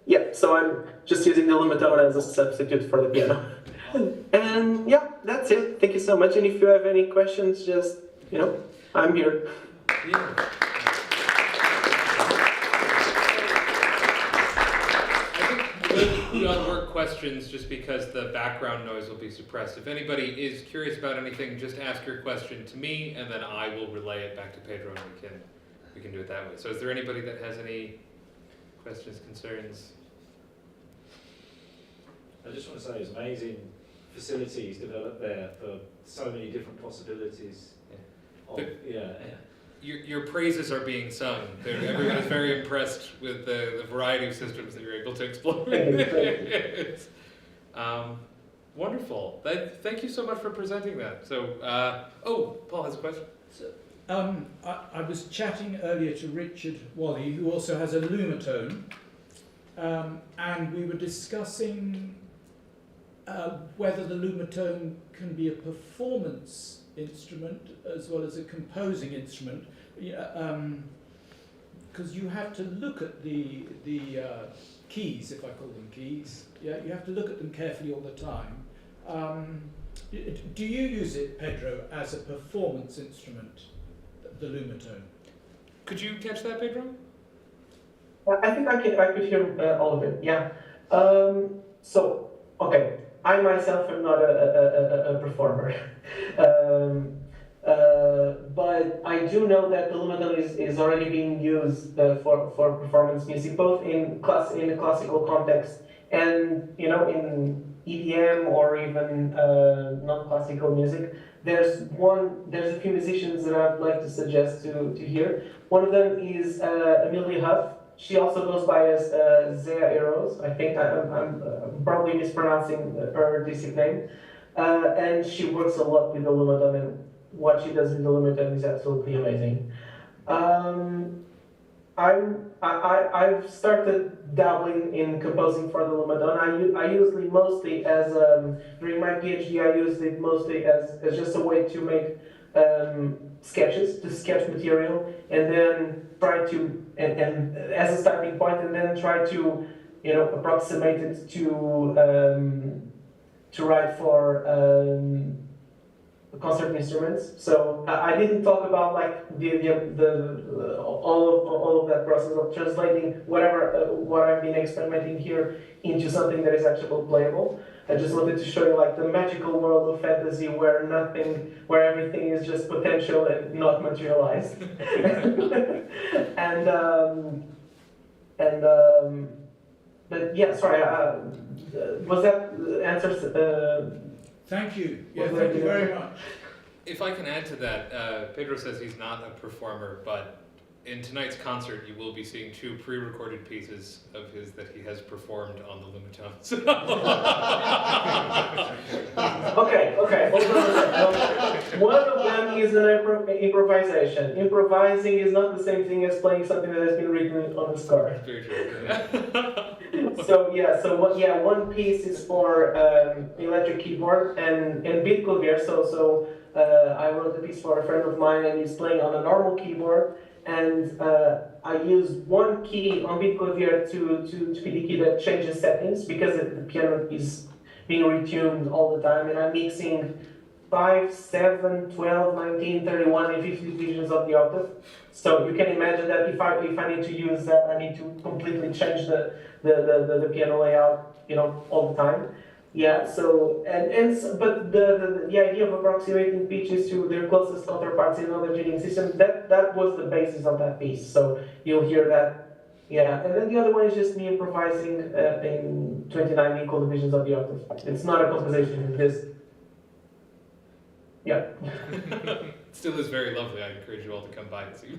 Yeah, so I'm just using the Lumatone as a substitute for the piano. And yeah, that's it. Thank you so much. And if you have any questions, just, I'm here. Yeah. I think we'll work questions just because the background noise will be suppressed. If anybody is curious about anything, just ask your question to me, and then I will relay it back to Pedro, and we can do it that way. So is there anybody that has any questions, concerns? I just want to say it's amazing facilities developed there for so many different possibilities. Your praises are being sung. Everyone is very impressed with the variety of systems that you're able to explore. Wonderful. Thank you so much for presenting that. So, Paul has a question. I was chatting earlier to Richard Wally, who also has a Lumatone, and we were discussing whether the Lumatone can be a performance instrument as well as a composing instrument, because you have to look at the keys, if I call them keys. Yeah, you have to look at them carefully all the time. Do you use it, Pedro, as a performance instrument? The Lumatone. Could you catch that, Pedro? I think I could hear all of it. Yeah. So okay, I myself am not a performer, but I do know that the Lumatone is already being used for performance music, both in the classical context And you know, in EDM or even non-classical music, there's a few musicians that I'd like to suggest to hear. One of them is Amelia Huff. She also goes by as Zea Eros. I think I'm probably mispronouncing her distinct name. And she works a lot with the Lumatone, and what she does with the Lumatone is absolutely amazing. I've started dabbling in composing for the Lumatone. I usually mostly as during my PhD I used it mostly as just a way to make sketches, to sketch material, and then try to and as a starting point, and then try to approximate it to write for concert instruments. So I didn't talk about like all of that process of translating what I've been experimenting here into something that is actually playable. I just wanted to show you like the magical world of fantasy where everything is just potential and not materialized. But yeah, sorry. Was that answers? Thank you. Yeah, thank you very much. If I can add to that, Pedro says he's not a performer, but in tonight's concert you will be seeing 2 pre-recorded pieces of his that he has performed on the Lumatone. Okay. One of them is an improvisation. Improvising is not the same thing as playing something that has been written on the score. Very true. One piece is for electric keyboard and beat clavier. So I wrote a piece for a friend of mine, and he's playing on a normal keyboard. And I use one key on beat clavier to be the key that changes settings, because the piano is being retuned all the time, and I'm mixing 5, 7, 12, 19, 31, and 50 divisions of the octave. So you can imagine that if I need to use that, I need to completely change the piano layout, all the time. Yeah. So but the idea of approximating pitches to their closest counterparts in other tuning systems, that was the basis of that piece. So you'll hear that. Yeah. And then the other one is just me improvising in 29 equal divisions of the octave. It's not a composition. It's just yeah. Still is very lovely. I encourage you all to come by and see.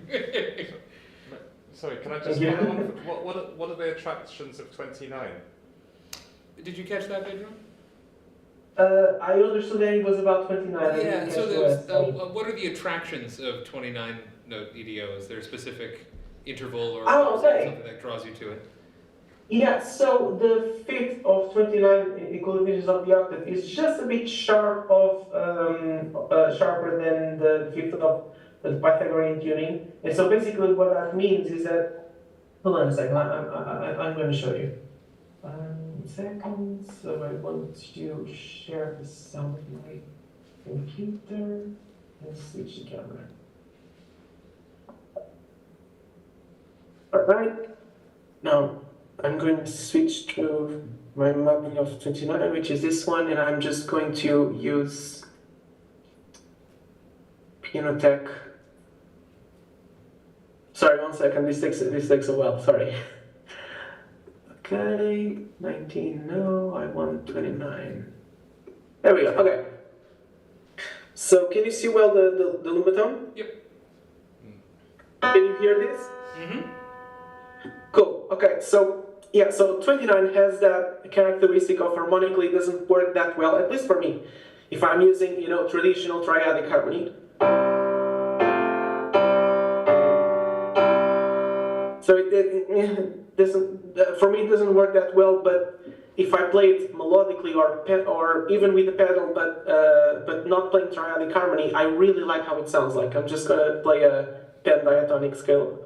Sorry, can I just follow on? What are the attractions of 29? Did you catch that, Pedro? I understood that it was about 29. Yeah, so what are the attractions of 29-note EDO? Is there a specific interval or something that draws you to it? Yeah, so the fifth of 29 equal divisions of the octave is just a bit sharper than the fifth of the Pythagorean tuning. And so basically what that means is that, hold on a second, I'm going to show you. 1 second, so I want to share the sound with my computer and switch the camera. Alright, now I'm going to switch to my mapping of 29, which is this one, and I'm just going to use Pianotech. Sorry, 1 second, this takes a while, sorry. Okay, 19, no, I want 29. There we go, okay. So, can you see well the Lumatone? Yep. Can you hear this? Mm-hmm. Cool, okay, so 29 has that characteristic of harmonically doesn't work that well, at least for me. If I'm using, traditional triadic harmony. So it doesn't, for me it doesn't work that well, but if I play it melodically or even with the pedal, but not playing triadic harmony, I really like how it sounds like. I'm just gonna play a pentatonic scale.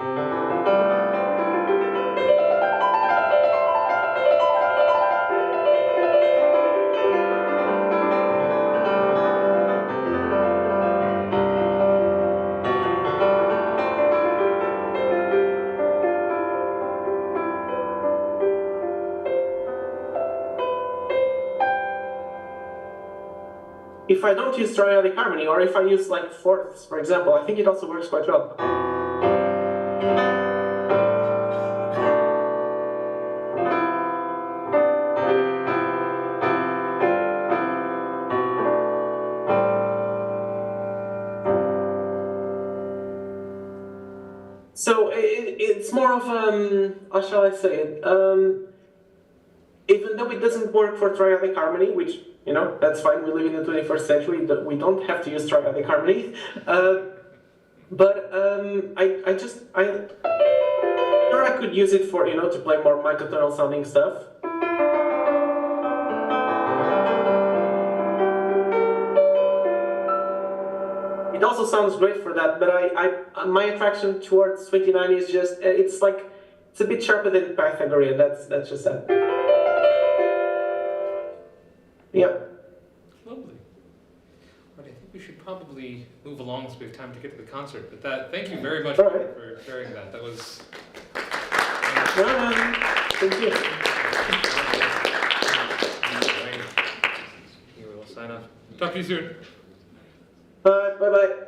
If I don't use triadic harmony, or if I use like fourths, for example, I think it also works quite well. it's more of how shall I say it? Even though it doesn't work for triadic harmony, which, you know, that's fine, we live in the 21st century, we don't have to use triadic harmony. But I could use it for, you know, to play more microtonal sounding stuff. It also sounds great for that, but my attraction towards 29 is just, it's like, it's a bit sharper than Pythagorean, that's just that. Yeah. Lovely. But I think we should probably move along so we have time to get to the concert. But thank you very much for sharing that. That was... Thank you. Here, we'll sign off. Talk to you soon. Bye-bye.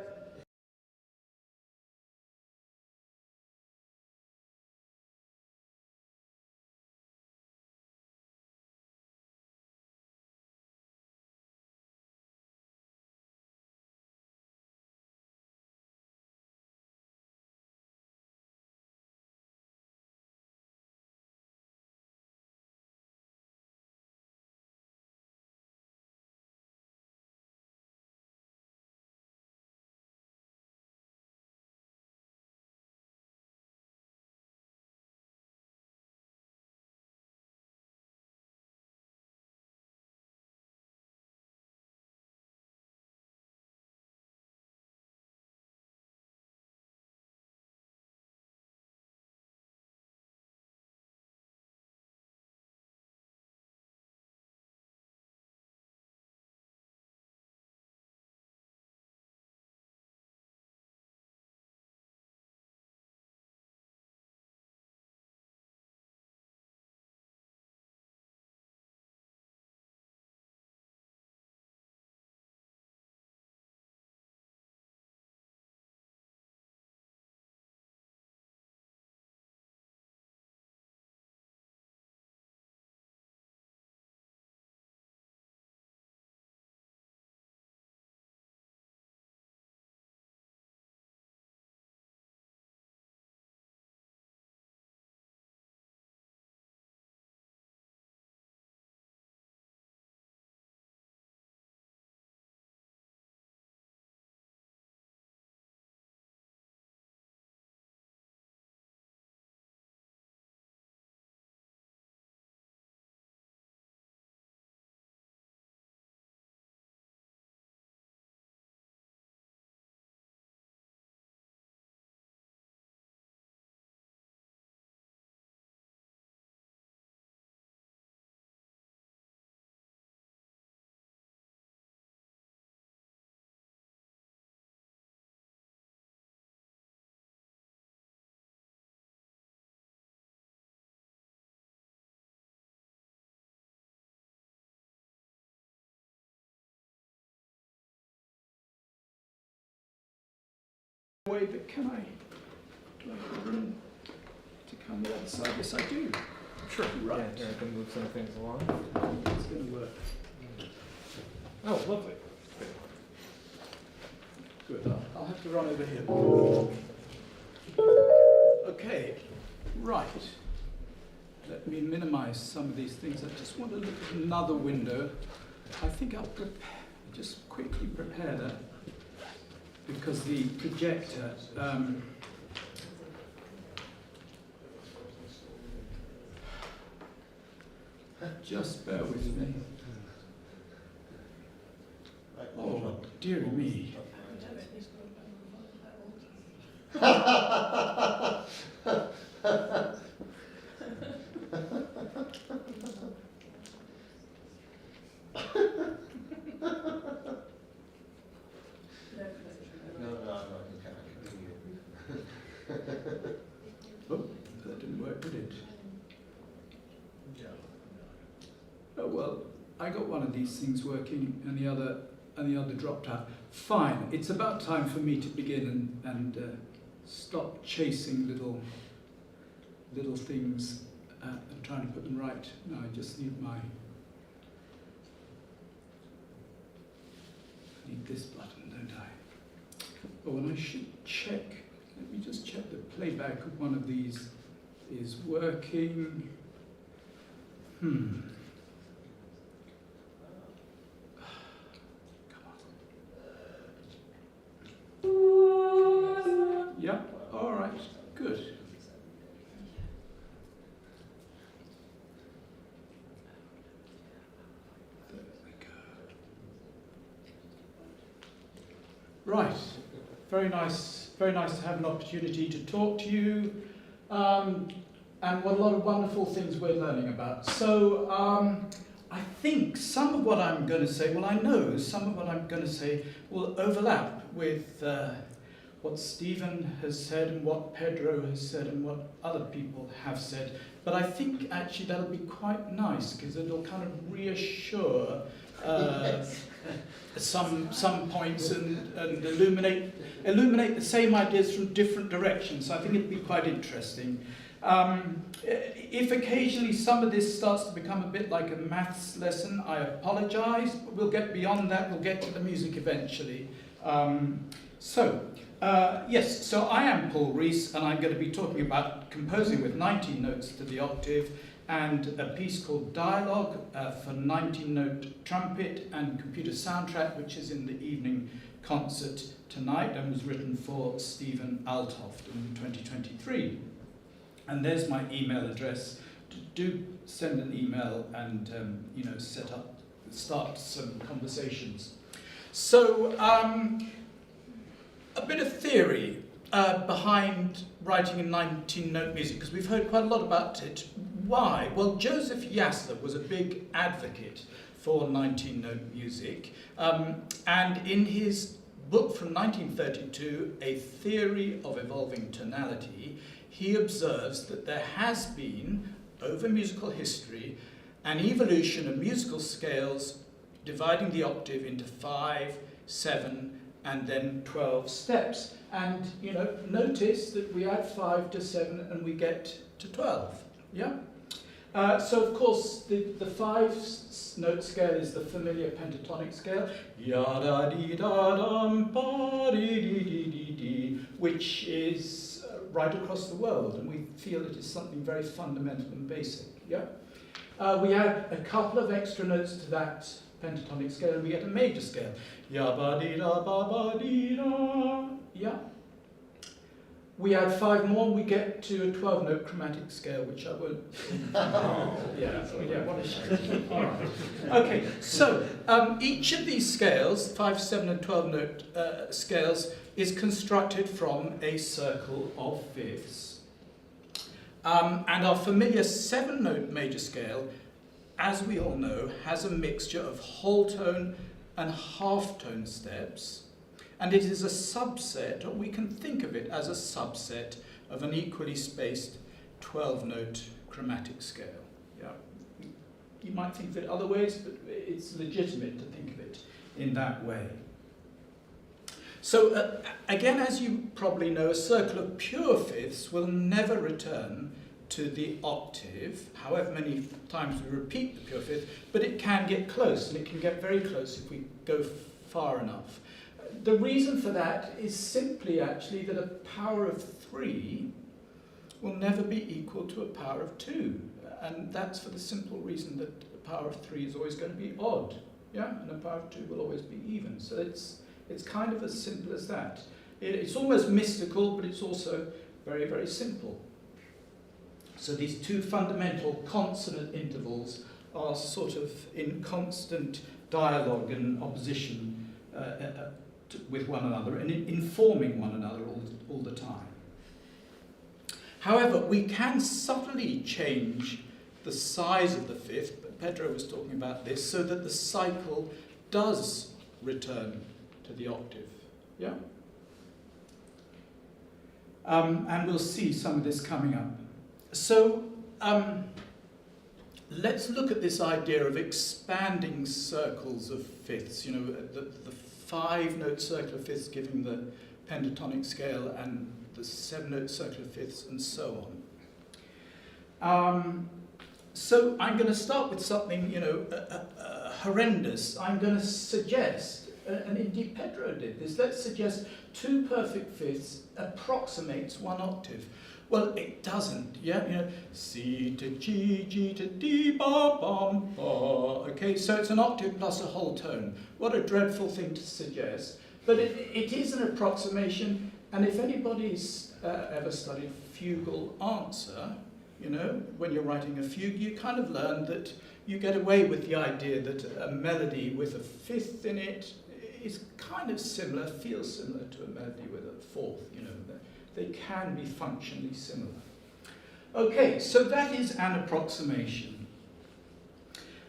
Way, but can I? Do I have room to come the other side? Yes, I do. Sure. Right. Yeah, here I can move some things along. It's going to work. Oh, lovely. Good. I'll have to run over here. Okay. Right. Let me minimize some of these things. I just want to look at another window. I think I'll just quickly prepare that, because the projector just bear with me. Oh, dear me. Oh, that didn't work, did it? Oh well, I got one of these things working and the other dropped out. Fine, it's about time for me to begin and stop chasing little things and trying to put them right. No, I just need this button, don't I? Oh, and I should check. Let me just check the playback of one of these is working. Come on. Yeah, all right, good. There we go. Right, very nice to have an opportunity to talk to you. And what a lot of wonderful things we're learning about. So I think some of what I'm going to say, well, I know some of what I'm going to say will overlap with what Stephen has said and what Pedro has said and what other people have said. But I think actually that'll be quite nice because it'll kind of reassure some points and illuminate the same ideas from different directions. So I think it'll be quite interesting. If occasionally some of this starts to become a bit like a maths lesson, I apologise, but we'll get beyond that, we'll get to the music eventually. Yes, so I am Paul Rhys, and I'm going to be talking about composing with 19 notes to the octave, and a piece called Dialogue for 19-note trumpet and computer soundtrack, which is in the evening concert tonight and was written for Stephen Altoft in 2023. And there's my email address. Do send an email and start some conversations. So a bit of theory behind writing in 19-note music, because we've heard quite a lot about it. Why? Well, Joseph Gusmano was a big advocate for 19-note music, and in his book from 1932, A Theory of Evolving Tonality, he observes that there has been, over musical history, an evolution of musical scales dividing the octave into 5, 7, and then 12 steps. And, notice that we add 5 to 7 and we get to 12, yeah? So, of course, the 5-note scale is the familiar pentatonic scale, ya-da-dee-da-dum-ba-dee-dee-dee-dee, which is right across the world, and we feel it is something very fundamental and basic, yeah? We add a couple of extra notes to that pentatonic scale, and we get a major scale, ya-ba-dee-da-ba-ba-dee-da, yeah? We add 5 more, and we get to a 12-note chromatic scale, which I won't... what a shame. All right. Okay, so each of these scales, 5, 7, and 12-note scales, is constructed from a circle of fifths. And our familiar 7-note major scale, as we all know, has a mixture of whole tone and half tone steps, and it is a subset, or we can think of it as a subset, of an equally spaced 12-note chromatic scale. Yeah. You might think of it other ways, but it's legitimate to think of it in that way. So, again, as you probably know, a circle of pure fifths will never return to the octave, however many times we repeat the pure fifth, but it can get close, and it can get very close if we go far enough. The reason for that is simply, actually, that a power of 3 will never be equal to a power of 2, and that's for the simple reason that a power of 3 is always going to be odd, yeah, and a power of 2 will always be even. So it's kind of as simple as that. It's almost mystical, but it's also very, very simple. So these two fundamental consonant intervals are sort of in constant dialogue and opposition with one another and informing one another all the time. However, we can subtly change the size of the fifth, but Pedro was talking about this, so that the cycle does return to the octave. Yeah? And we'll see some of this coming up. So, let's look at this idea of expanding circles of fifths, the 5-note circle of fifths giving the pentatonic scale and the 7-note circle of fifths and so on. So I'm going to start with something, horrendous. I'm going to suggest, and indeed Pedro did this, let's suggest 2 perfect fifths approximates 1 octave. Well, it doesn't, yeah? You know, C to G, G to D, ba, bum, ba. Okay, so it's an octave plus a whole tone. What a dreadful thing to suggest. But it is an approximation, and if anybody's ever studied fugal answer, you know, when you're writing a fugue, you kind of learn that you get away with the idea that a melody with a fifth in it is kind of similar, feels similar to a melody with a fourth, you know. They can be functionally similar. Okay, so that is an approximation.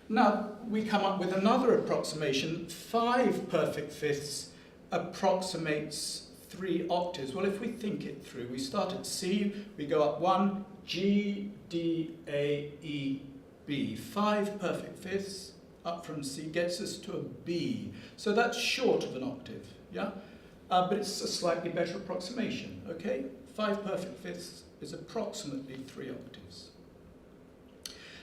Now, we come up with another approximation. 5 perfect fifths approximates 3 octaves. Well, if we think it through, we start at C, we go up 1, G, D, A, E, B. 5 perfect fifths up from C gets us to a B. So that's short of an octave, yeah? But it's a slightly better approximation, okay? 5 perfect fifths is approximately 3 octaves.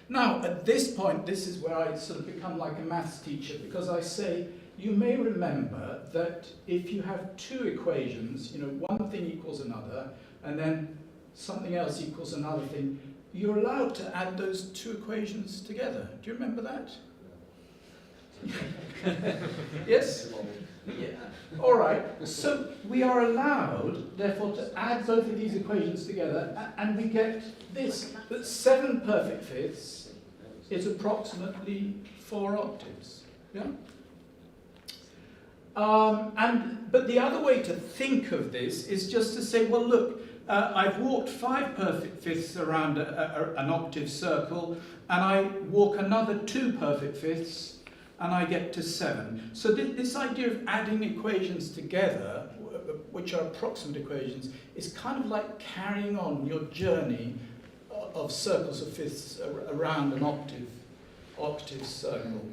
Now, at this point, this is where I sort of become like a maths teacher, because I say, you may remember that if you have 2 equations, you know, one thing equals another, and then something else equals another thing, you're allowed to add those 2 equations together. Do you remember that? Yes? Yeah. All right. So we are allowed, therefore, to add both of these equations together, and we get this, that 7 perfect fifths is approximately 4 octaves. Yeah? But the other way to think of this is just to say, well, look, I've walked 5 perfect fifths around an octave circle, and I walk another 2 perfect fifths, and I get to 7. So this idea of adding equations together, which are approximate equations, is kind of like carrying on your journey of circles of fifths around an octave circle.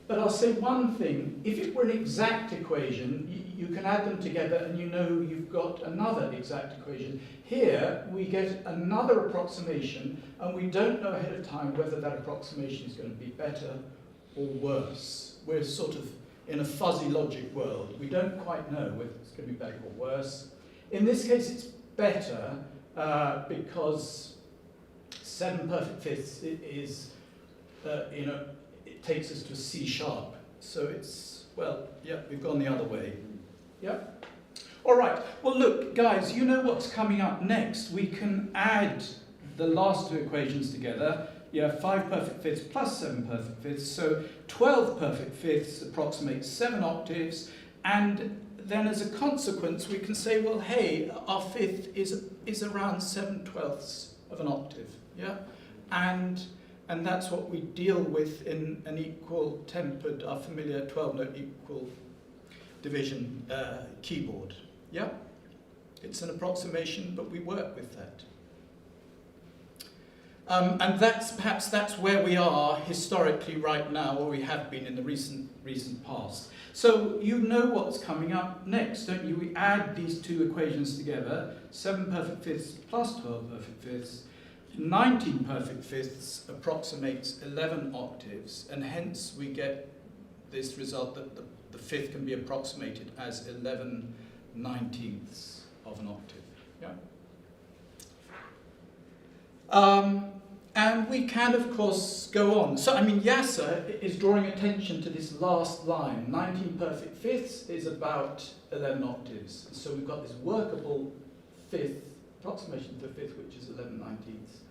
But I'll say one thing, if it were an exact equation, you can add them together and you know you've got another exact equation. Here, we get another approximation, and we don't know ahead of time whether that approximation is going to be better or worse. We're sort of in a fuzzy logic world. We don't quite know whether it's going to be better or worse. In this case, it's better because 7 perfect fifths is, you know, it takes us to a C sharp. So it's, well, yeah, we've gone the other way. Yeah? All right. Well, look, guys, you know what's coming up next. We can add the last 2 equations together. Yeah, 5 perfect fifths plus 7 perfect fifths. So 12 perfect fifths approximates 7 octaves. And then as a consequence, we can say, well, hey, our fifth is around 7/12 of an octave. Yeah? And that's what we deal with in an equal tempered, our familiar 12-note equal division keyboard. Yeah? It's an approximation, but we work with that. And perhaps that's where we are historically right now, or we have been in the recent past. So you know what's coming up next, don't you? We add these 2 equations together, 7 perfect fifths plus 12 perfect fifths. 19 perfect fifths approximates 11 octaves, and hence we get this result that the fifth can be approximated as 11/19ths of an octave. Yeah. And we can, of course, go on. So, I mean, Yasser is drawing attention to this last line. 19 perfect fifths is about 11 octaves. So we've got this workable fifth, approximation to the fifth, which is 11/19ths.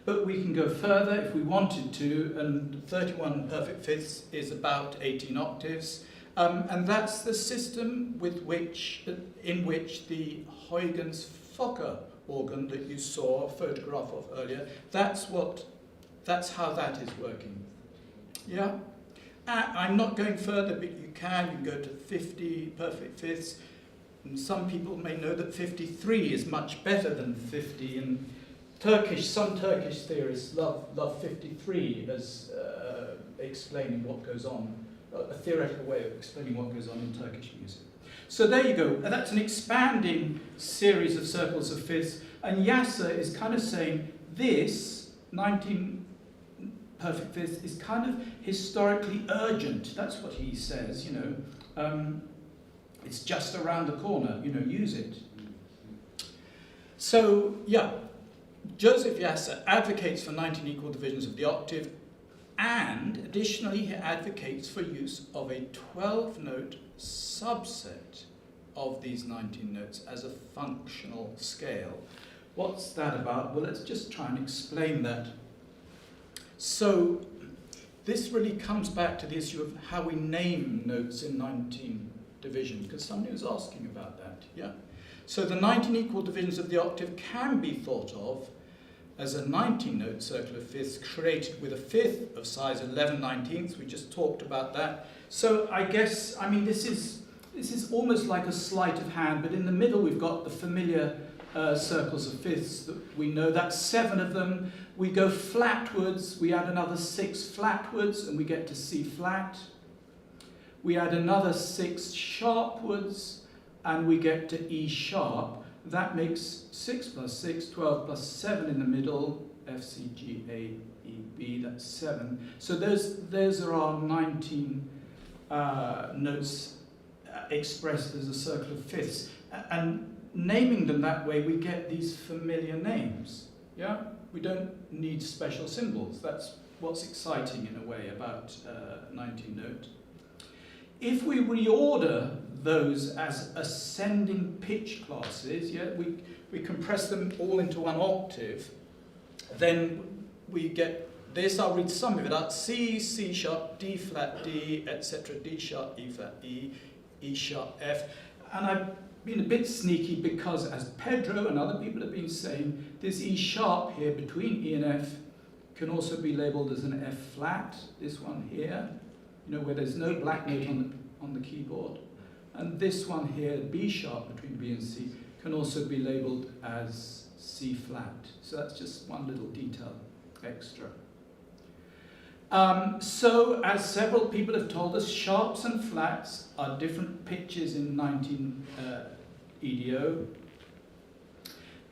But we can go further if we wanted to, and 31 perfect fifths is about 18 octaves. And that's the system in which the Huygens Fokker organ that you saw a photograph of earlier, that's how that is working. Yeah? I'm not going further, but you can go to 50 perfect fifths. And some people may know that 53 is much better than 50, and some Turkish theorists love 53 as explaining what goes on, a theoretical way of explaining what goes on in Turkish music. So there you go. And that's an expanding series of circles of fifths. And Yasser is kind of saying this 19 perfect fifths is kind of historically urgent. That's what he says, you know. It's just around the corner, you know, use it. So, yeah, Joseph Yasser advocates for 19 equal divisions of the octave, and additionally he advocates for use of a 12-note subset of these 19 notes as a functional scale. What's that about? Well, let's just try and explain that. So, this really comes back to the issue of how we name notes in 19 divisions, because somebody was asking about that, yeah? So the 19 equal divisions of the octave can be thought of as a 19-note circle of fifths created with a fifth of size 11/19. We just talked about that. So I guess, I mean, this is almost like a sleight of hand, but in the middle we've got the familiar circles of fifths that we know. That's 7 of them. We go flatwards, we add another 6 flatwards, and we get to C flat. We add another 6 sharpwards, and we get to E sharp. That makes 6 plus 6, 12 plus 7 in the middle, F, C, G, A, E, B, that's 7. So those are our 19 notes expressed as a circle of fifths. And naming them that way, we get these familiar names, yeah? We don't need special symbols. That's what's exciting in a way about 19-note. If we reorder those as ascending pitch classes, yeah, we compress them all into one octave, then we get this. I'll read some of it out. C, C sharp, D flat, D, etc., D sharp, E flat, E, E sharp, F. And I've been a bit sneaky because, as Pedro and other people have been saying, this E sharp here between E and F can also be labelled as an F flat, this one here, you know, where there's no black note on the keyboard. And this one here, B sharp between B and C, can also be labelled as C flat. So that's just one little detail extra. So, as several people have told us, sharps and flats are different pitches in 19 EDO.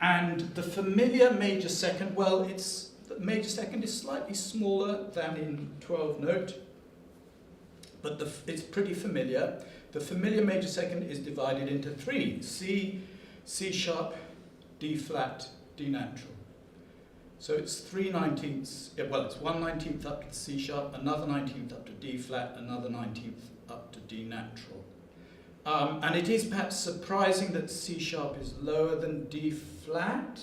And the familiar major second, well, the major second is slightly smaller than in 12-note, but it's pretty familiar. The familiar major second is divided into 3, C, C sharp, D flat, D natural. So it's 3/19, well, it's 1/19 up to C sharp, another 19th up to D flat, another 19th up to D natural. And it is perhaps surprising that C sharp is lower than D flat.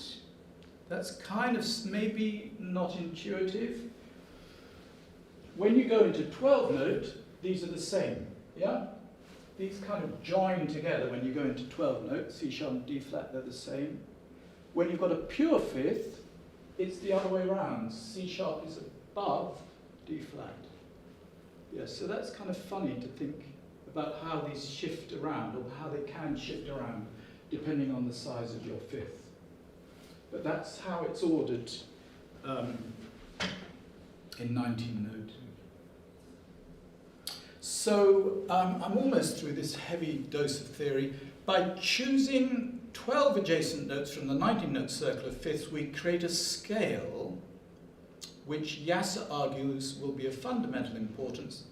That's kind of maybe not intuitive. When you go into 12-note, these are the same, yeah? These kind of join together when you go into 12-note, C sharp and D flat, they're the same. When you've got a pure fifth, it's the other way around. C sharp is above D flat. Yeah, so that's kind of funny to think about how these shift around, or how they can shift around, depending on the size of your fifth. But that's how it's ordered in 19-note. So I'm almost through this heavy dose of theory. By choosing 12 adjacent notes from the 19-note circle of fifths, we create a scale which Yasser argues will be of fundamental importance,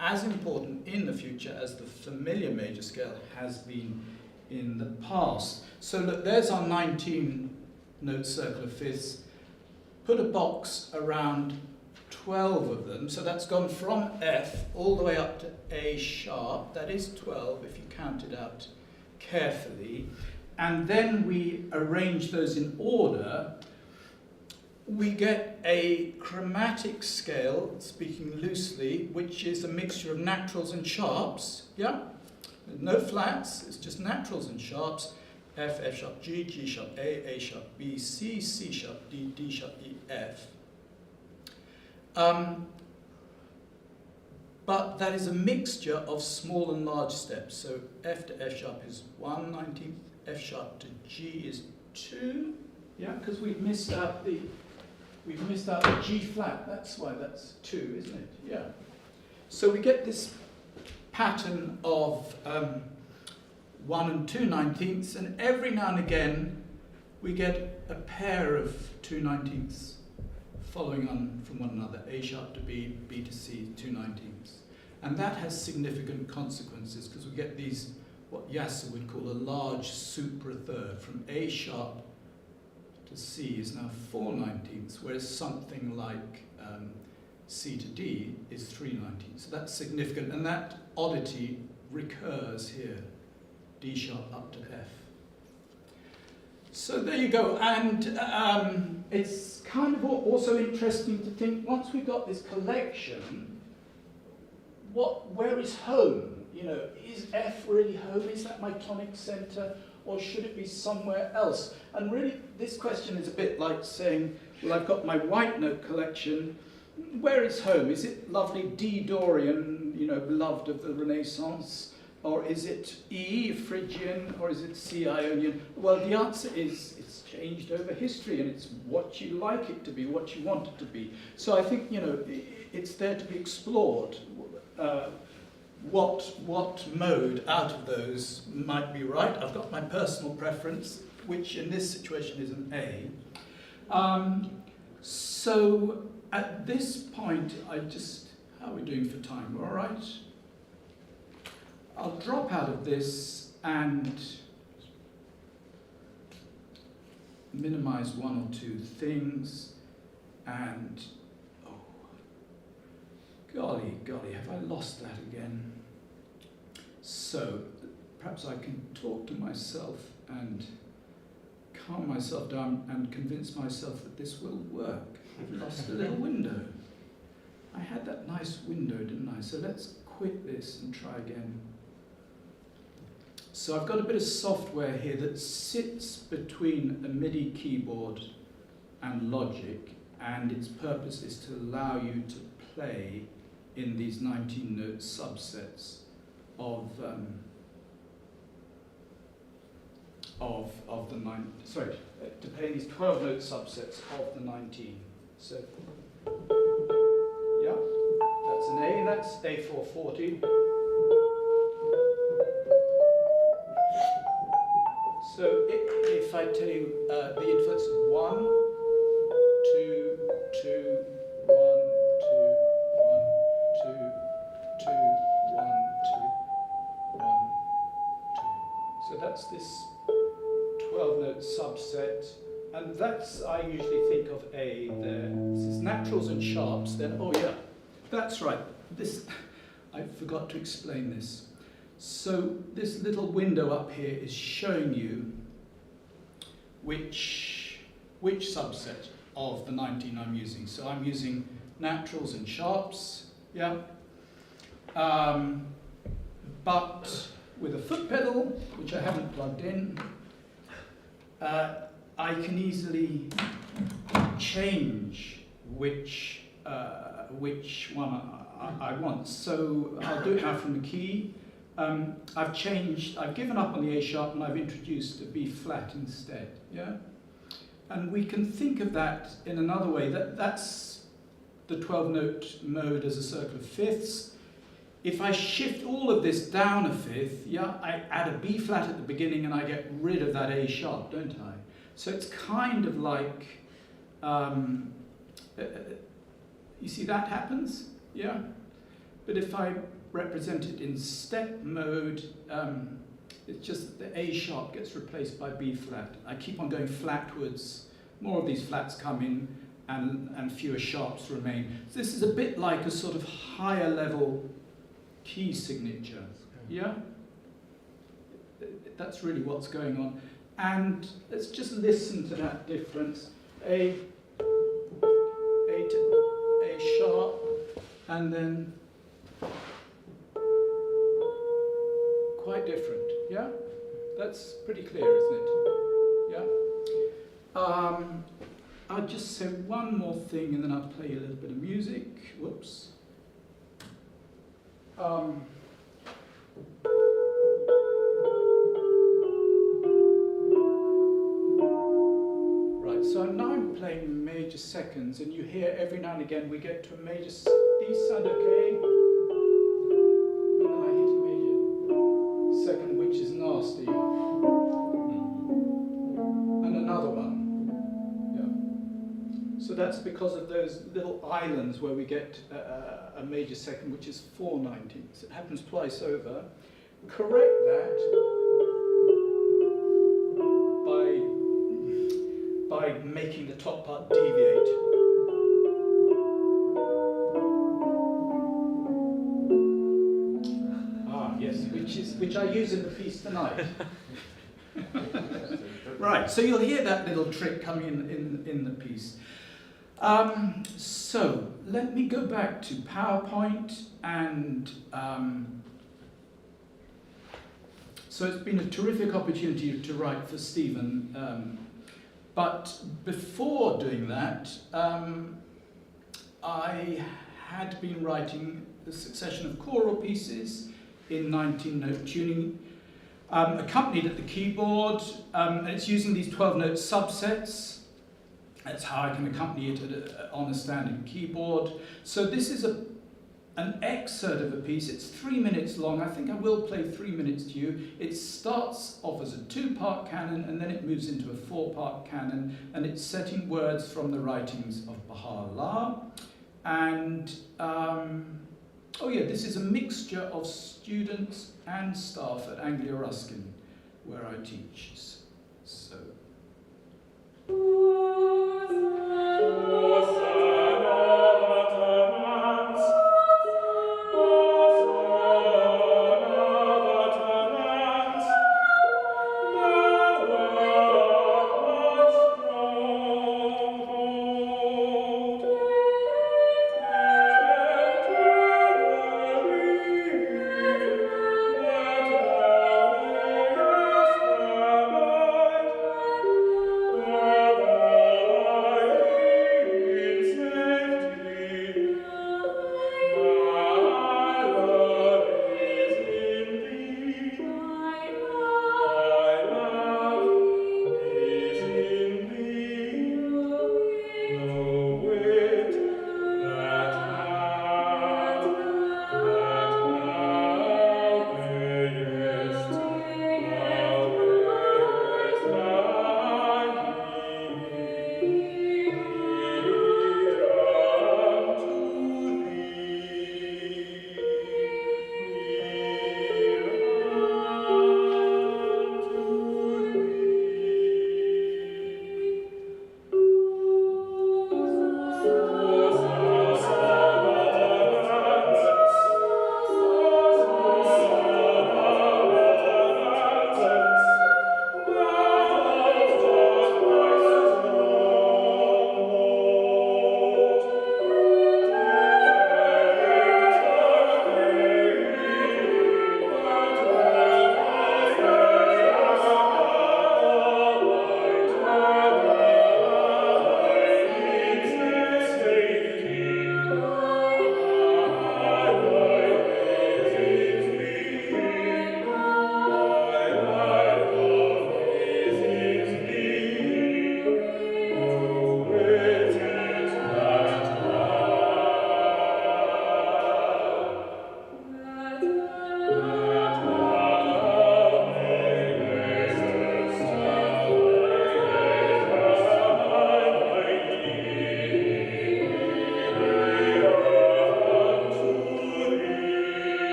as important in the future as the familiar major scale has been in the past. So look, there's our 19-note circle of fifths. Put a box around 12 of them, so that's gone from F all the way up to A sharp. That is 12 if you count it out carefully. And then we arrange those in order. We get a chromatic scale, speaking loosely, which is a mixture of naturals and sharps, yeah? No flats, it's just naturals and sharps. F, F sharp G, G sharp A sharp B, C, C sharp D, D sharp E, F. But that is a mixture of small and large steps. So F to F sharp is 1/19, F sharp to G is 2. Yeah, because we've missed out the G flat. That's why that's 2, isn't it? Yeah. So we get this pattern of 1 and 2/19, and every now and again we get a pair of 2/19 following on from one another, A sharp to B, B to C, 2/19. And that has significant consequences because we get these what Yasser would call a large supra third. From A sharp to C is now 4/19, whereas something like C to D is 3/19. So that's significant, and that oddity recurs here, D sharp up to F. So there you go, and it's kind of also interesting to think, once we've got this collection, where is home? You know, is F really home? Is that my tonic center, or should it be somewhere else? And really, this question is a bit like saying, well, I've got my white note collection, where is home? Is it lovely D Dorian, you know, beloved of the Renaissance? Or is it E, Phrygian, or is it C, Ionian? Well, the answer is it's changed over history, and it's what you like it to be, what you want it to be. So I think, you know, it's there to be explored. What mode out of those might be right? I've got my personal preference, which in this situation is an A. So at this point, how are we doing for time? All right? I'll drop out of this and minimize one or two things, and golly, have I lost that again? So perhaps I can talk to myself and calm myself down and convince myself that this will work. I've lost a little window. I had that nice window, didn't I? So let's quit this and try again. So I've got a bit of software here that sits between a MIDI keyboard and Logic, and its purpose is to allow you to play in these 19-note subsets of the to play in these 12-note subsets of the 19. So yeah, that's an A, and that's A440. So if I tell you the influence of 1, 2, 2, 1, 2, 1, 2, 2, 1, 2, 1, 2. So that's this 12-note subset, and that's, I usually think of A there. This is naturals and sharps, then, oh yeah, that's right. This, I forgot to explain this. So this little window up here is showing you which subset of the 19 I'm using. So I'm using naturals and sharps, yeah. But with a foot pedal, which I haven't plugged in, I can easily change which one I want. So I'll do it now from the key. I've given up on the A sharp and I've introduced a B flat instead, yeah? And we can think of that in another way. That's the 12-note mode as a circle of fifths. If I shift all of this down a fifth, yeah, I add a B flat at the beginning and I get rid of that A sharp, don't I? So it's kind of like, you see that happens, yeah? But if I represent it in step mode, it's just that the A sharp gets replaced by B flat. I keep on going flatwards, more of these flats come in and fewer sharps remain. So this is a bit like a sort of higher level key signature, yeah? That's really what's going on. And let's just listen to that difference. A sharp, and then quite different, yeah? That's pretty clear, isn't it? Yeah? I'll just say one more thing and then I'll play you a little bit of music. Whoops. Right, so now I'm playing major seconds, and you hear every now and again we get to a major, these sound okay, and then I hit a major second, which is nasty, and another one, yeah. So that's because of those little islands where we get a major second, which is 4/19. It happens twice over. correct that by making the top part deviate. Ah, yes, which I use in the piece tonight. Right, so you'll hear that little trick coming in the piece. So let me go back to PowerPoint, and so it's been a terrific opportunity to write for Stephen. But before doing that, I had been writing a succession of choral pieces in 19-note tuning, accompanied at the keyboard, and it's using these 12-note subsets. That's how I can accompany it on a standard keyboard. So this is an excerpt of a piece. It's 3 minutes long. I think I will play 3 minutes to you. It starts off as a 2-part canon, and then it moves into a 4-part canon, and it's setting words from the writings of Baha'u'llah. And oh yeah, this is a mixture of students and staff at Anglia Ruskin, where I teach. So.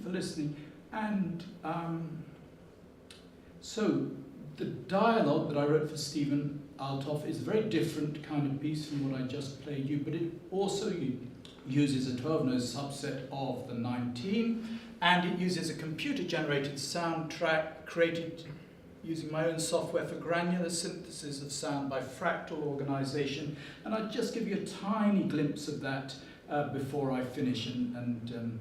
Listening. And so the dialogue that I wrote for Stephen Altoft is a very different kind of piece from what I just played you, but it also uses a 12-note subset of the 19, and it uses a computer-generated soundtrack created using my own software for granular synthesis of sound by fractal organization. And I'll just give you a tiny glimpse of that before I finish and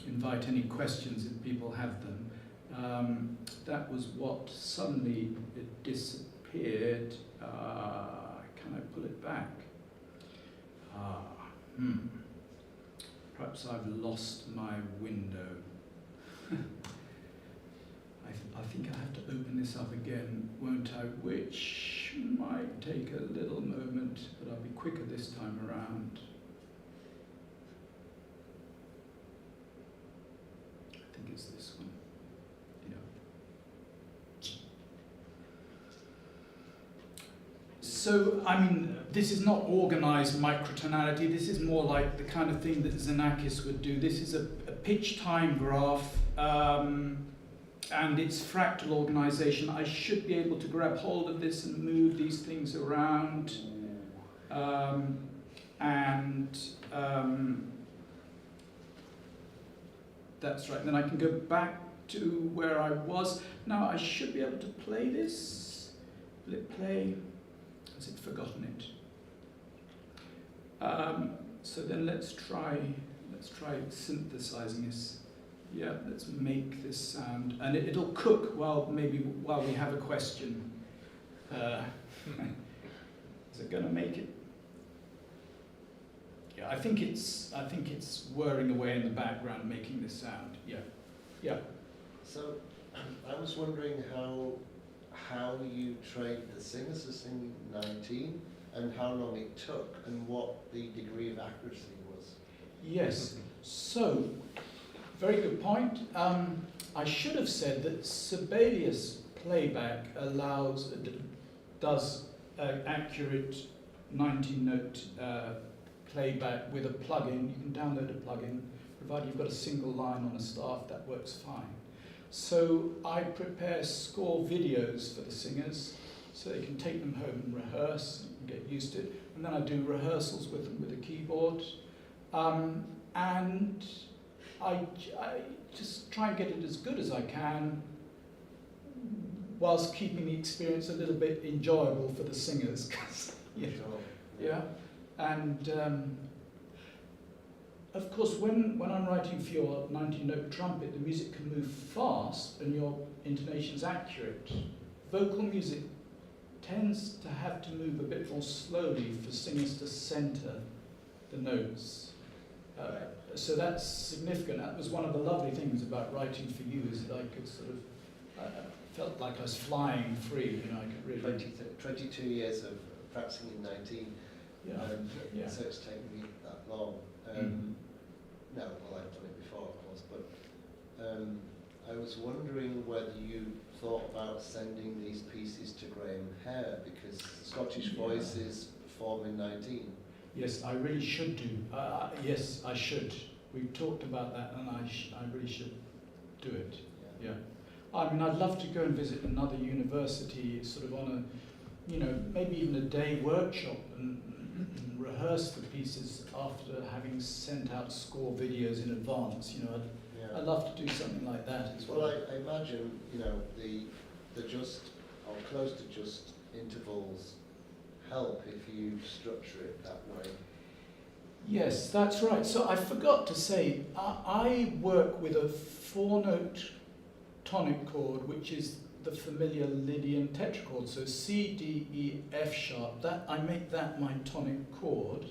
invite any questions if people have them. That was what suddenly it disappeared. Can I pull it back? Perhaps I've lost my window. I think I have to open this up again, won't I? Which might take a little moment, but I'll be quicker this time around. I think it's this one. Yeah. So, I mean, this is not organized microtonality. This is more like the kind of thing that Xenakis would do. This is a pitch time graph, and it's fractal organization. I should be able to grab hold of this and move these things around. That's right. Then I can go back to where I was. Now I should be able to play this. Will it play? Has it forgotten it? So then let's try synthesizing this. Yeah, let's make this sound, and it'll cook while we have a question. Is it going to make it? Yeah, I think it's whirring away in the background, making this sound. Yeah, yeah. So, I was wondering how you trained the singers to sing 19, and how long it took, and what the degree of accuracy was. Yes. So, very good point. I should have said that Sibelius playback does accurate 19-note playback with a plugin. You can download a plugin, provided you've got a single line on a staff, that works fine. So I prepare score videos for the singers so they can take them home and rehearse and get used to it. And then I do rehearsals with them with a keyboard. And I just try and get it as good as I can, whilst keeping the experience a little bit enjoyable for the singers. Yeah. And of course, when I'm writing for your 19-note trumpet, the music can move fast and your intonation's accurate. Vocal music tends to have to move a bit more slowly for singers to center the notes. So that's significant. That was one of the lovely things about writing for you, is that I could sort of, felt like I was flying free, I could really... 22 years of practicing in 19, yeah. So it's taken me that long. No, well, I've done it before, of course, but I was wondering whether you thought about sending these pieces to Graham Hare, because Scottish Voices perform in 19. Yes, I really should do. Yes, I should. We've talked about that, and I really should do it. Yeah. I mean, I'd love to go and visit another university, sort of on a, maybe even a day workshop, and rehearse the pieces after having sent out score videos in advance. I'd love to do something like that as well. Well, I imagine, the just or close to just intervals help if you structure it that way. Yes, that's right. So I forgot to say, I work with a 4-note tonic chord, which is the familiar Lydian tetrachord. So C, D, E, F sharp. I make that my tonic chord.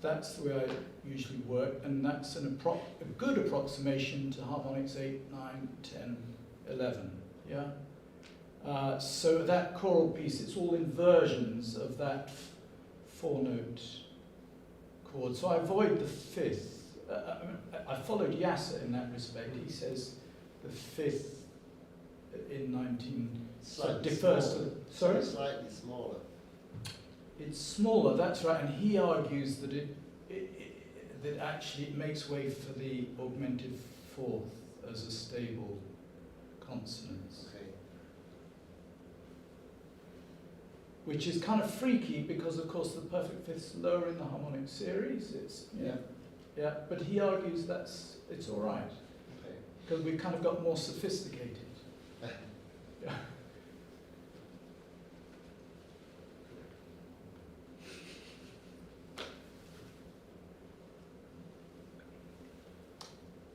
That's the way I usually work, and that's a good approximation to harmonics 8, 9, 10, 11. Yeah. So that choral piece, it's all inversions of that 4-note chord. So I avoid the 5th. I followed Yasser in that respect. He says the 5th in 19 defers to... Sorry? It's slightly smaller. It's smaller, that's right, and he argues that that actually it makes way for the augmented 4th as a stable consonant. Okay. Which is kind of freaky because, of course, the perfect 5th's lower in the harmonic series. Yeah. But he argues it's all right, because we've kind of got more sophisticated. Yeah.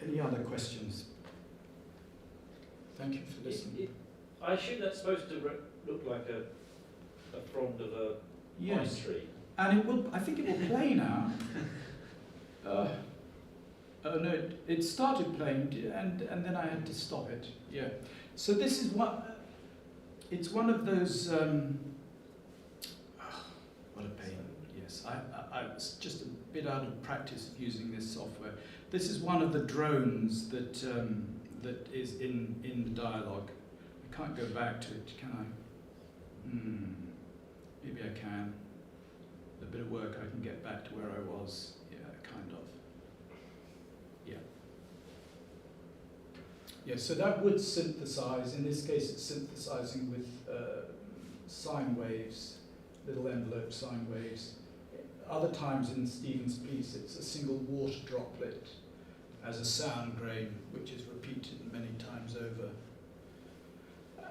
Any other questions? Thank you for listening. I assume that's supposed to look like a frond of a pine Yes, tree. and it will. I think it will play now. No, it started playing, and then I had to stop it. Yeah. So this is what. It's one of those. What a pain. Yes, I was just a bit out of practice of using this software. This is one of the drones that that is in the dialogue. I can't go back to it, can I? Maybe I can. A bit of work, I can get back to where I was. Yeah, kind of. Yeah. Yeah, so that would synthesize. In this case, it's synthesizing with sine waves, little envelope sine waves. Other times in Stephen's piece, it's a single water droplet as a sound grain, which is repeated many times over.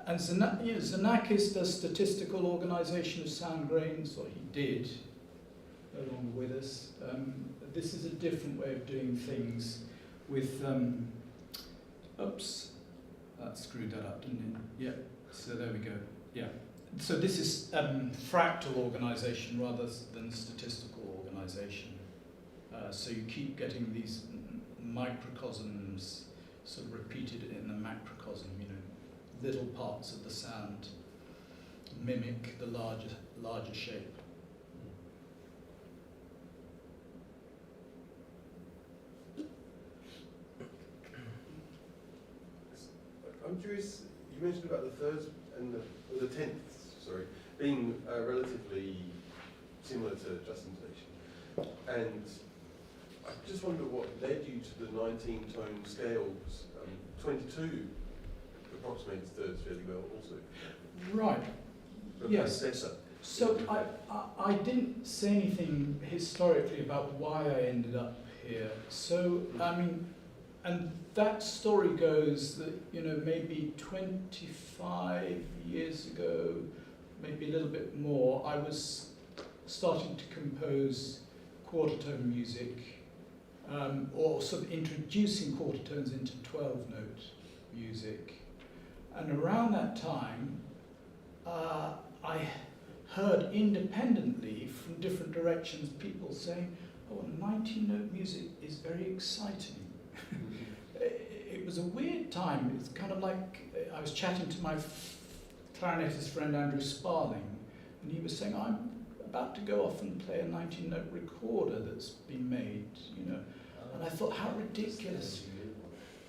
And Xenakis does statistical organization of sound grains, or he did, no longer with us. This is a different way of doing things with, oops, that screwed that up, didn't it? Yeah, so there we go, yeah. So this is fractal organization rather than statistical organization. So you keep getting these microcosms sort of repeated in the macrocosm, you know, little parts of the sound mimic the larger shape. I'm curious, you mentioned about the third and the 10th, sorry, being relatively similar to Justin's nation. And I just wonder what led you to the 19-tone scales. 22 approximates thirds fairly well also. Right, But yes. processor. So I didn't say anything historically about why I ended up here. So, I mean, and that story goes that, you know, maybe 25 years ago, maybe a little bit more, I was starting to compose quarter tone music, or sort of introducing quarter tones into 12-note music. And around that time, I heard independently from different directions people saying, oh, 19-note music is very exciting. It was a weird time. It's kind of like I was chatting to my clarinetist friend Andrew Sparling, and he was saying, I'm about to go off and play a 19-note recorder that's been made, you know. And I thought, how ridiculous.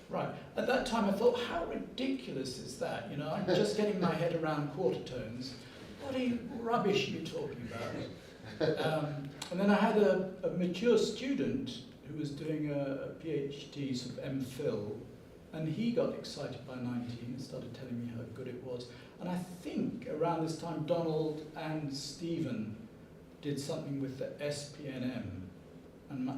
Right. At that time, I thought, how ridiculous is that? You know, I'm just getting my head around quarter tones. What rubbish are you talking about? And then I had a mature student who was doing a PhD, sort of MPhil, and he got excited by 19 and started telling me how good it was. And I think around this time, Donald and Stephen did something with the SPNM and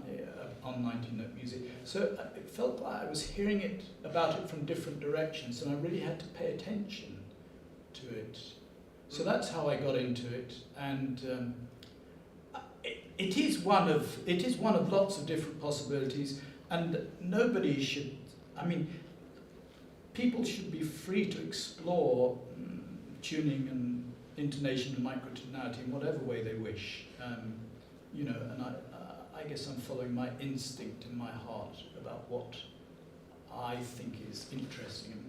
on 19-note music. So it felt like I was hearing about it from different directions, and I really had to pay attention to it. So that's how I got into it, and it is one of lots of different possibilities, and nobody should. I mean, people should be free to explore tuning and intonation and microtonality in whatever way they wish. You know, and I guess I'm following my instinct in my heart about what I think is interesting.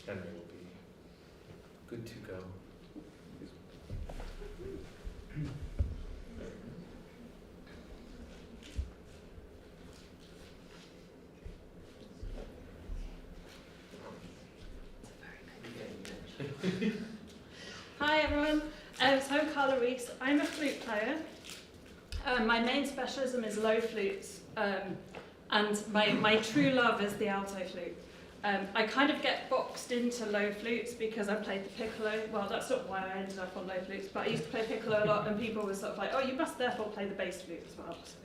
then they will be good to go. Hi everyone, so I'm Carla Rees. I'm a flute player. My main specialism is low flutes, and my true love is the alto flute. I kind of get boxed into low flutes because I played the piccolo. Well, that's not why I ended up on low flutes, but I used to play piccolo a lot and people were sort of like, oh, you must therefore play the bass flute as well. So,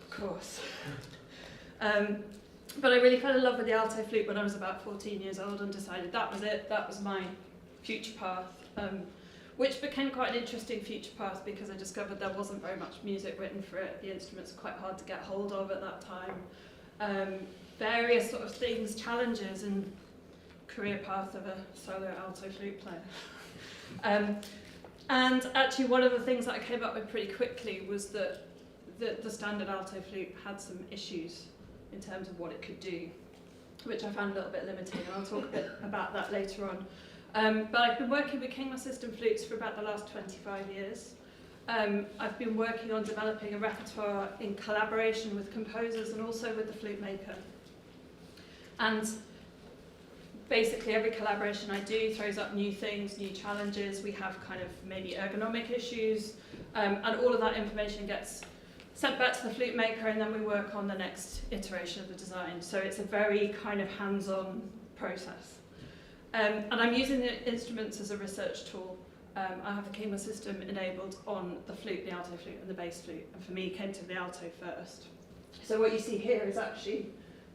of course. But I really fell in love with the alto flute when I was about 14 years old and decided that was it, that was my future path, which became quite an interesting future path because I discovered there wasn't very much music written for it. The instruments were quite hard to get hold of at that time. Various sort of things, challenges in career path of a solo alto flute player. And actually one of the things that I came up with pretty quickly was that the standard alto flute had some issues in terms of what it could do, which I found a little bit limiting, and I'll talk a bit about that later on. But I've been working with King System flutes for about the last 25 years. I've been working on developing a repertoire in collaboration with composers and also with the flute maker. And basically every collaboration I do throws up new things, new challenges. We have kind of maybe ergonomic issues, and all of that information gets sent back to the flute maker, and then we work on the next iteration of the design. So it's a very kind of hands-on process. And I'm using the instruments as a research tool. I have the King System enabled on the flute, the alto flute, and the bass flute. And for me, it came to the alto first. So what you see here is actually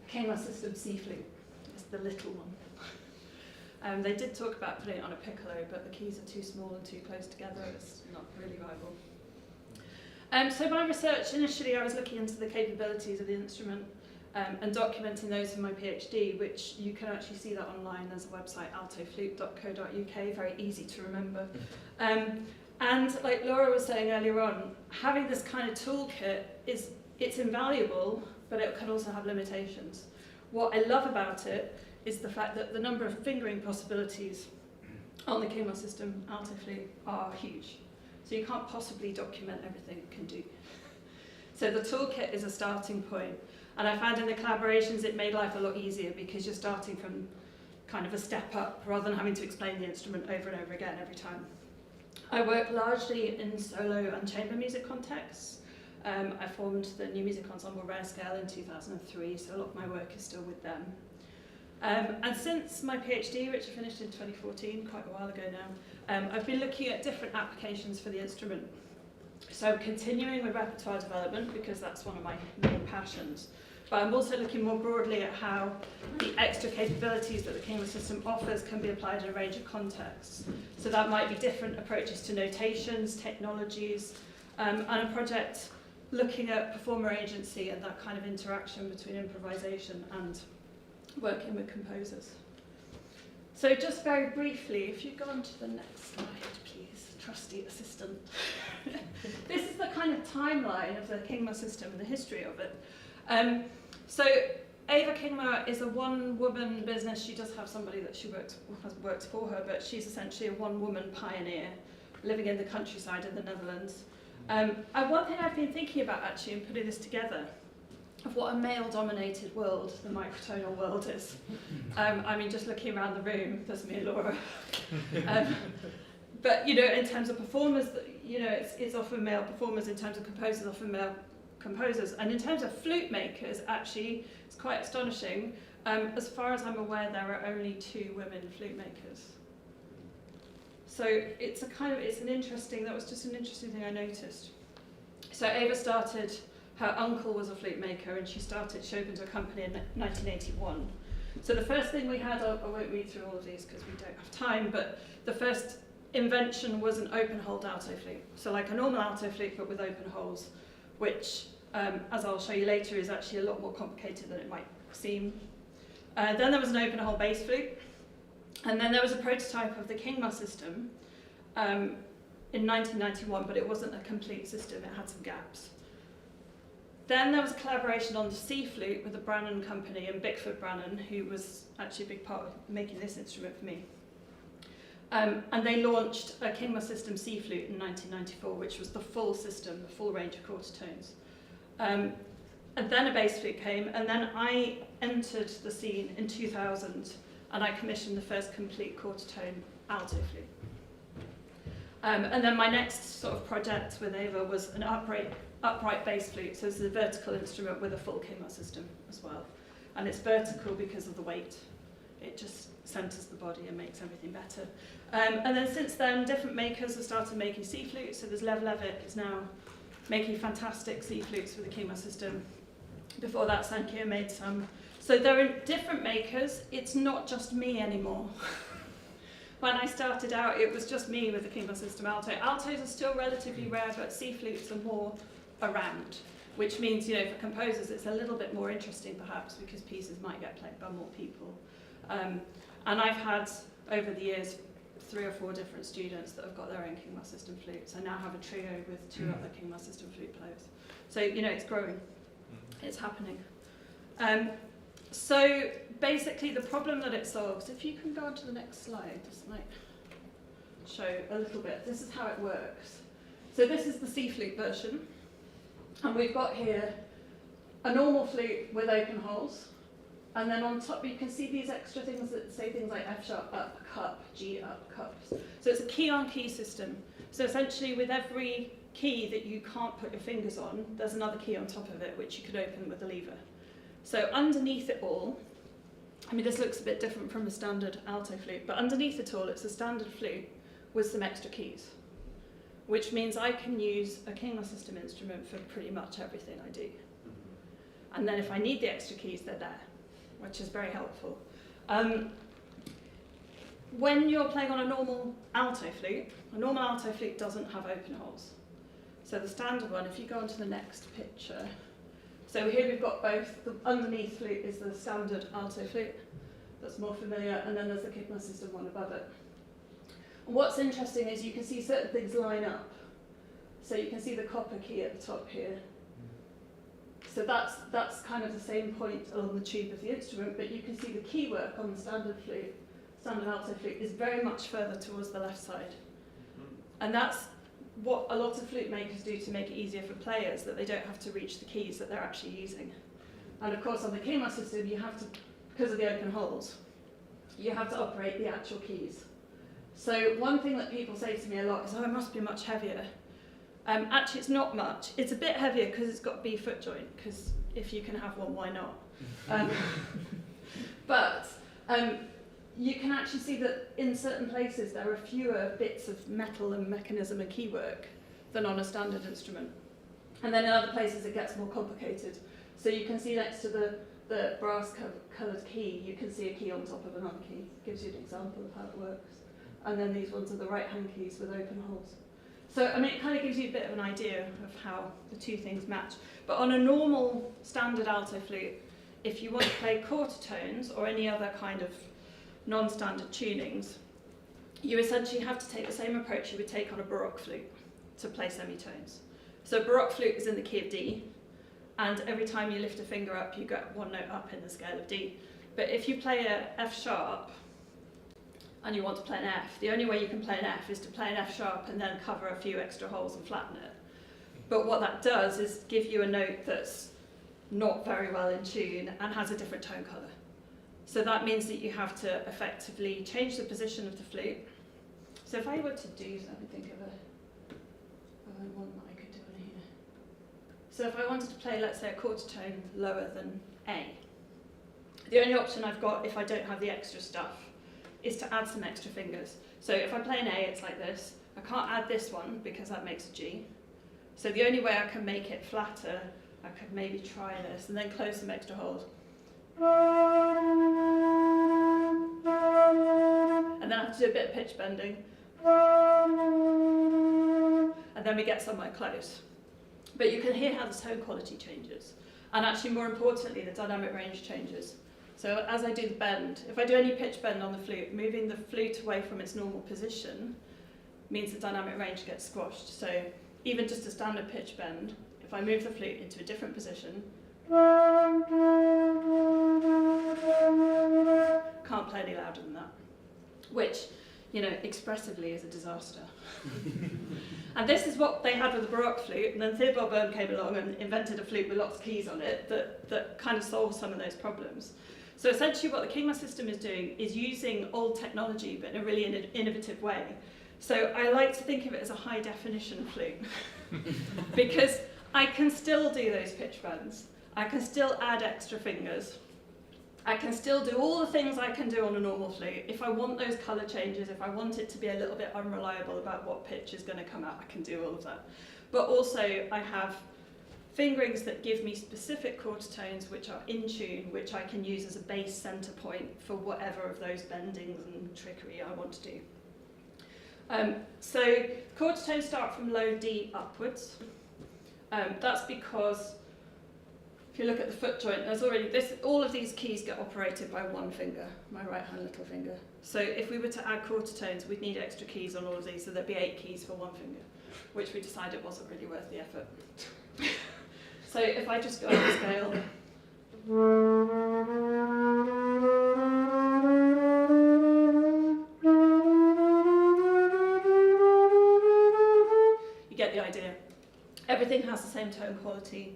the King System C flute. It's the little one. They did talk about putting it on a piccolo, but the keys are too small and too close together. It's not really viable. So my research, initially I was looking into the capabilities of the instrument and documenting those in my PhD, which you can actually see that online. There's a website, altoflute.co.uk, very easy to remember. And like Laura was saying earlier on, having this kind of toolkit it's invaluable, but it can also have limitations. What I love about it is the fact that the number of fingering possibilities on the King System alto flute are huge. So you can't possibly document everything it can do. So the toolkit is a starting point. And I found in the collaborations it made life a lot easier because you're starting from kind of a step up rather than having to explain the instrument over and over again every time. I work largely in solo and chamber music contexts. I formed the New Music Ensemble Rare Scale in 2003, so a lot of my work is still with them. And since my PhD, which I finished in 2014, quite a while ago now, I've been looking at different applications for the instrument. So continuing with repertoire development, because that's one of my main passions, but I'm also looking more broadly at how the extra capabilities that the King System offers can be applied in a range of contexts. So that might be different approaches to notations, technologies, and a project looking at performer agency and that kind of interaction between improvisation and working with composers. So just very briefly, if you go on to the next slide, please, trusty assistant. This is the kind of timeline of the King System and the history of it. So Ava Kingma is a one-woman business. She does have somebody that she works for her, but she's essentially a one-woman pioneer living in the countryside in the Netherlands. And one thing I've been thinking about actually in putting this together of what a male-dominated world the microtonal world is. I mean, just looking around the room, there's me and Laura. But, you know, in terms of performers, you know, it's often male performers. In terms of composers, often male composers. And in terms of flute makers, actually, it's quite astonishing. As far as I'm aware, there are only 2 women flute makers. So it's an interesting, that was just an interesting thing I noticed. So Ava started, her uncle was a flute maker, and she opened a company in 1981. So the first thing we had, I won't read through all of these because we don't have time, but the first invention was an open-holed alto flute. So like a normal alto flute, but with open holes, which, as I'll show you later, is actually a lot more complicated than it might seem. Then there was an open-hole bass flute, and then there was a prototype of the King System in 1991, but it wasn't a complete system, it had some gaps. Then there was a collaboration on the C flute with the Brannan company and Bickford Brannan, who was actually a big part of making this instrument for me. And they launched a Kingma System C flute in 1994, which was the full system, the full range of quarter tones. And then a bass flute came, and then I entered the scene in 2000, and I commissioned the first complete quarter tone alto flute. And then my next sort of project with Ava was an upright bass flute, so it's a vertical instrument with a full Kingma system as well. And it's vertical because of the weight. It just centres the body and makes everything better. And then since then, different makers have started making C flutes, so there's Lev Levitt is now making fantastic C flutes with the Kingma system. Before that, Sankyo made some. So there are different makers. It's not just me anymore. When I started out, it was just me with the Kingma System alto. Altos are still relatively rare, but C flutes are more around, which means, you know, for composers, it's a little bit more interesting, perhaps, because pieces might get played by more people. And I've had, over the years, 3 or 4 different students that have got their own Kingma System flutes. I now have a trio with 2 other Kingma System flute players. So, you know, it's growing. It's happening. So basically the problem that it solves, if you can go on to the next slide, just like show a little bit. This is how it works. So this is the C flute version. And we've got here a normal flute with open holes. And then on top you can see these extra things that say things like F sharp up, cup, G up, cups. So it's a key on key system. So essentially with every key that you can't put your fingers on, there's another key on top of it which you could open with a lever. So underneath it all, I mean this looks a bit different from a standard alto flute, but underneath it all it's a standard flute with some extra keys, which means I can use a Kingma System instrument for pretty much everything I do. And then if I need the extra keys, they're there, which is very helpful. When you're playing on a normal alto flute doesn't have open holes. So the standard one, if you go on to the next picture, so here we've got both, the underneath flute is the standard alto flute, that's more familiar, and then there's the Kingma System one above it. And what's interesting is you can see certain things line up. So you can see the copper key at the top here. So that's kind of the same point along the tube of the instrument, but you can see the key work on the standard alto flute is very much further towards the left side. And that's what a lot of flute makers do to make it easier for players, that they don't have to reach the keys that they're actually using. And of course on the Kingma System you have to, because of the open holes, you have to operate the actual keys. So one thing that people say to me a lot is, oh, it must be much heavier. Actually it's not much. It's a bit heavier because it's got a B foot joint, because if you can have one, why not? But you can actually see that in certain places there are fewer bits of metal and mechanism and key work than on a standard instrument. And then in other places it gets more complicated. So you can see next to the brass coloured key, you can see a key on top of another key. Gives you an example of how it works. And then these ones are the right hand keys with open holes. So I mean it kind of gives you a bit of an idea of how the two things match. But on a normal standard alto flute, if you want to play quarter tones or any other kind of non-standard tunings, you essentially have to take the same approach you would take on a Baroque flute to play semitones. So Baroque flute is in the key of D, and every time you lift a finger up, you get one note up in the scale of D. But if you play a F sharp, and you want to play an F, the only way you can play an F is to play an F sharp and then cover a few extra holes and flatten it. But what that does is give you a note that's not very well in tune and has a different tone colour. So that means that you have to effectively change the position of the flute. So if I were to do, let me think of one that I could do in here. So if I wanted to play, let's say, a quarter tone lower than A, the only option I've got if I don't have the extra stuff is to add some extra fingers. So if I play an A, it's like this. I can't add this one because that makes a G. So the only way I can make it flatter, I could maybe try this and then close some extra holes. And then I have to do a bit of pitch bending. And then we get somewhere close. But you can hear how the tone quality changes. And actually, more importantly, the dynamic range changes. So as I do the bend, if I do any pitch bend on the flute, moving the flute away from its normal position means the dynamic range gets squashed. So even just a standard pitch bend, if I move the flute into a different position, can't play any louder than that, which, you know, expressively is a disaster. And this is what they had with the Baroque flute, and then Theobald Byrne came along and invented a flute with lots of keys on it that kind of solves some of those problems. So essentially what the Kingma system is doing is using old technology but in a really innovative way. So I like to think of it as a high definition flute because I can still do those pitch bends, I can still add extra fingers, I can still do all the things I can do on a normal flute. If I want those colour changes, if I want it to be a little bit unreliable about what pitch is going to come out, I can do all of that. But also I have fingerings that give me specific quarter tones which are in tune, which I can use as a base centre point for whatever of those bendings and trickery I want to do. So quarter tones start from low D upwards. That's because if you look at the foot joint, there's already all of these keys get operated by one finger, my right hand little finger. So if we were to add quarter tones, we'd need extra keys on all of these, so there'd be 8 keys for one finger, which we decided wasn't really worth the effort. So if I just go up the scale, you get the idea. Everything has the same tone quality.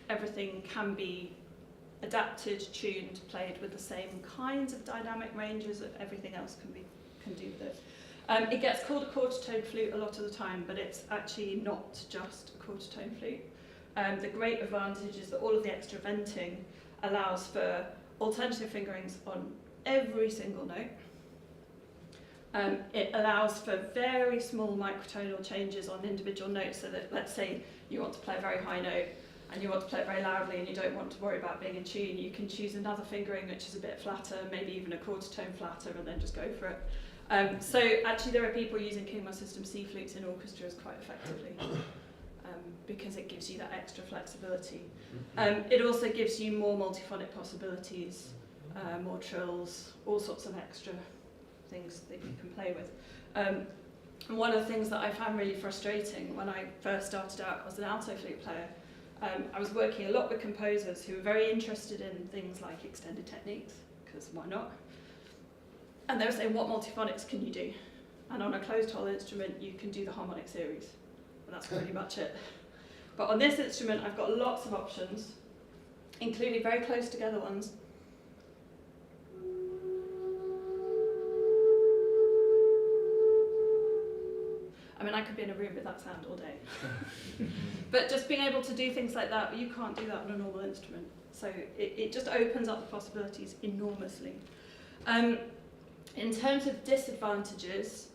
Everything can be adapted, tuned, played with the same kinds of dynamic ranges that everything else can do with it. It gets called a quarter tone flute a lot of the time, but it's actually not just a quarter tone flute. The great advantage is that all of the extra venting allows for alternative fingerings on every single note. It allows for very small microtonal changes on individual notes, so that let's say you want to play a very high note and you want to play it very loudly and you don't want to worry about being in tune, you can choose another fingering which is a bit flatter, maybe even a quarter tone flatter, and then just go for it. So actually there are people using Kingma System C flutes in orchestras quite effectively because it gives you that extra flexibility. It also gives you more multiphonic possibilities, more trills, all sorts of extra things that you can play with. And one of the things that I found really frustrating when I first started out as an alto flute player, I was working a lot with composers who were very interested in things like extended techniques, because why not? And they were saying, what multiphonics can you do? And on a closed hole instrument, you can do the harmonic series. And that's pretty much it. But on this instrument, I've got lots of options, including very close together ones. I mean, I could be in a room with that sound all day. But just being able to do things like that, you can't do that on a normal instrument. So it just opens up the possibilities enormously. In terms of disadvantages,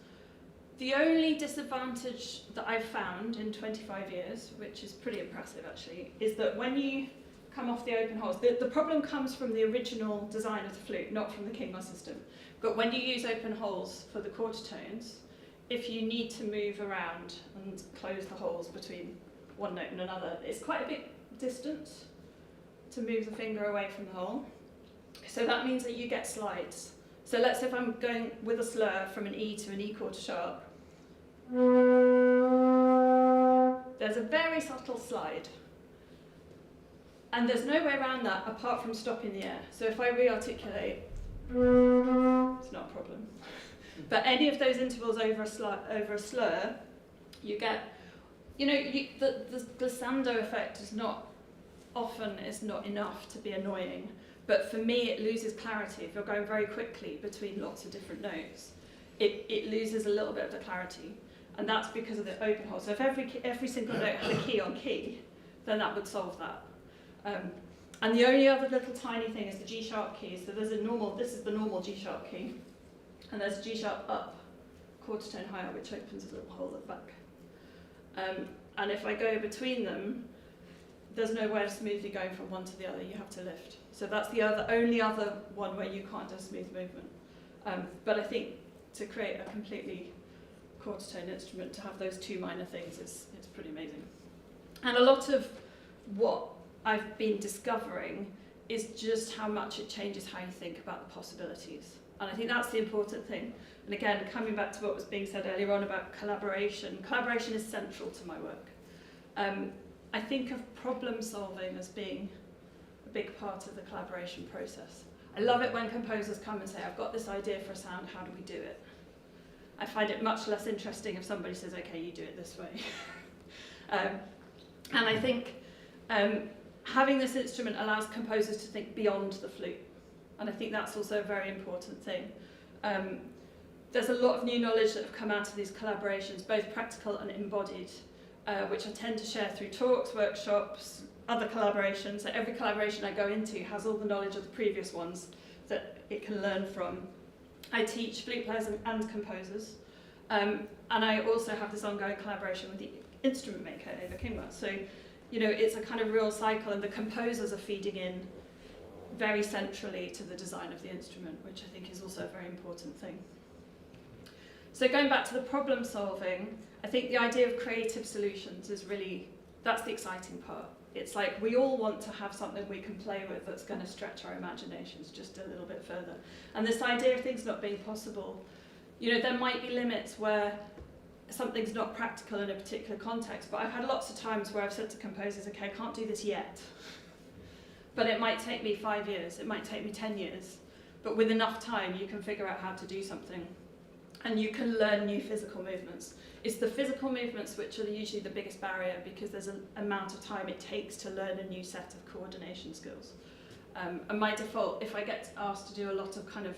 the only disadvantage that I've found in 25 years, which is pretty impressive actually, is that when you come off the open holes, the problem comes from the original design of the flute, not from the Kingma system. But when you use open holes for the quarter tones, if you need to move around and close the holes between one note and another, it's quite a big distance to move the finger away from the hole. So that means that you get slides. So let's say if I'm going with a slur from an E to an E quarter sharp, there's a very subtle slide. And there's no way around that apart from stopping the air. So if I re-articulate, it's not a problem. But any of those intervals over a slur, you get, you know, the glissando effect is not enough to be annoying. But for me, it loses clarity. If you're going very quickly between lots of different notes, it loses a little bit of the clarity. And that's because of the open hole. So if every single note had a key on key, then that would solve that. And the only other little tiny thing is the G sharp key. So this is the normal G sharp key. And there's a G sharp up, quarter tone higher, which opens a little hole at the back. And if I go between them, there's no way of smoothly going from one to the other. You have to lift. So that's the only other one where you can't do smooth movement. But I think to create a completely quarter tone instrument, to have those two minor things is pretty amazing. And a lot of what I've been discovering is just how much it changes how you think about the possibilities. And I think that's the important thing. And again, coming back to what was being said earlier on about collaboration, collaboration is central to my work. I think of problem solving as being a big part of the collaboration process. I love it when composers come and say, I've got this idea for a sound, how do we do it? I find it much less interesting if somebody says, okay, you do it this way. And I think having this instrument allows composers to think beyond the flute. And I think that's also a very important thing. There's a lot of new knowledge that have come out of these collaborations, both practical and embodied, which I tend to share through talks, workshops, other collaborations. So every collaboration I go into has all the knowledge of the previous ones that it can learn from. I teach flute players and composers, and I also have this ongoing collaboration with the instrument maker, Ava Kingma. So, you know, it's a kind of real cycle, and the composers are feeding in very centrally to the design of the instrument, which I think is also a very important thing. So going back to the problem solving, I think the idea of creative solutions is really, that's the exciting part. It's like we all want to have something we can play with that's going to stretch our imaginations just a little bit further. And this idea of things not being possible, you know, there might be limits where something's not practical in a particular context, but I've had lots of times where I've said to composers, okay, I can't do this yet, but it might take me 5 years, it might take me 10 years, but with enough time you can figure out how to do something, and you can learn new physical movements. It's the physical movements which are usually the biggest barrier, because there's an amount of time it takes to learn a new set of coordination skills. And my default, if I get asked to do a lot of kind of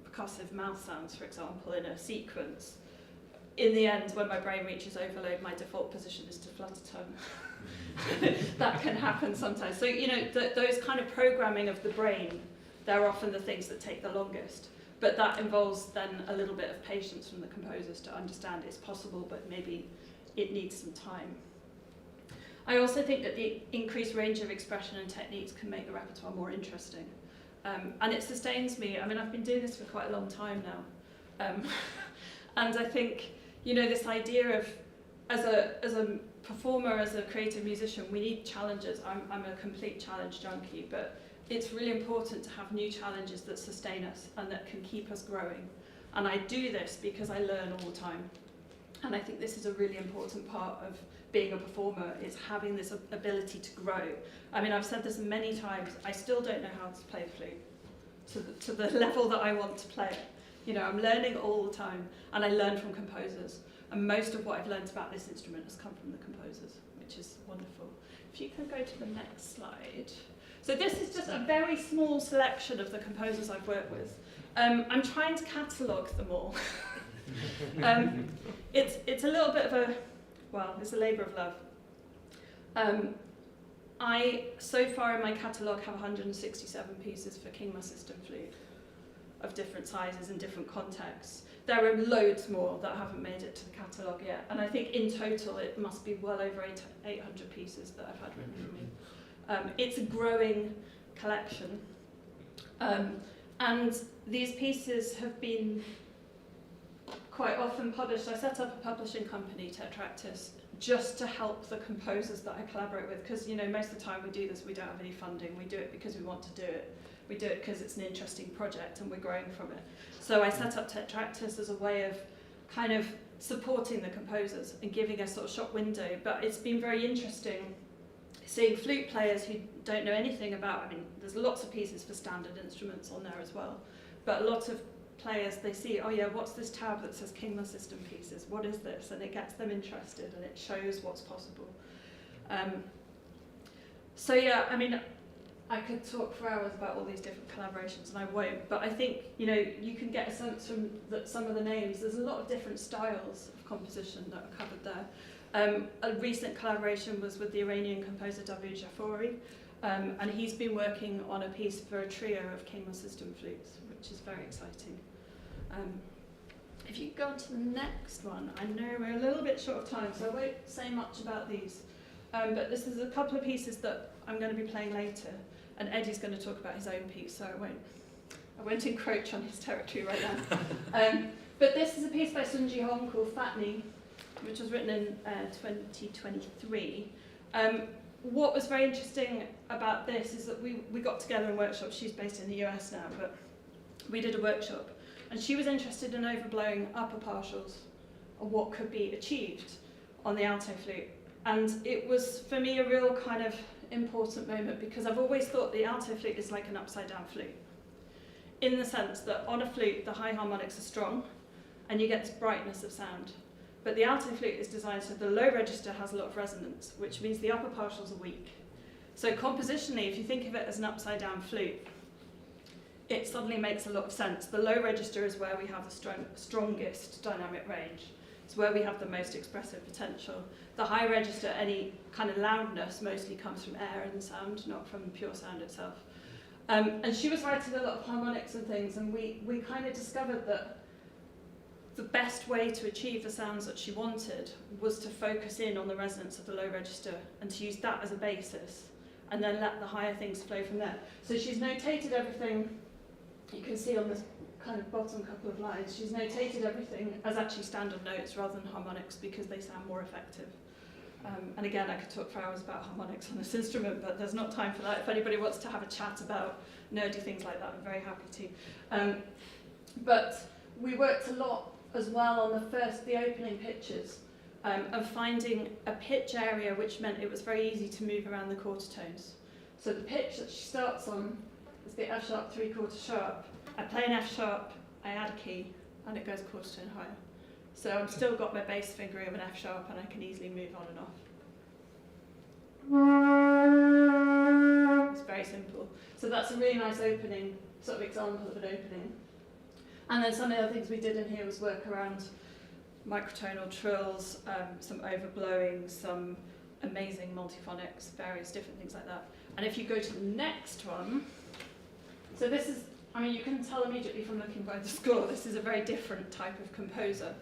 percussive mouth sounds, for example, in a sequence, in the end, when my brain reaches overload, my default position is to flutter tongue. That can happen sometimes. So, you know, those kind of programming of the brain, they're often the things that take the longest. But that involves then a little bit of patience from the composers to understand it's possible, but maybe it needs some time. I also think that the increased range of expression and techniques can make the repertoire more interesting. And it sustains me. I mean, I've been doing this for quite a long time now. And I think, you know, this idea of, as a performer, as a creative musician, we need challenges. I'm a complete challenge junkie, but it's really important to have new challenges that sustain us and that can keep us growing. And I do this because I learn all the time. And I think this is a really important part of being a performer, is having this ability to grow. I mean, I've said this many times, I still don't know how to play the flute to the level that I want to play it. You know, I'm learning all the time, and I learn from composers. And most of what I've learned about this instrument has come from the composers, which is wonderful. If you can go to the next slide. So this is just a very small selection of the composers I've worked with. I'm trying to catalogue them all. It's a little bit of a, well, it's a labour of love. I, so far in my catalogue, have 167 pieces for Kingma system flute of different sizes and different contexts. There are loads more that haven't made it to the catalogue yet, and I think in total it must be well over 800 pieces that I've had written for me. It's a growing collection, and these pieces have been quite often published. I set up a publishing company, Tetractus, just to help the composers that I collaborate with, because, you know, most of the time we do this, we don't have any funding, we do it because we want to do it. We do it because it's an interesting project and we're growing from it. So I set up Tetractus as a way of kind of supporting the composers and giving a sort of shop window. But it's been very interesting seeing flute players who don't know anything about, I mean, there's lots of pieces for standard instruments on there as well, but a lot of players, they see, oh yeah, what's this tab that says Kingma system pieces? What is this? And it gets them interested and it shows what's possible. So yeah, I mean, I could talk for hours about all these different collaborations, and I won't, but I think, you know, you can get a sense from some of the names. There's a lot of different styles of composition that are covered there. A recent collaboration was with the Iranian composer David Jafori, and he's been working on a piece for a trio of Kingma system flutes, which is very exciting. If you go on to the next one, I know we're a little bit short of time, so I won't say much about these, but this is a couple of pieces that I'm going to be playing later. And Eddie's going to talk about his own piece, so I won't encroach on his territory right now. But this is a piece by Sun Ji Hong called Fatni, which was written in 2023. What was very interesting about this is that we got together in workshops. She's based in the US now, but we did a workshop, and she was interested in overblowing upper partials and what could be achieved on the alto flute. And it was, for me, a real kind of important moment because I've always thought the alto flute is like an upside down flute, in the sense that on a flute, the high harmonics are strong and you get this brightness of sound. But the alto flute is designed so the low register has a lot of resonance, which means the upper partials are weak. So compositionally, if you think of it as an upside down flute, it suddenly makes a lot of sense. The low register is where we have the strongest dynamic range. It's where we have the most expressive potential. The high register, any kind of loudness, mostly comes from air in the sound, not from the pure sound itself. And she was writing a lot of harmonics and things, and we kind of discovered that the best way to achieve the sounds that she wanted was to focus in on the resonance of the low register and to use that as a basis, and then let the higher things flow from there. So she's notated everything, you can see on this kind of bottom couple of lines, she's notated everything as actually standard notes rather than harmonics because they sound more effective. And again, I could talk for hours about harmonics on this instrument, but there's not time for that. If anybody wants to have a chat about nerdy things like that, I'm very happy to. But we worked a lot as well on the opening pitches, of finding a pitch area which meant it was very easy to move around the quarter tones. So the pitch that she starts on is the F sharp 3/4 sharp. I play an F sharp, I add a key, and it goes quarter tone higher. So I've still got my bass fingering of an F sharp and I can easily move on and off. It's very simple. So that's a really nice opening, sort of example of an opening. And then some of the other things we did in here was work around microtonal trills, some overblowing, some amazing multiphonics, various different things like that. And if you go to the next one, so this is, I mean, you can tell immediately from looking by the score, this is a very different type of composer.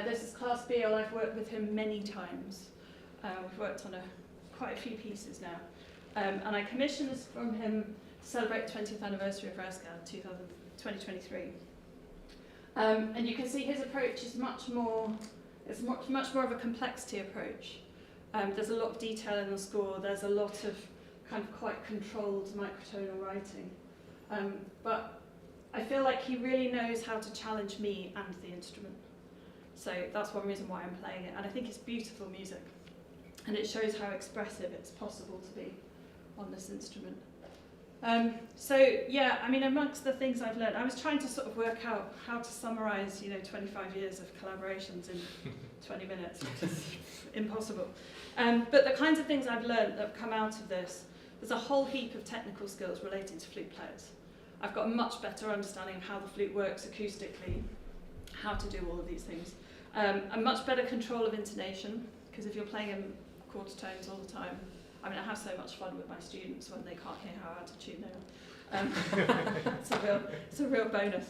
This is Class Beal. I've worked with him many times. We've worked on quite a few pieces now. And I commissioned this from him to celebrate the 20th anniversary of Rhys 2023. And you can see his approach is much more of a complexity approach. There's a lot of detail in the score. There's a lot of kind of quite controlled microtonal writing. But I feel like he really knows how to challenge me and the instrument. So that's one reason why I'm playing it. And I think it's beautiful music. And it shows how expressive it's possible to be on this instrument. So yeah, I mean, amongst the things I've learned, I was trying to sort of work out how to summarize, 25 years of collaborations in 20 minutes, which is impossible. But the kinds of things I've learned that have come out of this, there's a whole heap of technical skills relating to flute players. I've got a much better understanding of how the flute works acoustically, how to do all of these things. A much better control of intonation, because if you're playing in quarter tones all the time, I mean, I have so much fun with my students when they can't hear how out of tune they are. It's a real bonus.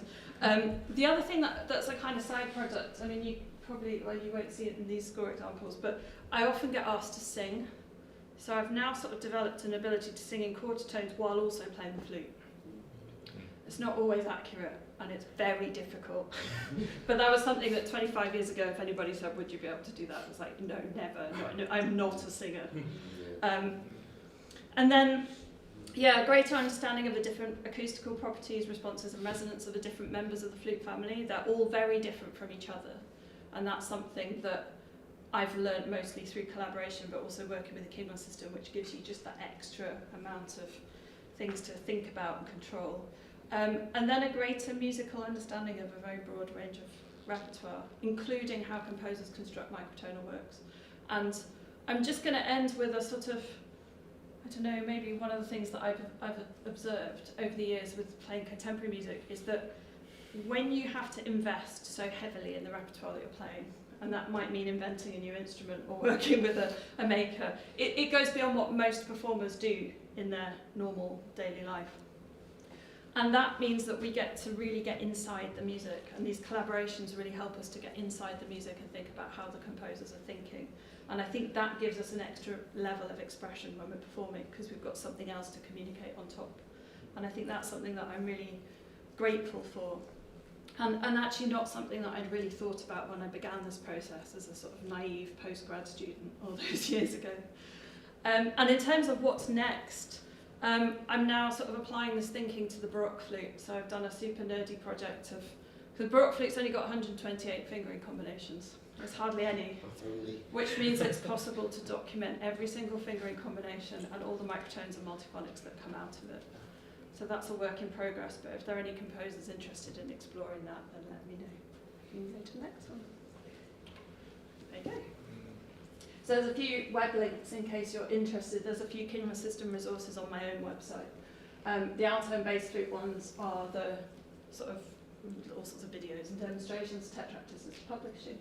The other thing that's a kind of side product, I mean, you won't see it in these score examples, but I often get asked to sing. So I've now sort of developed an ability to sing in quarter tones while also playing the flute. It's not always accurate, and it's very difficult. But that was something that 25 years ago, if anybody said, would you be able to do that? I was like, no, never. No, I'm not a singer. And then, yeah, a greater understanding of the different acoustical properties, responses, and resonance of the different members of the flute family. They're all very different from each other. And that's something that I've learned mostly through collaboration, but also working with the Kingman system, which gives you just that extra amount of things to think about and control. And then a greater musical understanding of a very broad range of repertoire, including how composers construct microtonal works. And I'm just going to end with a sort of, I don't know, maybe one of the things that I've observed over the years with playing contemporary music is that when you have to invest so heavily in the repertoire that you're playing, and that might mean inventing a new instrument or working with a maker, it goes beyond what most performers do in their normal daily life. And that means that we get to really get inside the music, and these collaborations really help us to get inside the music and think about how the composers are thinking. And I think that gives us an extra level of expression when we're performing, because we've got something else to communicate on top. And I think that's something that I'm really grateful for. And actually not something that I'd really thought about when I began this process as a sort of naive postgrad student all those years ago. And in terms of what's next, I'm now sort of applying this thinking to the Baroque flute. So I've done a super nerdy project of, the Baroque flute's only got 128 fingering combinations. There's hardly any, which means it's possible to document every single fingering combination and all the microtones and multiphonics that come out of it. So that's a work in progress, but if there are any composers interested in exploring that, then let me know. You can go to the next one. There you go. So there's a few web links in case you're interested. There's a few Kinema System resources on my own website. The alto and bass flute ones are the sort of all sorts of videos and demonstrations Tetractors is publishing.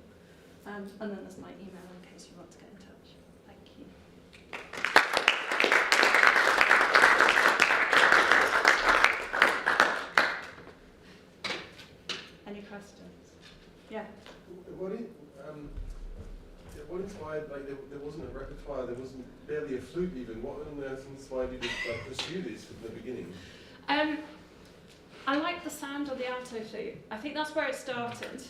And then there's my email in case you want to get in touch. Thank you. Any questions? Yeah. What inspired, like, there wasn't a repertoire, there wasn't barely a flute even. What on earth inspired you to pursue this from the beginning? I like the sound of the alto flute. I think that's where it started.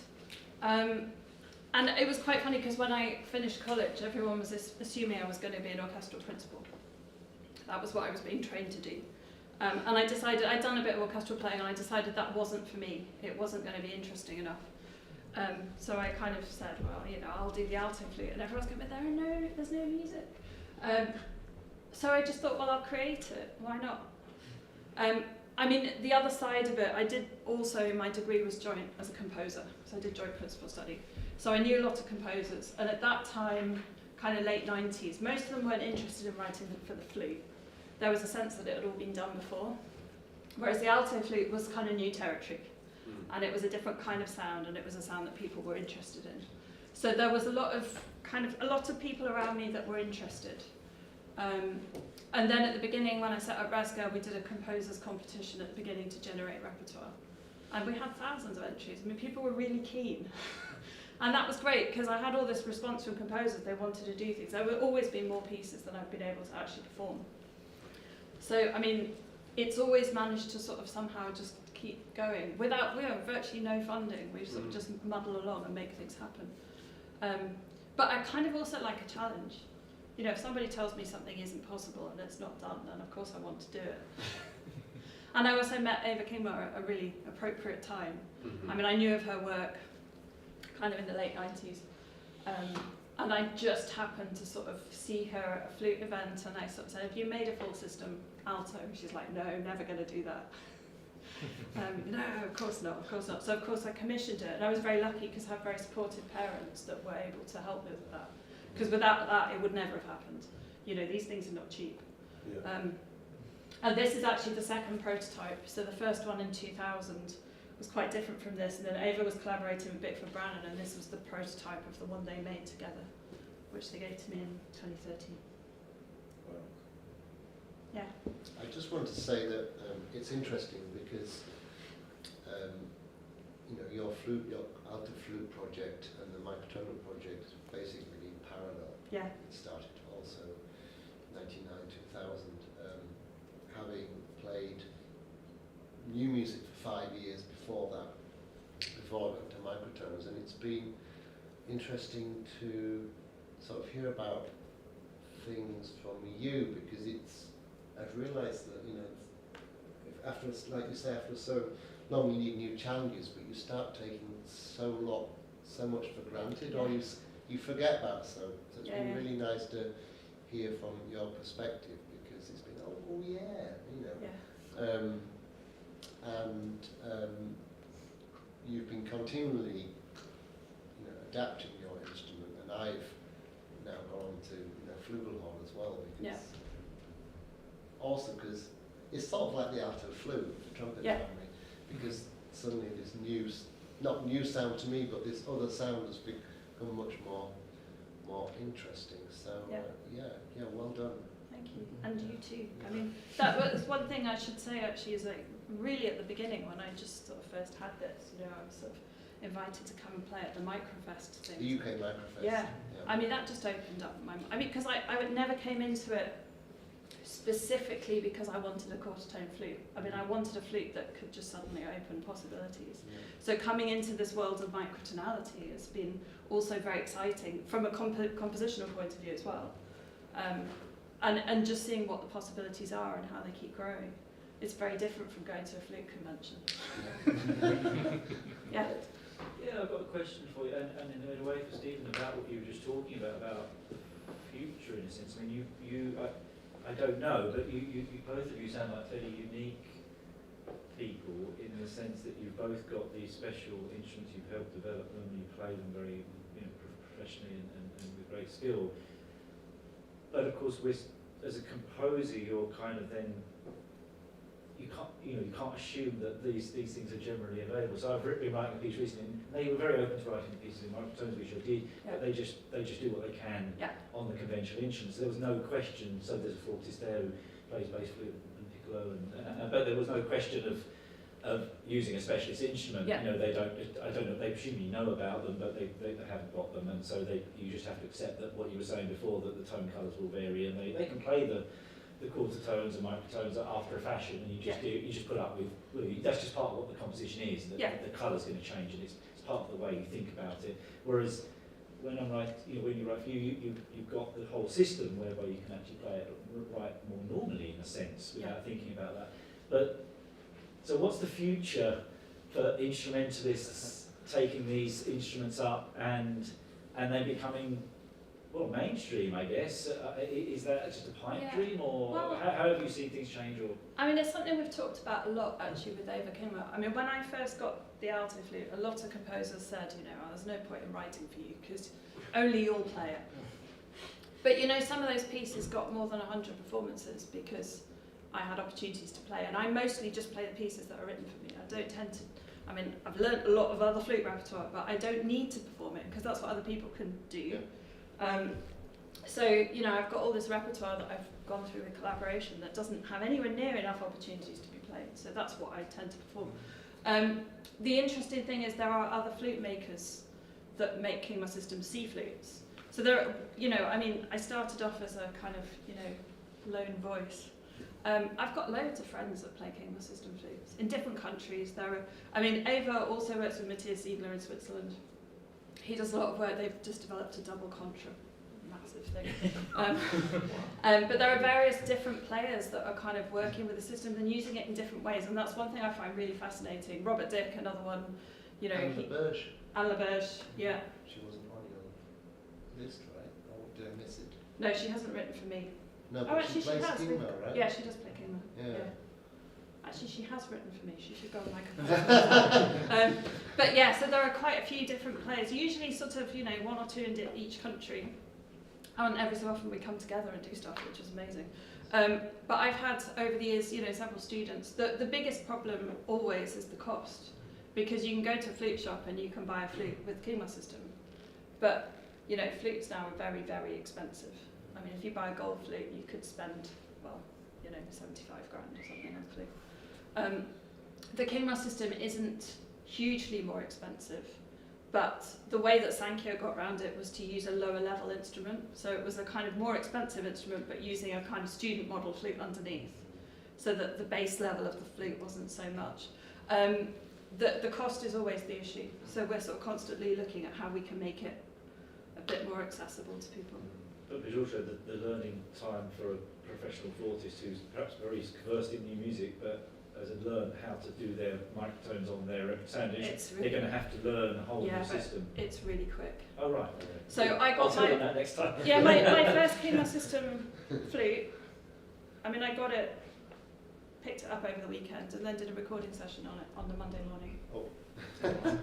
And it was quite funny because when I finished college, everyone was assuming I was going to be an orchestral principal. That was what I was being trained to do. And I decided, I'd done a bit of orchestral playing, and I decided that wasn't for me. It wasn't going to be interesting enough. So I kind of said, well, you know, I'll do the alto flute, and everyone's going, but there's no music. So I just thought, well, I'll create it. Why not? I mean, the other side of it, I did also, my degree was joint as a composer. So I did joint principal study. So I knew a lot of composers. And at that time, kind of late 90s, most of them weren't interested in writing for the flute. There was a sense that it had all been done before. Whereas the alto flute was kind of new territory. And it was a different kind of sound, and it was a sound that people were interested in. So there was a lot of people around me that were interested. And then at the beginning, when I set up Raska, we did a composers competition at the beginning to generate repertoire. And we had thousands of entries. I mean, people were really keen. And that was great, because I had all this response from composers. They wanted to do things. There would always be more pieces than I've been able to actually perform. So, I mean, it's always managed to sort of somehow just keep going. We have virtually no funding. We sort of just muddle along and make things happen. But I kind of also like a challenge. You know, if somebody tells me something isn't possible and it's not done, then of course I want to do it. And I also met Eva Kingma at a really appropriate time. I mean, I knew of her work kind of in the late 90s. And I just happened to sort of see her at a flute event, and I sort of said, have you made a full system alto? She's like, no, never going to do that. No, of course not, of course not. So of course I commissioned it, and I was very lucky because I have very supportive parents that were able to help me with that. Because without that, it would never have happened. You know, these things are not cheap. Yeah. And this is actually the second prototype. So the first one in 2000 was quite different from this, and then Ava was collaborating with Bickford Brannan, and this was the prototype of the one they made together, which they gave to me in 2013. Wow. Yeah. I just want to say that it's interesting because you know, your alto flute project and the microtonal project basically in parallel. Yeah. It started also 99, 2000, having played new music for 5 years before that, before I went to microtones, and it's been interesting to sort of hear about things from you, because I've realised that, you know, after, like you say, after so long you need new challenges, but you start taking so much for granted, or you forget that. So it's been really nice to hear from your perspective, because it's been oh yeah, you know. Yeah. And you've been continually, you know, adapting your instrument, and I've now gone to, you know, flugelhorn as well, because also because it's sort of like the alto flute, the trumpet family, because suddenly this new, not new sound to me, but this other sound has become much more interesting. So yeah, well done. Thank you, and you too. I mean, that was one thing I should say actually, is like really at the beginning when I just sort of first had this, you know, I was sort of invited to come and play at the Microfest thing. The UK Microfest. Yeah. I mean, that just opened up my mind. I mean, because I never came into it specifically because I wanted a quarter-tone flute. I mean, I wanted a flute that could just suddenly open possibilities. Yeah. So coming into this world of microtonality has been also very exciting from a compositional point of view as well. And just seeing what the possibilities are and how they keep growing. It's very different from going to a flute convention. Yeah. Yeah, I've got a question for you, and in a way for Stephen about what you were just talking about the future in a sense. I mean, I don't know, but you both of you sound like fairly unique people in the sense that you've both got these special instruments, you've helped develop them, you play them very professionally and with great skill. But of course, as a composer, you're kind of then you can't assume that these things are generally available. So I've been writing a piece recently, and they were very open to writing pieces in microtones, which I did, but they just do what they can on the conventional instruments. There was no question. So there's a flautist there who plays bass, flute, and piccolo, but there was no question of using a specialist instrument. Yeah. They don't. I don't know. They presumably know about them, but they haven't got them, and so you just have to accept that what you were saying before, that the tone colours will vary, and they can play the quarter tones and microtones after a fashion, and you just put up with. Well, that's just part of what the composition is. That the colour's going to change, and it's part of the way you think about it. Whereas when I'm when you write for you've got the whole system whereby you can actually play it right more normally in a sense without thinking about that. But so what's the future for instrumentalists taking these instruments up and then becoming mainstream, I guess? Is that just a pipe dream, or how have you seen things change? Or I mean, it's something we've talked about a lot actually with Ava Kimmer. I mean, when I first got the alto flute, a lot of composers said, there's no point in writing for you because only you'll play it. But some of those pieces got more than 100 performances because I had opportunities to play, and I mostly just play the pieces that are written for me. I don't tend to. I mean, I've learnt a lot of other flute repertoire, but I don't need to perform it because that's what other people can do. So, I've got all this repertoire that I've gone through with collaboration that doesn't have anywhere near enough opportunities to be played. So that's what I tend to perform. The interesting thing is there are other flute makers that make King System C flutes. So there, I started off as a kind of, lone voice. I've got loads of friends that play King System flutes in different countries. Ava also works with Matthias Ziegler in Switzerland. He does a lot of work. They've just developed a double contra, massive thing. But there are various different players that are kind of working with the system and using it in different ways, and that's one thing I find really fascinating. Robert Dick, another one, Anne LaBerge. Anne LaBerge, yeah. She wasn't on your list, right? Or did I miss it? No, she hasn't written for me. No, but actually, she plays has. Kingma, right? Yeah, she does play Kingma. Yeah. Actually, she has written for me. She should go on my computer. But yeah, so there are quite a few different players. Usually, sort of, one or two in each country. And every so often we come together and do stuff, which is amazing. But I've had over the years, several students. The biggest problem always is the cost, because you can go to a flute shop and you can buy a flute with Kingma system, but flutes now are very, very expensive. I mean, if you buy a gold flute, you could spend 75 grand or something on a flute. The Kingma system isn't hugely more expensive, but the way that Sankyo got around it was to use a lower level instrument. So it was a kind of more expensive instrument, but using a kind of student model flute underneath, so that the base level of the flute wasn't so much. The cost is always the issue. So we're sort of constantly looking at how we can make it a bit more accessible to people. But there's also the learning time for a professional flautist who's perhaps very versed in new music, but has learned how to do their microphones on their sound instruments. They're going to have to learn a whole new system. It's really quick. Oh, right. So I got I'll tell them that next time. Yeah, my first Kingma system flute, I got it, picked it up over the weekend, and then did a recording session on it on the Monday morning. Oh.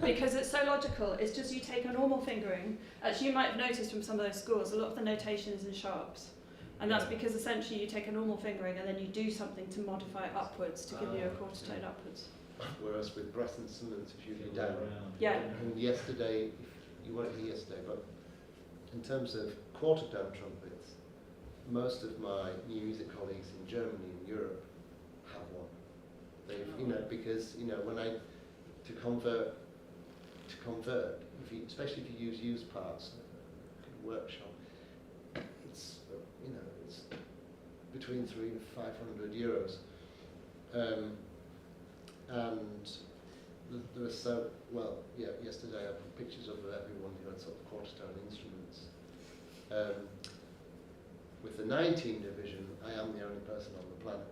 Because it's so logical. It's just you take a normal fingering. Actually, you might have noticed from some of those scores, a lot of the notation is in sharps. And that's because essentially you take a normal fingering and then you do something to modify it upwards to give you a quarter tone upwards. Whereas with breath instruments, if you go down. Yeah. And yesterday, you weren't here yesterday, but in terms of quarter tone trumpets, most of my new music colleagues in Germany and Europe have one. They've, because when to convert, especially if you use used parts, workshop, it's it's between €300 and €500, and there are yesterday I put pictures of everyone who had sort of quarter tone instruments. With the 19 division, I am the only person on the planet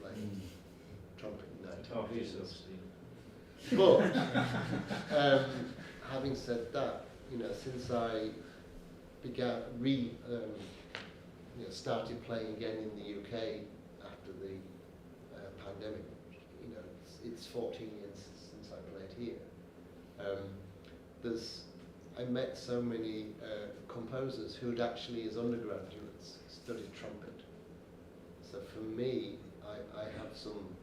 playing trumpet in 19 divisions. But having said that, you know, since I began started playing again in the UK after the pandemic, you know, it's 14 years since I played here. I met so many composers who'd actually, as undergraduates, studied trumpet. So for me, I have some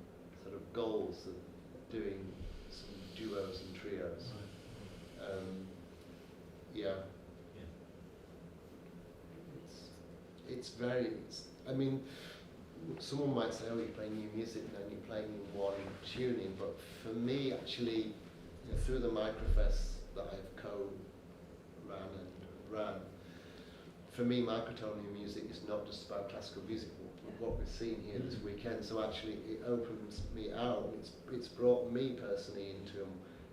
sort of goals of doing some duos and trios. I mean, someone might say, oh, you play new music and then you're playing in one tuning, but for me, actually, you know, through the microfests that I've ran, for me, microtonal music is not just about classical music, what we're seeing here this weekend, so actually it opens me out, it's brought me personally into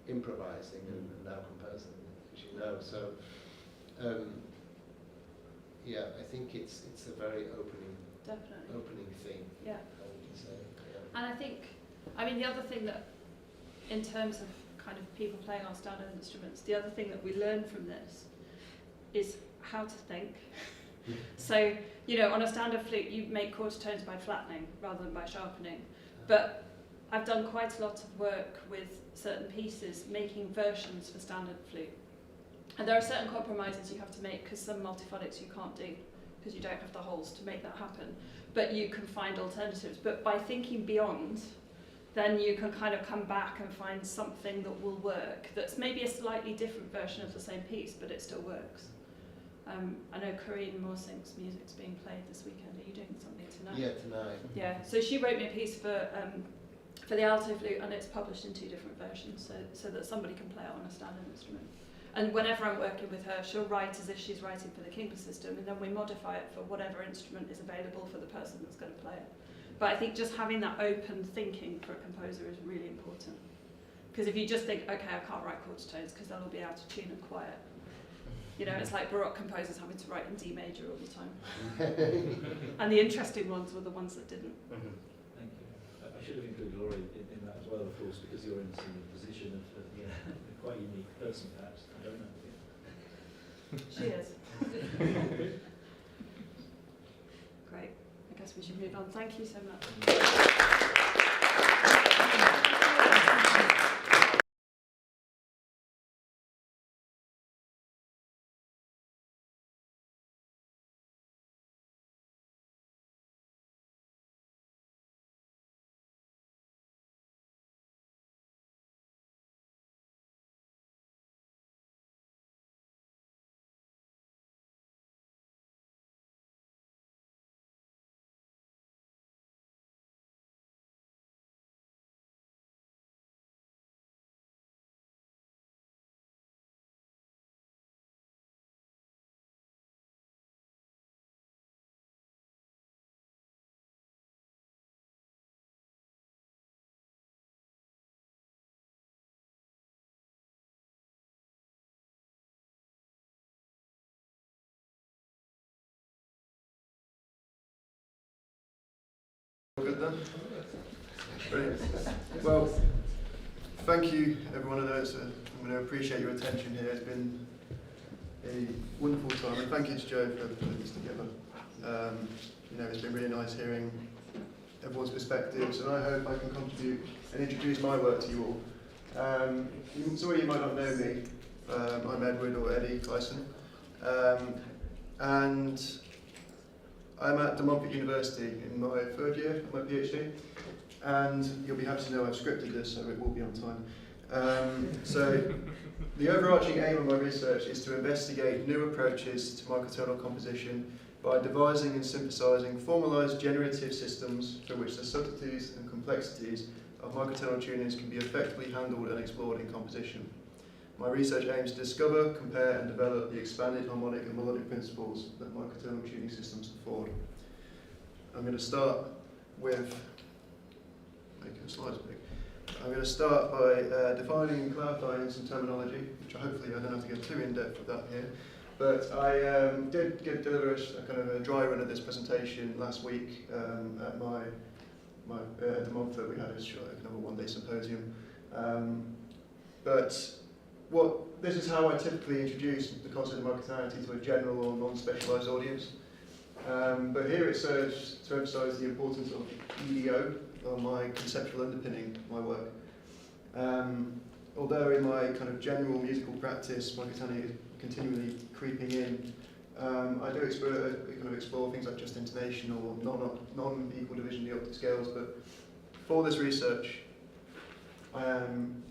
improvising and now composing, as you know, so yeah, I think it's a very opening thing. Yeah. I would say. Yeah. And I think, I mean, the other thing that, in terms of kind of people playing on standard instruments, the other thing that we learn from this is how to think. So, you know, on a standard flute, you make quarter tones by flattening rather than by sharpening. But I've done quite a lot of work with certain pieces, making versions for standard flute. And there are certain compromises you have to make because some multiphonics you can't do because you don't have the holes to make that happen. But you can find alternatives. But by thinking beyond, then you can kind of come back and find something that will work that's maybe a slightly different version of the same piece, but it still works. I know Corinne Morsink's music's being played this weekend. Are you doing something tonight? Yeah, tonight. Yeah, so she wrote me a piece for the alto flute, and it's published in 2 different versions, so that somebody can play it on a standard instrument. And whenever I'm working with her, she'll write as if she's writing for the Kingler system, and then we modify it for whatever instrument is available for the person that's going to play it. But I think just having that open thinking for a composer is really important. Because if you just think, okay, I can't write quarter tones because they'll all be out of tune and quiet. You know, it's like Baroque composers having to write in D major all the time. And the interesting ones were the ones that didn't. Thank you. I should have included Laurie in that as well, of course, because you're in a sort of position of a quite unique person, perhaps. I don't know. She is. Great. I guess we should move on. Thank you so much. Good then? Brilliant. Well, thank you everyone of those. I'm going to appreciate your attention here. It's been a wonderful time, and thank you to Joe for putting this together. You know, it's been really nice hearing everyone's perspectives, and I hope I can contribute and introduce my work to you all. Some of you might not know me. I'm Edward, or Eddie Clijsen, and I'm at De Montfort University in my 3rd year of my PhD, and you'll be happy to know I've scripted this, so it will be on time. So the overarching aim of my research is to investigate new approaches to microtonal composition by devising and synthesizing formalized generative systems for which the subtleties and complexities of microtonal tunings can be effectively handled and explored in composition. My research aims to discover, compare and develop the expanded harmonic and melodic principles that microtonal tuning systems afford. I'm going to start with making the slides big. I'm going to start by defining and clarifying some terminology, which hopefully I don't have to get too in-depth with that here. But I did deliver a kind of a dry run of this presentation last week at my De Montfort. We had a kind of a one-day symposium. But this is how I typically introduce the concept of microtonality to a general or non-specialised audience. But here it serves to emphasise the importance of EDO, or my conceptual underpinning my work. Although in my kind of general musical practice, microtonality is continually creeping in, I do explore things like just intonation or non-equal division of the octave scales, but for this research, I am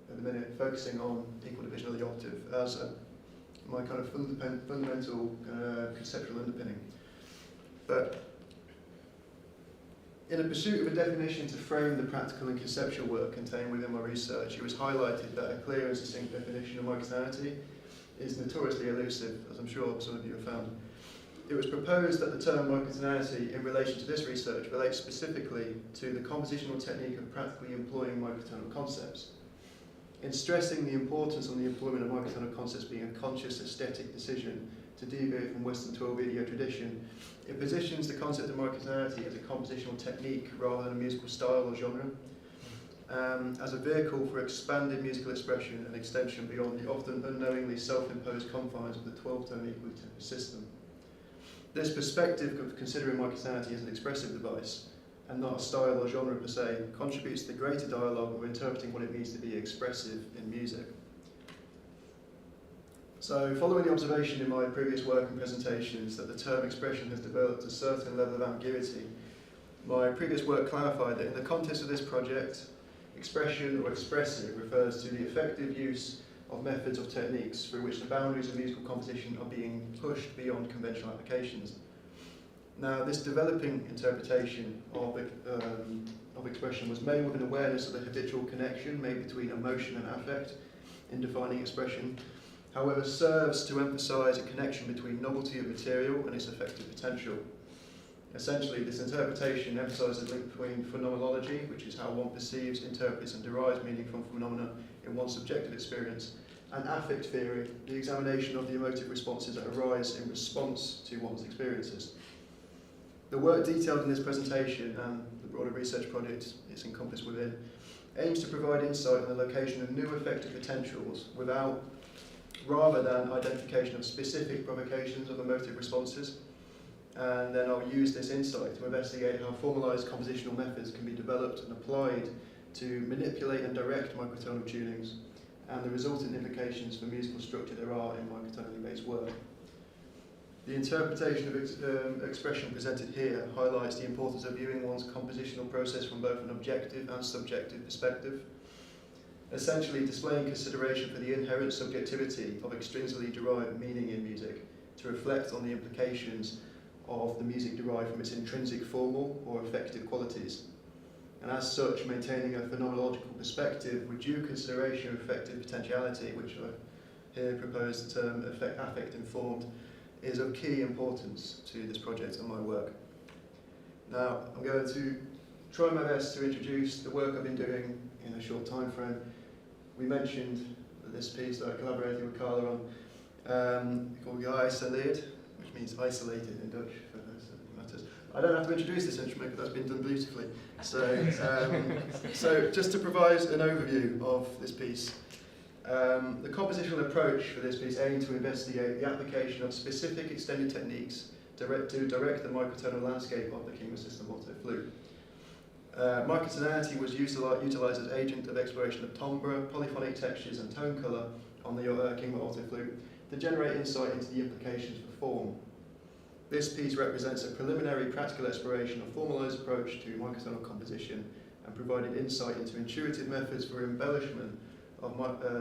at the minute focusing on equal division of the octave as my kind of fundamental conceptual underpinning. But in a pursuit of a definition to frame the practical and conceptual work contained within my research, it was highlighted that a clear and distinct definition of microtonality is notoriously elusive, as I'm sure some of you have found. It was proposed that the term microtonality in relation to this research relates specifically to the compositional technique of practically employing microtonal concepts. In stressing the importance on the employment of microtonal concepts being a conscious aesthetic decision to deviate from Western 12-video tradition, it positions the concept of microtonality as a compositional technique rather than a musical style or genre, as a vehicle for expanded musical expression and extension beyond the often unknowingly self-imposed confines of the 12-tone equally tempered system. This perspective of considering microtonality as an expressive device, and not a style or genre per se, contributes to the greater dialogue of interpreting what it means to be expressive in music. So, following the observation in my previous work and presentations that the term expression has developed a certain level of ambiguity, my previous work clarified that in the context of this project, expression or expressive refers to the effective use of methods or techniques through which the boundaries of musical composition are being pushed beyond conventional applications. Now, this developing interpretation of expression was made with an awareness of the habitual connection made between emotion and affect in defining expression, however, serves to emphasise a connection between novelty of material and its effective potential. Essentially, this interpretation emphasises the link between phenomenology, which is how one perceives, interprets and derives meaning from phenomena in one's subjective experience, and affect theory, the examination of the emotive responses that arise in response to one's experiences. The work detailed in this presentation and the broader research project it's encompassed within aims to provide insight on the location of new affective potentials rather than identification of specific provocations of emotive responses. And then I'll use this insight to investigate how formalised compositional methods can be developed and applied to manipulate and direct microtonal tunings and the resultant implications for musical structure there are in microtonally based work. The interpretation of expression presented here highlights the importance of viewing one's compositional process from both an objective and subjective perspective, essentially displaying consideration for the inherent subjectivity of extrinsically derived meaning in music to reflect on the implications of the music derived from its intrinsic formal or affective qualities. And as such, maintaining a phenomenological perspective with due consideration of affective potentiality, which I here propose the term affect-informed, is of key importance to this project and my work. Now, I'm going to try my best to introduce the work I've been doing in a short time frame. We mentioned this piece that I collaborated with Carla on, called Geïsoleerd, which means isolated in Dutch, for those that matters. I don't have to introduce this instrument because that's been done beautifully. So just to provide an overview of this piece, the compositional approach for this piece aimed to investigate the application of specific extended techniques to direct the microtonal landscape of the Kingma system alto flute. Microtonality was utilised as agent of exploration of timbre, polyphonic textures and tone colour on the Kingma alto flute to generate insight into the implications for form. This piece represents a preliminary practical exploration of formalised approach to microtonal composition and provided insight into intuitive methods for embellishment of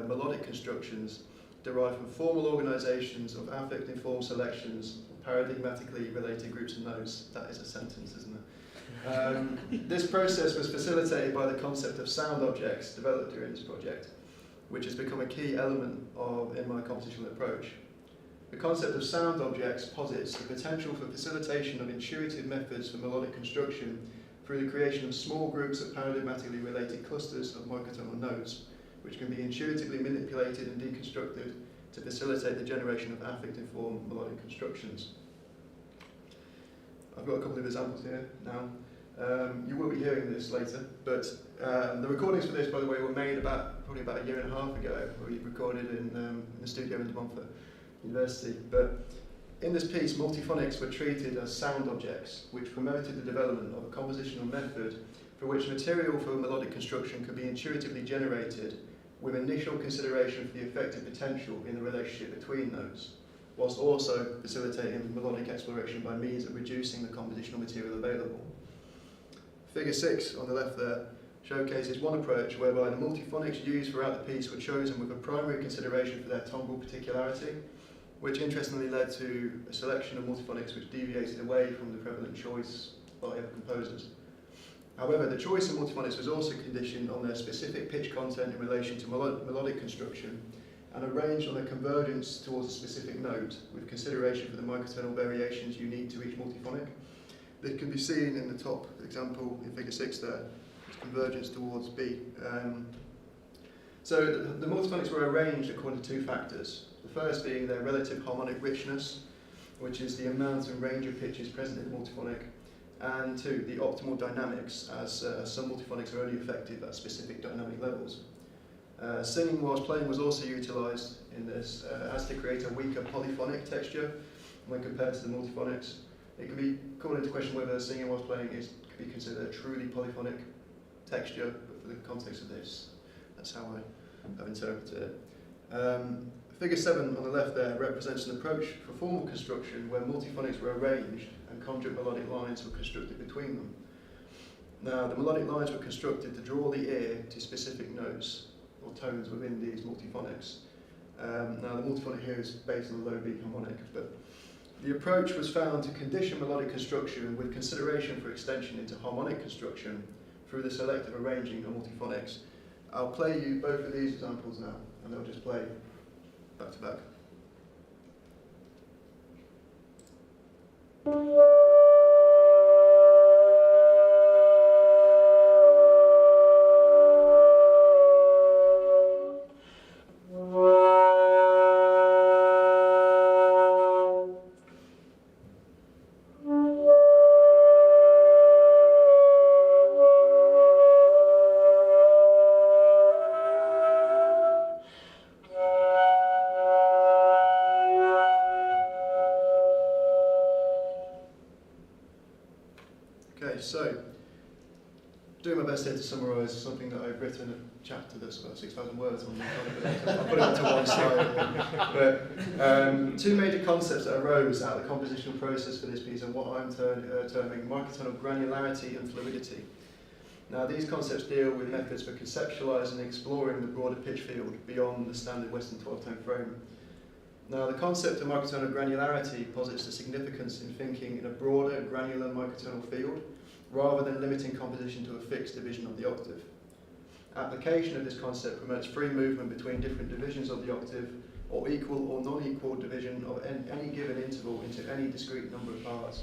melodic constructions derived from formal organisations of affect-informed selections of paradigmatically related groups of notes. That is a sentence, isn't it? This process was facilitated by the concept of sound objects developed during this project, which has become a key element in my compositional approach. The concept of sound objects posits the potential for facilitation of intuitive methods for melodic construction through the creation of small groups of paradigmatically related clusters of microtonal notes, which can be intuitively manipulated and deconstructed to facilitate the generation of affect-informed melodic constructions. I've got a couple of examples here now. You will be hearing this later, but the recordings for this, by the way, were made about probably about a year and a half ago, where we recorded in the studio in De Montfort University. But in this piece, multiphonics were treated as sound objects, which promoted the development of a compositional method for which material for melodic construction could be intuitively generated with initial consideration for the effective potential in the relationship between notes, whilst also facilitating melodic exploration by means of reducing the compositional material available. Figure 6 on the left there showcases one approach whereby the multiphonics used throughout the piece were chosen with a primary consideration for their timbral particularity, which interestingly led to a selection of multiphonics which deviated away from the prevalent choice by other composers. However, the choice of multiphonics was also conditioned on their specific pitch content in relation to melodic construction and arranged on their convergence towards a specific note with consideration for the microtonal variations unique to each multiphonic. This can be seen in the top example in figure 6 there, it's convergence towards B. So the multiphonics were arranged according to two factors. The first being their relative harmonic richness, which is the amount and range of pitches present in the multiphonic, and two, the optimal dynamics, as some multiphonics are only effective at specific dynamic levels. Singing whilst playing was also utilised in this as to create a weaker polyphonic texture when compared to the multiphonics. It can be called into question whether singing whilst playing could be considered a truly polyphonic texture, but for the context of this, that's how I have interpreted it. Figure 7 on the left there represents an approach for formal construction where multiphonics were arranged and conjugate melodic lines were constructed between them. Now, the melodic lines were constructed to draw the ear to specific notes or tones within these multiphonics. Now, the multiphonic here is based on a low B harmonic, but the approach was found to condition melodic construction with consideration for extension into harmonic construction through the selective arranging of multiphonics. I'll play you both of these examples now, and they'll just play back to back. So, doing my best here to summarise something that I've written a chapter that's about 6,000 words on. I'll put it onto one slide. But two major concepts that arose out of the compositional process for this piece are what I'm terming microtonal granularity and fluidity. Now, these concepts deal with methods for conceptualising and exploring the broader pitch field beyond the standard Western 12-tone frame. Now, the concept of microtonal granularity posits the significance in thinking in a broader, granular microtonal field, rather than limiting composition to a fixed division of the octave. Application of this concept promotes free movement between different divisions of the octave, or equal or non-equal division of any given interval into any discrete number of parts,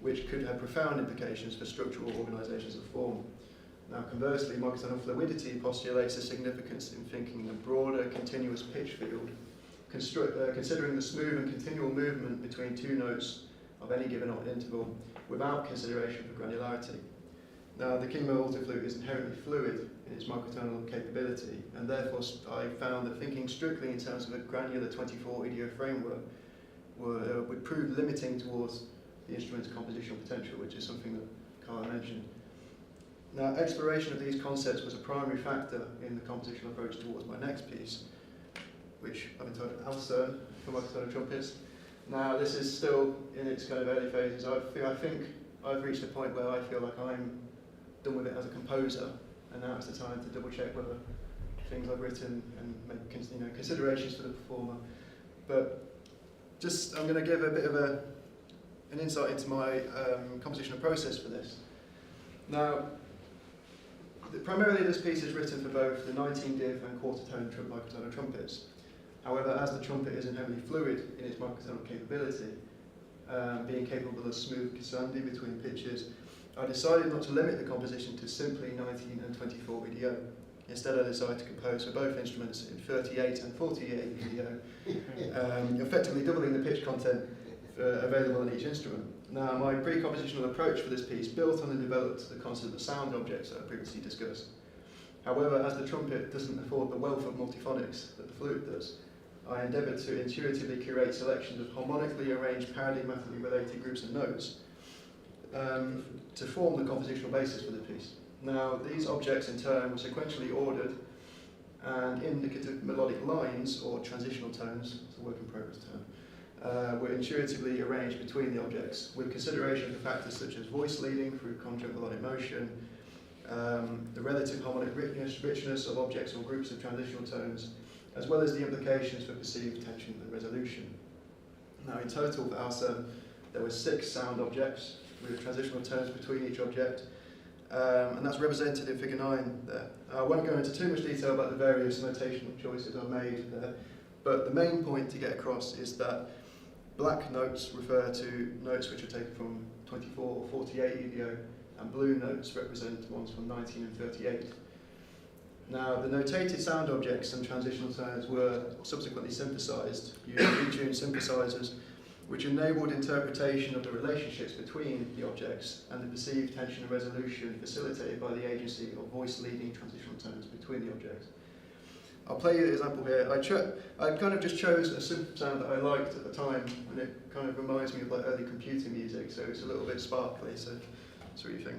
which could have profound implications for structural organisations of form. Now, conversely, microtonal fluidity postulates a significance in thinking in a broader, continuous pitch field, considering the smooth and continual movement between two notes of any given interval without consideration for granularity. Now, the Kingma alto flute is inherently fluid in its microtonal capability, and therefore I found that thinking strictly in terms of a granular 24 EDO framework would prove limiting towards the instrument's compositional potential, which is something that Carla mentioned. Now, exploration of these concepts was a primary factor in the compositional approach towards my next piece, which I've entitled Altoft for microtonal trumpets. Now, this is still in its kind of early phases. I think I've reached a point where I feel like I'm done with it as a composer, and now it's the time to double check whether things I've written and make considerations for the performer. But just, I'm going to give a bit of an insight into my compositional process for this. Now, primarily this piece is written for both the 19-div and quarter-tone microtonal trumpets. However, as the trumpet is inherently fluid in its microtonal capability, being capable of smooth glissandi between pitches, I decided not to limit the composition to simply 19 and 24 EDO. Instead, I decided to compose for both instruments in 38 and 48 EDO, effectively doubling the pitch content available in each instrument. Now, my pre-compositional approach for this piece built on and developed the concept of sound objects that I previously discussed. However, as the trumpet doesn't afford the wealth of multiphonics that the flute does, I endeavoured to intuitively curate selections of harmonically arranged paradigmatically related groups of notes to form the compositional basis for the piece. Now, these objects in turn were sequentially ordered, and indicative melodic lines, or transitional tones, it's a work in progress term, were intuitively arranged between the objects, with consideration for factors such as voice leading through conjunct melodic motion, the relative harmonic richness of objects or groups of transitional tones, as well as the implications for perceived tension and resolution. Now, in total for Altoft, there were 6 sound objects with transitional tones between each object, and that's represented in figure 9 there. I won't go into too much detail about the various notational choices I've made there, but the main point to get across is that black notes refer to notes which are taken from 24 or 48 EVO, and blue notes represent ones from 19 and 38. Now, the notated sound objects and transitional tones were subsequently synthesized using retuned synthesizers, which enabled interpretation of the relationships between the objects and the perceived tension and resolution facilitated by the agency of voice-leading transitional tones between the objects. I'll play you an example here. I kind of just chose a synth sound that I liked at the time, and it kind of reminds me of like early computer music, so it's a little bit sparkly, so that's what you think.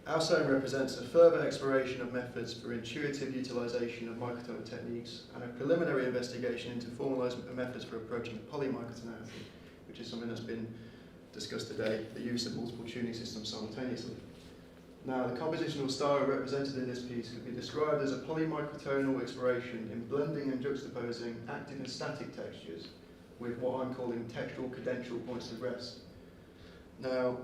Altoft represents a further exploration of methods for intuitive utilisation of microtonal techniques and a preliminary investigation into formalised methods for approaching polymicrotonality, which is something that's been discussed today, the use of multiple tuning systems simultaneously. Now, the compositional style represented in this piece could be described as a polymicrotonal exploration in blending and juxtaposing active and static textures with what I'm calling textual cadential points of rest. Now,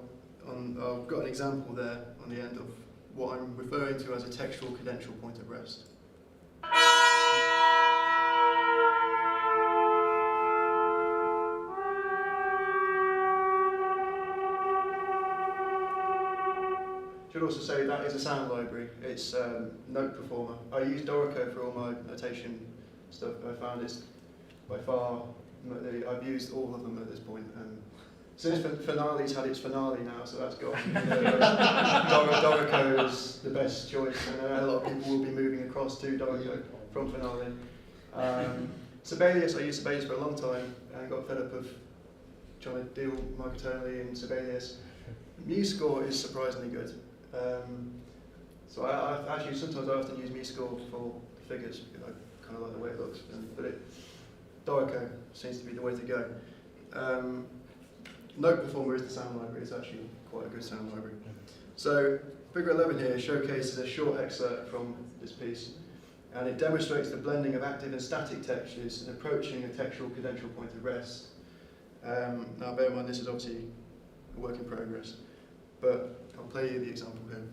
I've got an example there on the end of what I'm referring to as a textual cadential point of rest. Should also say that is a sound library. It's Note Performer. I use Dorico for all my notation stuff. I found it's by far, I've used all of them at this point. Since Finale's had its finale now, so that's gone. Dorico is the best choice, and a lot of people will be moving across to Dorico from Finale. Sibelius, I used Sibelius for a long time, and got fed up of trying to deal microtonally in Sibelius. MuseScore is surprisingly good. So I actually sometimes I often use MuseScore for figures because I kind of like the way it looks, but Dorico seems to be the way to go. Note Performer is the sound library. It's actually quite a good sound library. So figure 11 here showcases a short excerpt from this piece, and it demonstrates the blending of active and static textures and approaching a textual cadential point of rest. Now bear in mind this is obviously a work in progress, but I'll play you the example here.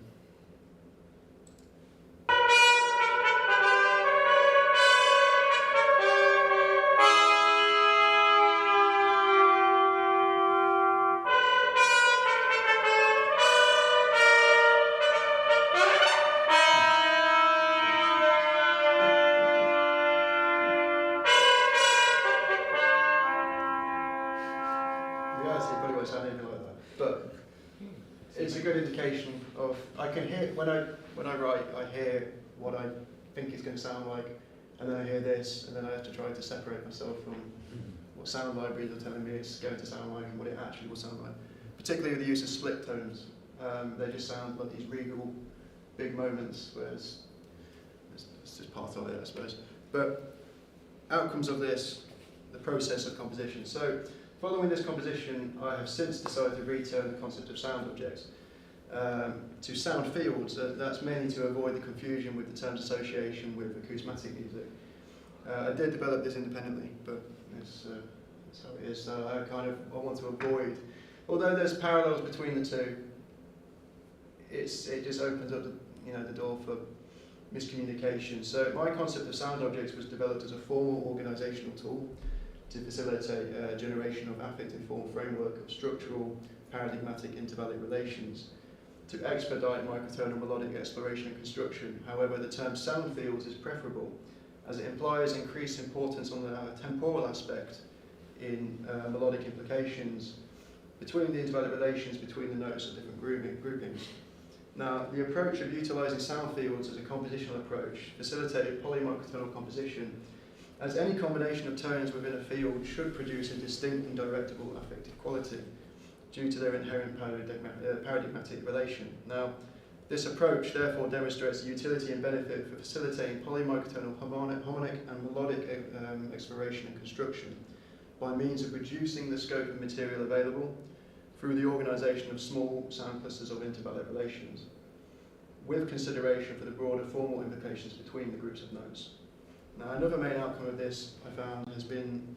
Of I can hear when I write, I hear what I think it's going to sound like, and then I hear this, and then I have to try to separate myself from what sound libraries are telling me it's going to sound like and what it actually will sound like. Particularly with the use of split tones, they just sound like these regal big moments, whereas it's just part of it, I suppose. But outcomes of this, the process of composition. So following this composition, I have since decided to return the concept of sound objects to sound fields. That's mainly to avoid the confusion with the terms association with acoustimatic music. I did develop this independently, but that's how it is. So I want to avoid, although there's parallels between the two, it just opens up the door for miscommunication. So my concept of sound objects was developed as a formal organisational tool to facilitate generation of affective-form framework of structural, paradigmatic, intervallic relations to expedite microtonal melodic exploration and construction. However, the term sound fields is preferable as it implies increased importance on the temporal aspect in melodic implications between the intervallic relations between the notes of different groupings. Now, the approach of utilising sound fields as a compositional approach facilitated polymicrotonal composition, as any combination of tones within a field should produce a distinct and directable affective quality due to their inherent paradigmatic relation. Now, this approach therefore demonstrates the utility and benefit for facilitating polymicrotonal harmonic and melodic exploration and construction by means of reducing the scope of material available through the organisation of small sound clusters of intervallic relations, with consideration for the broader formal implications between the groups of notes. Now, another main outcome of this, I found, has been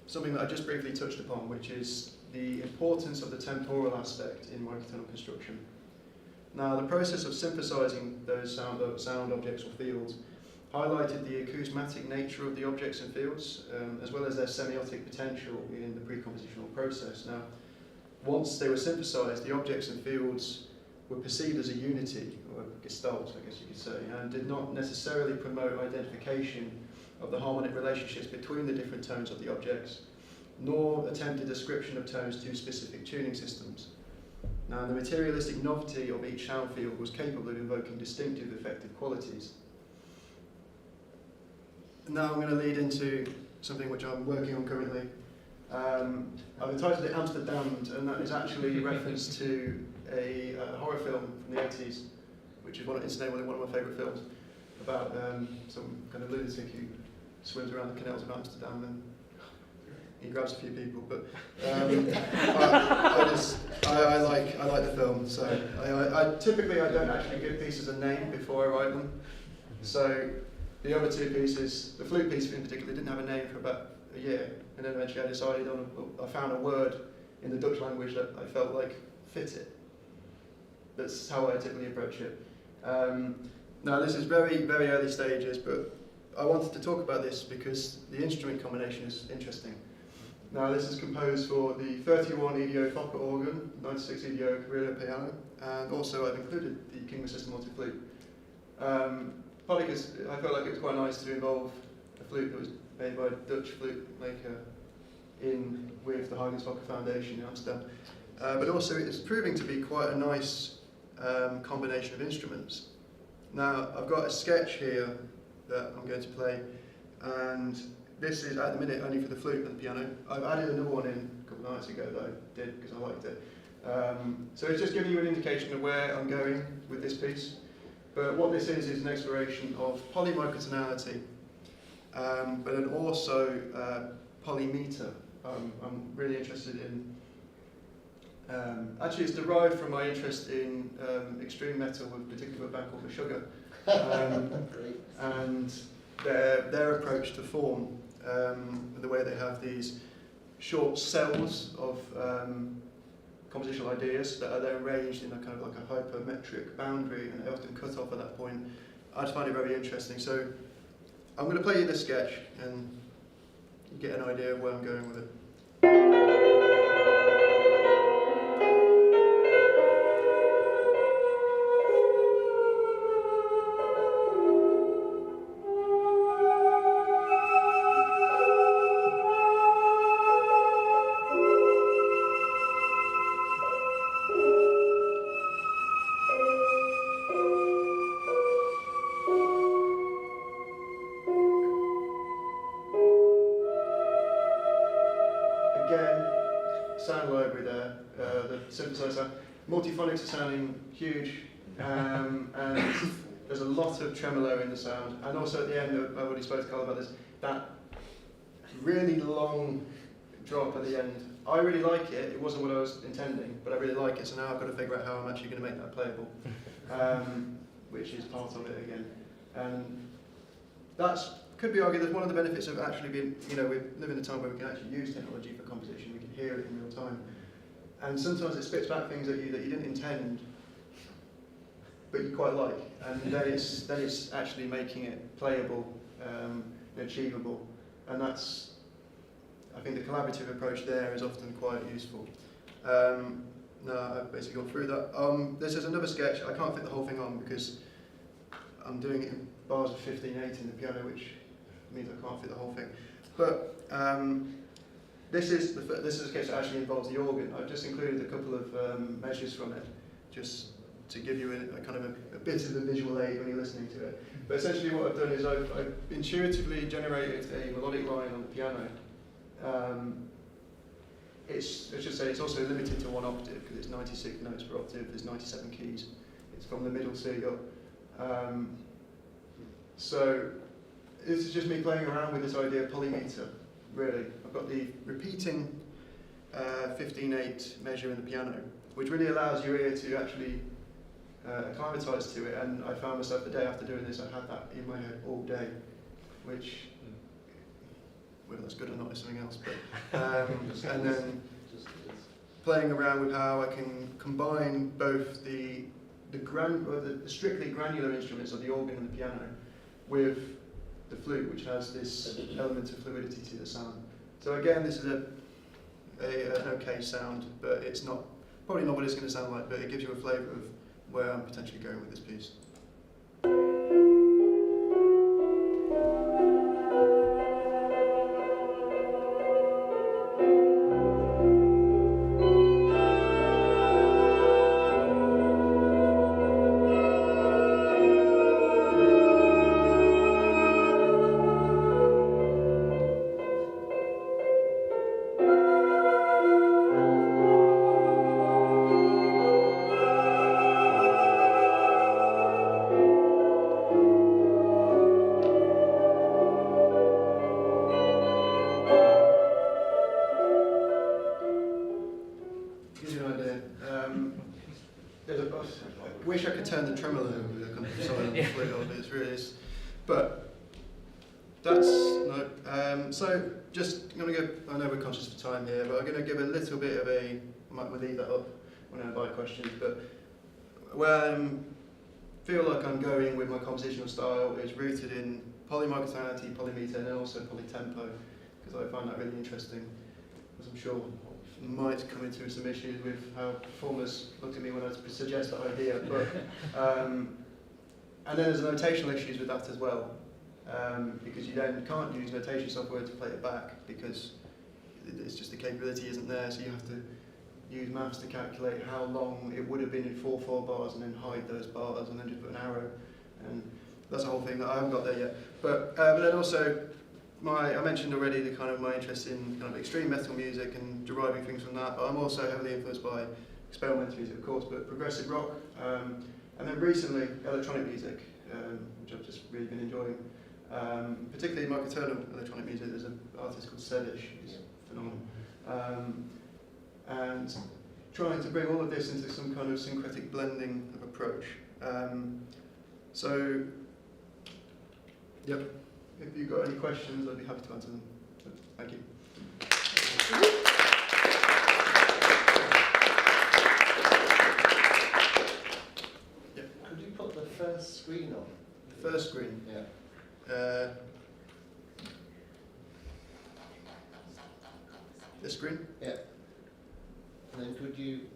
something that I just briefly touched upon, which is the importance of the temporal aspect in microtonal construction. Now, the process of synthesizing those sound objects or fields highlighted the acousmatic nature of the objects and fields, as well as their semiotic potential in the pre-compositional process. Now, once they were synthesized, the objects and fields were perceived as a unity, or a gestalt, I guess you could say, and did not necessarily promote identification of the harmonic relationships between the different tones of the objects, nor attempt a description of tones to specific tuning systems. Now, the materialistic novelty of each sound field was capable of invoking distinctive effective qualities. Now I'm going to lead into something which I'm working on currently. I've entitled it Amsterdam, and that is actually a reference to a horror film from the 80s, which is incidentally one of my favourite films, about some kind of lunatic who swims around the canals of Amsterdam and he grabs a few people. But I like the film, so I typically don't actually give pieces a name before I write them. So the other two pieces, the flute piece in particular, didn't have a name for about a year, and then eventually I decided I found a word in the Dutch language that I felt like fit it. That's how I typically approach it. Now this is very, very early stages, but I wanted to talk about this because the instrument combination is interesting. Now this is composed for the 31 EDO Fokker organ, 96 EDO Carrillo piano, and also I've included the King System multi-flute. Partly because I felt like it was quite nice to involve a flute that was made by a Dutch flute maker with the Fokker Foundation in Amsterdam. But also it's proving to be quite a nice combination of instruments. Now I've got a sketch here that I'm going to play, and this is at the minute only for the flute and the piano. I've added another one in a couple of nights ago that I did because I liked it. So it's just giving you an indication of where I'm going with this piece. But what this is an exploration of polymicrotonality, but then also polymeter. I'm really interested in. Actually, it's derived from my interest in extreme metal, with particularly a band called The Sugar, and their approach to form, the way they have these short cells of compositional ideas that are then arranged in a kind of like a hypermetric boundary and often cut off at that point. I just find it very interesting. So I'm going to play you this sketch and you get an idea of where I'm going with it. Sound library there, the synthesizer. Multiphonics are sounding huge, and there's a lot of tremolo in the sound. And also at the end, I already spoke to Carla about this, that really long drop at the end. I really like it. It wasn't what I was intending, but I really like it. So now I've got to figure out how I'm actually going to make that playable, which is part of it again. And that's could be argued as one of the benefits of actually being, we live in a time where we can actually use technology for composition, we can hear it in real time. And sometimes it spits back things at you that you didn't intend. but you quite like, and then it's actually making it playable, achievable, and that's, I think the collaborative approach there is often quite useful. No, I've basically gone through that. This is another sketch. I can't fit the whole thing on because I'm doing it in bars of 15/8 in the piano, which means I can't fit the whole thing. But this is a sketch that actually involves the organ. I've just included a couple of measures from it, just to give you a kind of a bit of a visual aid when you're listening to it. But essentially what I've done is I've intuitively generated a melodic line on the piano. Let's just say it's also limited to one octave because it's 96 notes per octave, there's 97 keys. It's from the middle C up. So this is just me playing around with this idea of polymeter, really. I've got the repeating 15/8 measure in the piano, which really allows your ear to actually acclimatise to it, and I found myself the day after doing this, I had that in my head all day, which, whether that's good or not is something else, but, and then playing around with how I can combine both the strictly granular instruments of the organ and the piano with the flute, which has this element of fluidity to the sound. So again, this is an okay sound, but it's probably not what it's going to sound like, but it gives you a flavour of where I'm potentially going with this piece. I wish I could turn the tremolo with a kind of silent flute on it, really is. But that's no. So just I'm going to go. I know we're conscious of time here, but I'm going to give a little bit of a. I might leave that up when I invite questions. But where I feel like I'm going with my compositional style is rooted in polymicrotonality, polymeter, and also polytempo, because I find that really interesting. As I'm sure might come into some issues with how performers look at me when I suggest that idea, but and then there's the notational issues with that as well, because you then can't use notation software to play it back because it's just the capability isn't there, so you have to use maths to calculate how long it would have been in 4/4 bars and then hide those bars and then just put an arrow, and that's a whole thing that I haven't got there yet. But then also I mentioned already the kind of my interest in kind of extreme metal music and deriving things from that, but I'm also heavily influenced by experimental music, of course, but progressive rock, and then recently electronic music, which I've just really been enjoying, particularly microtonal electronic music. There's an artist called Sedish, who's phenomenal, and trying to bring all of this into some kind of syncretic blending of approach. So, yep. If you've got any questions, I'd be happy to answer them. So, thank you. Yeah. Could you put the first screen on? The first screen? Yeah. This screen? Yeah. And then could you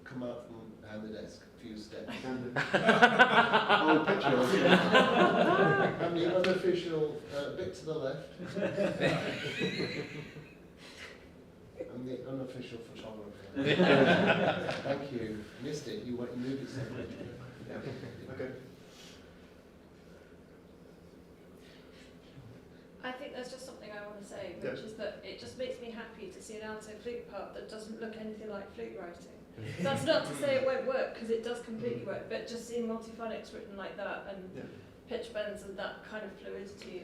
come out from behind the desk a few steps? Oh, picture. And the unofficial bit to the left. And the unofficial photographer. Thank you. Missed it. You moved it so much. Yeah. Okay. I think there's just something I want to say, which is that it just makes me happy to see an alto flute part that doesn't look anything like flute writing. That's not to say it won't work, because it does completely work, but just seeing multiphonics written like that and pitch bends and that kind of fluidity,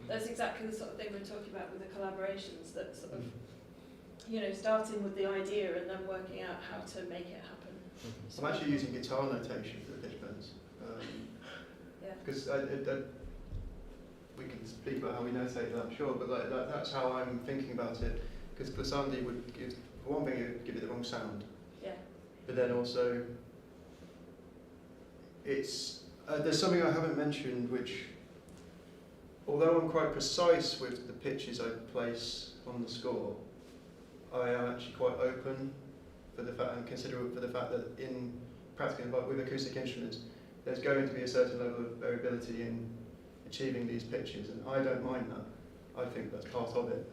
that's exactly the sort of thing we're talking about with the collaborations, that sort of, starting with the idea and then working out how to make it happen. I'm actually using guitar notation for the pitch bends. Because we can speak about how we notate that, I'm sure, but that's how I'm thinking about it. Because glissandi would give, for one thing, it would give it the wrong sound. Yeah. But then also, it's there's something I haven't mentioned, which, although I'm quite precise with the pitches I place on the score, I am actually quite open for the fact and considerate for the fact that in practicing with acoustic instruments, there's going to be a certain level of variability in achieving these pitches, and I don't mind that. I think that's part of it.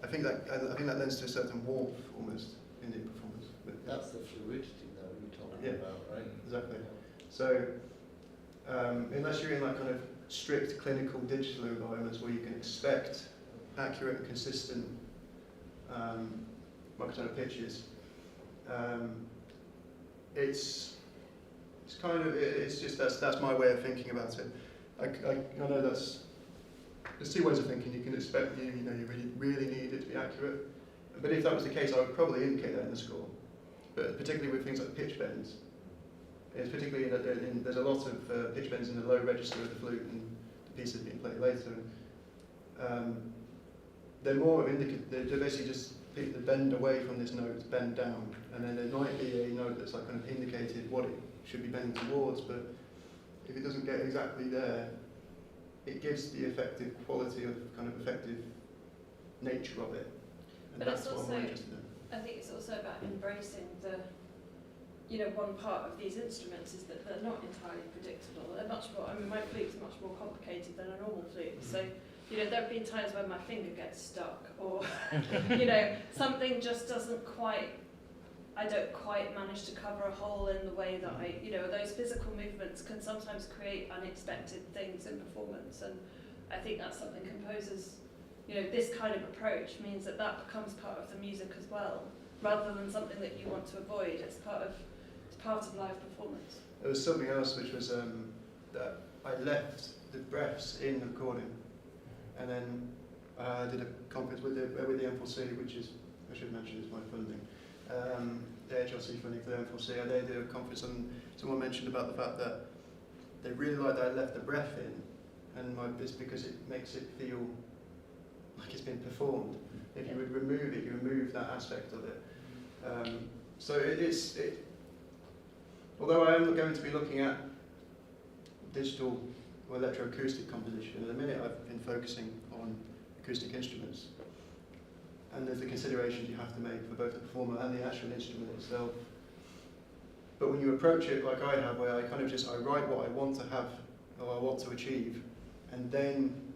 I think that lends to a certain warmth almost in the performance. That's the fluidity that you're talking about, right? Exactly. So unless you're in like kind of strict clinical digital environments where you can expect accurate and consistent microtonal pitches, it's just that's my way of thinking about it. I know there's two ways of thinking. You can expect you really need it to be accurate, but if that was the case, I would probably indicate that in the score. But particularly with things like pitch bends, it's particularly there's a lot of pitch bends in the low register of the flute and the pieces being played later. They're more indicative. They're basically just the bend away from this note, bend down, and then there might be a note that's like kind of indicated what it should be bending towards. But if it doesn't get exactly there, it gives the effective quality of kind of effective nature of it, and but that's what I'm interested in. I think it's also about embracing the, one part of these instruments is that they're not entirely predictable. They're much more, my flute's much more complicated than a normal flute. So, there have been times when my finger gets stuck or, something just doesn't I don't quite manage to cover a hole in the way that those physical movements can sometimes create unexpected things in performance. And I think that's something composers, this kind of approach means that becomes part of the music as well, rather than something that you want to avoid. It's part of live performance. There was something else which was that I left the breaths in the recording, and then I did a conference with the M4C, which is, I should mention, is my funding. The HRC funding for the M4C, and they did a conference, and someone mentioned about the fact that they really liked that I left the breath in, and it's because it makes it feel like it's been performed. If you would remove it, you remove that aspect of it. So although I am going to be looking at digital or electroacoustic composition, at the minute I've been focusing on acoustic instruments. And there's the considerations you have to make for both the performer and the actual instrument itself. But when you approach it like I have, where I kind of I write what I want to have, or I want to achieve, and then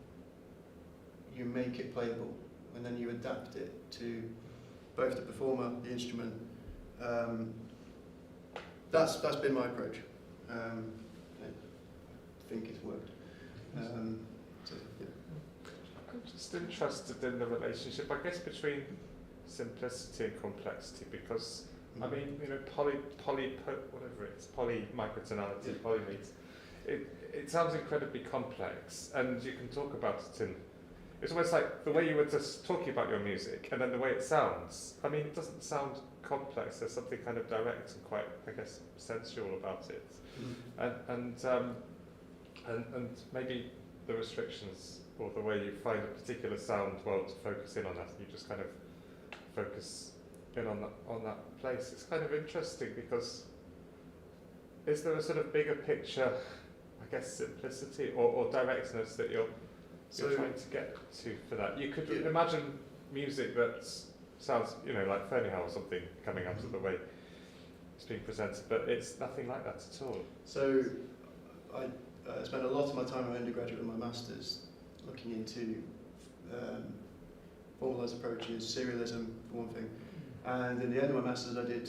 you make it playable, and then you adapt it to both the performer, the instrument. That's been my approach. I think it's worked. So, yeah. I'm just interested in the relationship, I guess, between simplicity and complexity, because I mean, whatever it is, polymicrotonality, polybeats, it sounds incredibly complex, and you can talk about it in. It's almost like the way you were just talking about your music, and then the way it sounds. I mean, it doesn't sound complex. There's something kind of direct and quite, I guess, sensual about it, and maybe the restrictions or the way you find a particular sound to focus in on that, and you just kind of focus in on that place. It's kind of interesting because is there a sort of bigger picture, I guess, simplicity or directness that you're trying to get to for that? You could imagine music that sounds, like Fernie-Howe or something coming out of the way it's being presented, but it's nothing like that at all. So I spent a lot of my time at undergraduate and my master's looking into formalised approaches, serialism for one thing, and in the end of my master's I did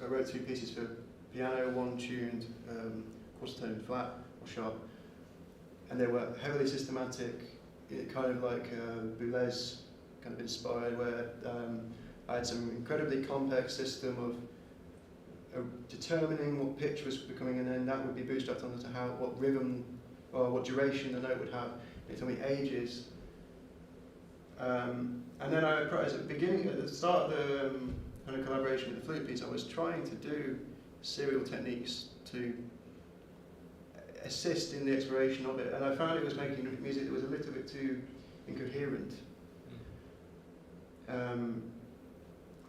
I wrote two pieces for piano, one tuned quarter tone flat or sharp, and they were heavily systematic, kind of like Boulez kind of inspired, where I had some incredibly complex system of determining what pitch was becoming, and then that would be bootstrapped onto what rhythm or what duration the note would have. It took me ages. And then at the start of the kind of collaboration with the flute piece, I was trying to do serial techniques to assist in the exploration of it, and I found it was making music that was a little bit too incoherent.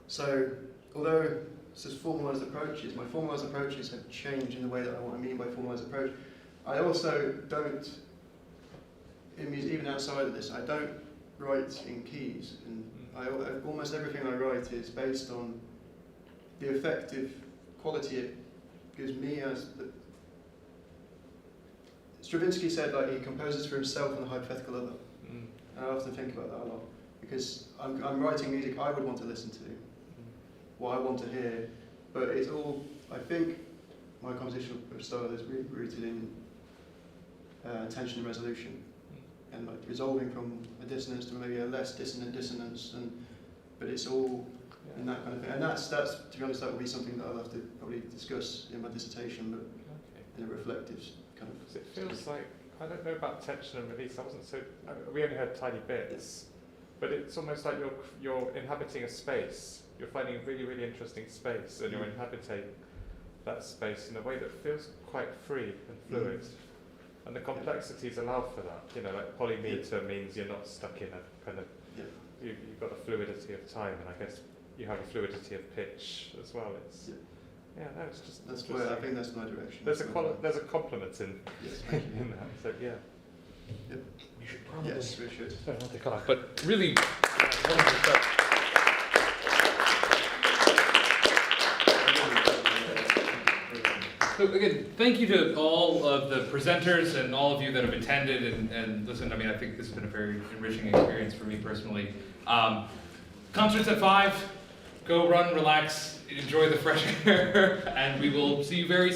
So, although just formalised approaches. My formalised approaches have changed in the way that I want to mean by formalised approach. I also don't, even outside of this, I don't write in keys, and almost everything I write is based on the effective quality it gives me as the. Stravinsky said like he composes for himself and the hypothetical other, and I often think about that a lot because I'm writing music I would want to listen to, what I want to hear, but it's all, I think my compositional style is really rooted in tension and resolution, and like resolving from a dissonance to maybe a less dissonant dissonance, but it's all in that kind of thing. And that's to be honest, that will be something that I'll have to probably discuss in my dissertation, but in a reflective kind of. It feels like, I don't know about tension and release. I wasn't so. We only heard tiny bits, but it's almost like you're inhabiting a space. You're finding a really, really interesting space, and you're inhabiting that space in a way that feels quite free and fluid. And the complexities allow for that. You know, like polymeter means you're not stuck in a kind of. You've got a fluidity of time, and I guess you have a fluidity of pitch as well. It's no, it's just. That's where I think that's my direction. There's a compliment in in that. So yeah. Yep. We should probably. Yes, we should. I don't want to cut off, but really. Wonderful stuff. So again, thank you to all of the presenters and all of you that have attended and listened. I mean, I think this has been a very enriching experience for me personally. Concerts at 5. Go run, relax, enjoy the fresh air, and we will see you very soon.